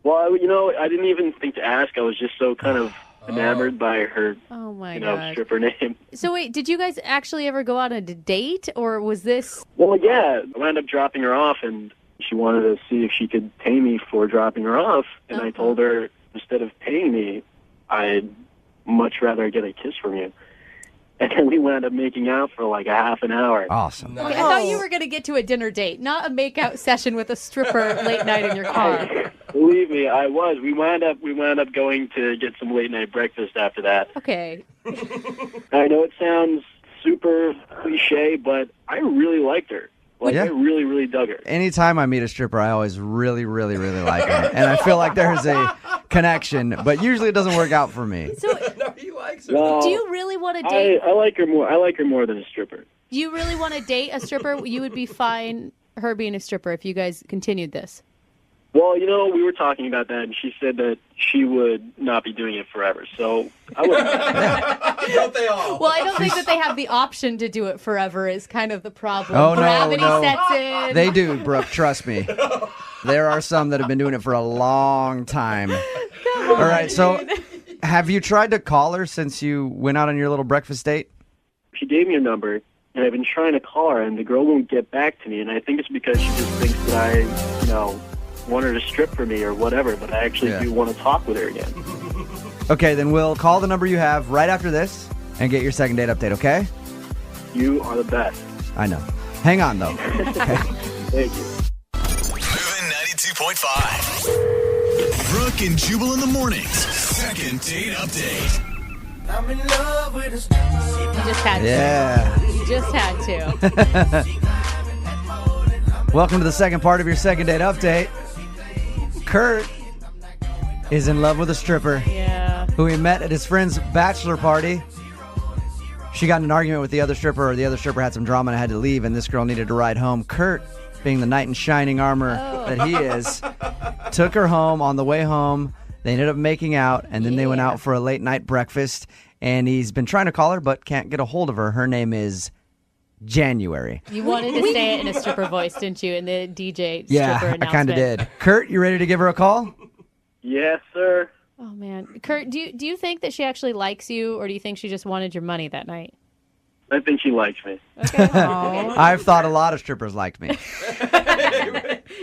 Well, I didn't even think to ask. I was just so kind of enamored by her, Oh my God. stripper name. So wait, did you guys actually ever go on a date, or was this? Well, yeah, I wound up dropping her off, and she wanted to see if she could pay me for dropping her off. And I told her, instead of paying me, I'd much rather get a kiss from you. And then we wound up making out for like a half an hour. Awesome. Okay, I thought you were going to get to a dinner date, not a make-out session with a stripper late night in your car. Believe me, I was. We wound up going to get some late night breakfast after that. Okay. I know it sounds super cliche, but I really liked her. Yeah. I really, really dug her. Anytime I meet a stripper, I always really, really, really like her. And I feel like there's a connection, but usually it doesn't work out for me. No, he likes her. Well, Do you really want to date? I like her more. I like her more than a stripper. Do you really want to date a stripper? You would be fine her being a stripper if you guys continued this. Well, we were talking about that, and she said that she would not be doing it forever. So I would. Don't they all? Well, I don't think that they have the option to do it forever is kind of the problem. Oh, no, Gravity no. sets in. They do, Brooke, trust me. There are some that have been doing it for a long time. All right, so have you tried to call her since you went out on your little breakfast date? She gave me a number, and I've been trying to call her, and the girl won't get back to me. And I think it's because she just thinks that I, want her to strip for me or whatever. But I actually do want to talk with her again. Okay, then we'll call the number you have right after this and get your second date update, okay? You are the best. I know. Hang on, though. Okay. Thank you. Moving 92.5. Brooke and Jubal in the mornings. Second date update. I'm in love with a stripper. You just had to. Yeah. You just had to. Welcome to the second part of your second date update. Kurt is in love with a stripper who he met at his friend's bachelor party. She got in an argument with the other stripper, or the other stripper had some drama and had to leave, and this girl needed to ride home. Kurt, being the knight in shining armor that he is, took her home. On the way home, they ended up making out, and then they went out for a late night breakfast, and he's been trying to call her but can't get a hold of her. Her name is January. You wanted to say it in a stripper voice, didn't you? In the DJ stripper announcement. I kind of did. Kurt, you ready to give her a call? Yes, sir. Oh, man. Kurt, do you think that she actually likes you, or do you think she just wanted your money that night? I think she likes me. Okay. I've thought a lot of strippers liked me.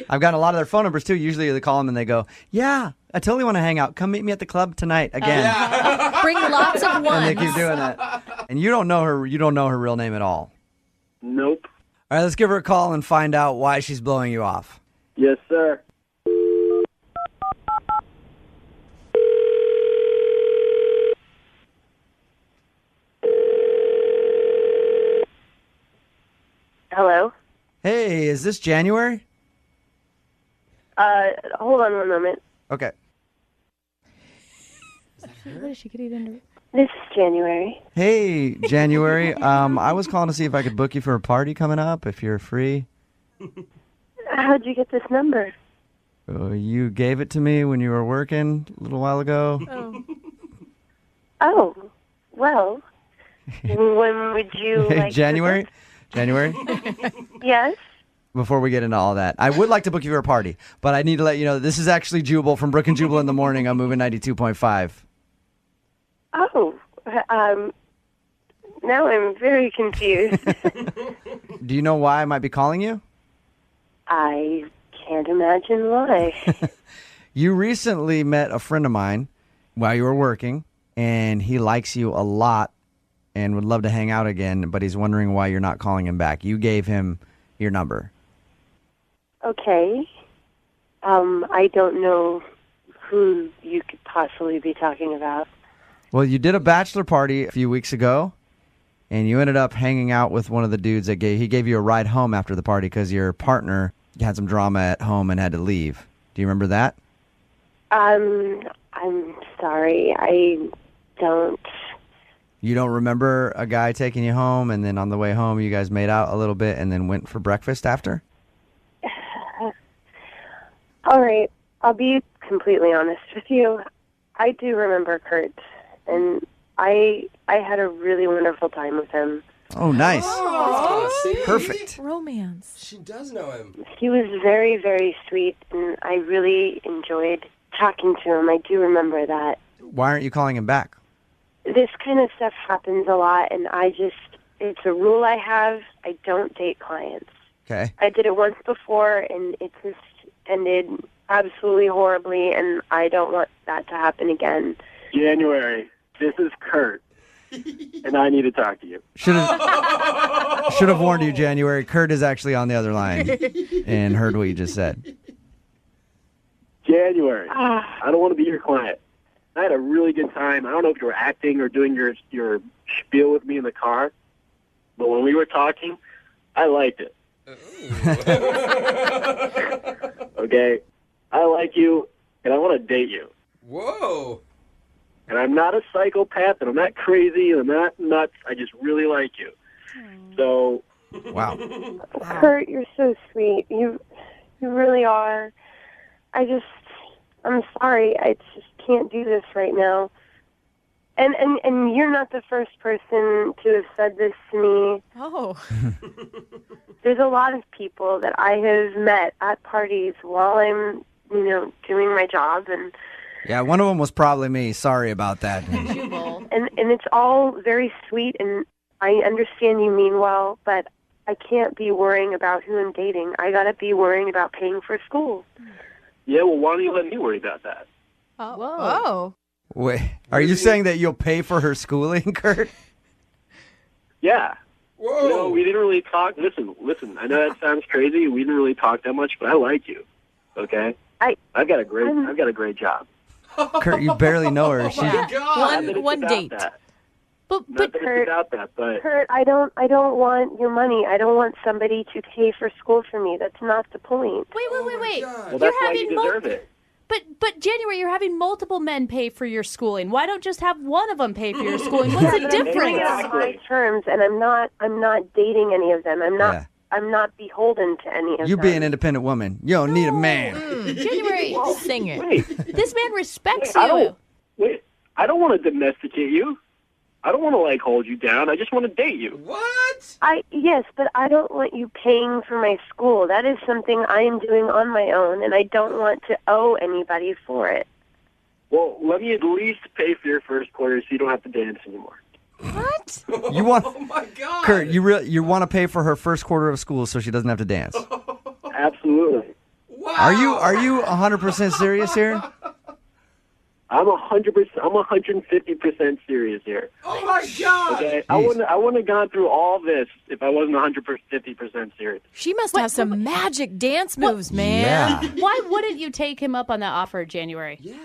I've gotten a lot of their phone numbers, too. Usually they call them and they go, yeah, I totally want to hang out. Come meet me at the club tonight again. Bring lots of ones. And they keep doing that. And you don't know her real name at all. Nope. All right, let's give her a call and find out why she's blowing you off. Yes, sir. Hello? Hey, is this January? Hold on one moment. Okay. What is she getting into? This is January. Hey, January. I was calling to see if I could book you for a party coming up, if you're free. How'd you get this number? You gave it to me when you were working a little while ago. Oh, well, when would you like January? January? Yes? Before we get into all that, I would like to book you for a party, but I need to let you know this is actually Jubal from Brooke and Jubal in the morning. I'm moving 92.5. Oh, now I'm very confused. Do you know why I might be calling you? I can't imagine why. You recently met a friend of mine while you were working, and he likes you a lot and would love to hang out again, but he's wondering why you're not calling him back. You gave him your number. Okay. I don't know who you could possibly be talking about. Well, you did a bachelor party a few weeks ago, and you ended up hanging out with one of the dudes that he gave you a ride home after the party because your partner had some drama at home and had to leave. Do you remember that? I'm sorry. I don't. You don't remember a guy taking you home, and then on the way home, you guys made out a little bit, and then went for breakfast after? All right. I'll be completely honest with you. I do remember Kurt, and I had a really wonderful time with him. Oh, nice. See? Perfect. Romance. She does know him. He was very, very sweet, and I really enjoyed talking to him. I do remember that. Why aren't you calling him back? This kind of stuff happens a lot, and it's a rule I have. I don't date clients. Okay. I did it once before, and it just ended absolutely horribly, and I don't want that to happen again. January, this is Kurt, and I need to talk to you. Should have warned you, January. Kurt is actually on the other line and heard what you just said. January, I don't want to be your client. I had a really good time. I don't know if you were acting or doing your spiel with me in the car, but when we were talking, I liked it. Okay? I like you, and I want to date you. Whoa. And I'm not a psychopath, and I'm not crazy, and I'm not nuts. I just really like you. So... Wow. Kurt, you're so sweet. You really are. I'm sorry. I just can't do this right now. And you're not the first person to have said this to me. Oh. There's a lot of people that I have met at parties while I'm, doing my job, and Yeah, one of them was probably me. Sorry about that. and it's all very sweet, and I understand you mean well, but I can't be worrying about who I'm dating. I gotta be worrying about paying for school. Yeah, well, why don't you let me worry about that? Oh. Whoa. Wait, are you saying that you'll pay for her schooling, Kurt? Yeah. Whoa. We didn't really talk. Listen. I know that sounds crazy. We didn't really talk that much, but I like you. Okay. I've got a great job. Kurt, you barely know her. Oh my God. One date. That. But Not that it's about that, but Kurt, I don't want your money. I don't want somebody to pay for school for me. That's not the point. wait. well, that's why you deserve it. But January, you're having multiple men pay for your schooling. Why don't just have one of them pay for your schooling? What's the I'm doing difference? it on my terms, and I'm not dating any of them. I'm not beholden to any of them. You be an independent woman. You don't need a man. January, Sing it. Wait, this man respects I you. don't want to domesticate you. I don't want to hold you down. I just want to date you. What? Yes, but I don't want you paying for my school. That is something I am doing on my own, and I don't want to owe anybody for it. Well, let me at least pay for your first quarter so you don't have to dance anymore. What? You want? Oh my God. Kurt, you want to pay for her first quarter of school so she doesn't have to dance? Absolutely. Wow. Are you 100% serious here? I'm 100%. I'm 150% serious here. Oh my God. Okay, I wouldn't have gone through all this if I wasn't 150% serious. She must have some magic dance moves, man. Yeah. Why wouldn't you take him up on that offer, January? Yeah.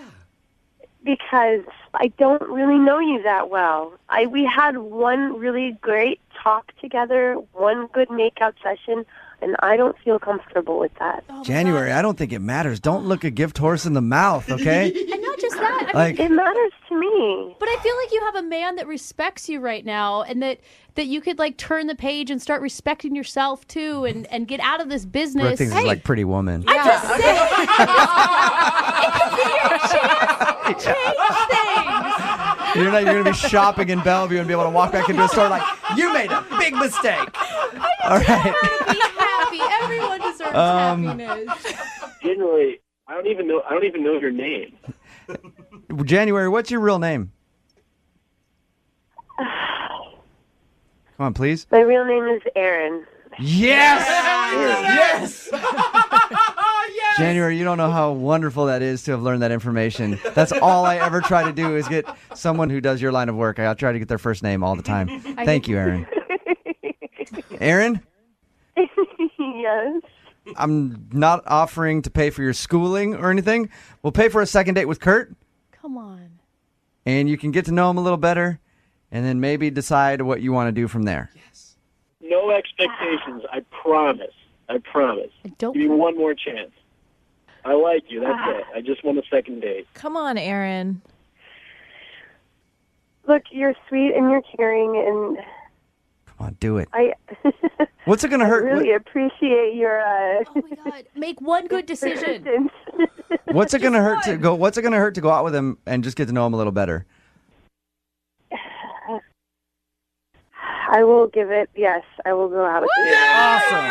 Because I don't really know you that well. We had one really great talk together, one good makeout session, and I don't feel comfortable with that. January, I don't think it matters. Don't look a gift horse in the mouth, okay? And not just that. It matters to me. But I feel like you have a man that respects you right now, and that you could turn the page and start respecting yourself too, and get out of this business. Brooke thinks it's like Pretty Woman. I'm just saying. It could be your chance to change things. You're going to be shopping in Bellevue and be able to walk back into a store like, you made a big mistake. All right. Be happy. Everyone deserves happiness. Generally, I don't even know your name. January, what's your real name? Come on, please. My real name is Erin. Yes! Yes! Yes! January, you don't know how wonderful that is to have learned that information. That's all I ever try to do is get someone who does your line of work. I'll try to get their first name all the time. Thank you, Erin. Erin? Yes. I'm not offering to pay for your schooling or anything. We'll pay for a second date with Kurt. Come on. And you can get to know him a little better and then maybe decide what you want to do from there. Yes. No expectations. I promise. Don't Give me one more chance. I like you. That's it. I just want a second date. Come on, Aaron. Look, you're sweet and you're caring, and Come on, do it. I What's it going to hurt? really appreciate your. Oh my God! Make one good decision. What's it going to hurt to go? What's it going to hurt to go out with him and just get to know him a little better? I will give it. Yes, I will go out with you. Awesome.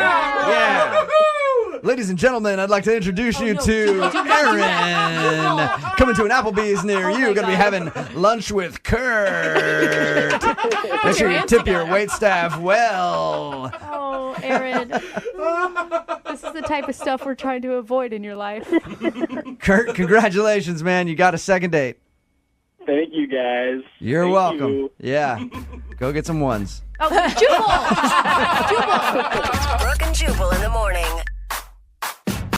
Yeah. Ladies and gentlemen, I'd like to introduce you to Aaron. Coming to an Applebee's near you. Going to be having lunch with Kurt. Make sure you tip your waitstaff well. Oh, Aaron. This is the type of stuff we're trying to avoid in your life. Kurt, congratulations, man. You got a second date. Thank you, guys. You're Thank welcome. you. Yeah. Go get some ones. Oh, Jubal! Jubal!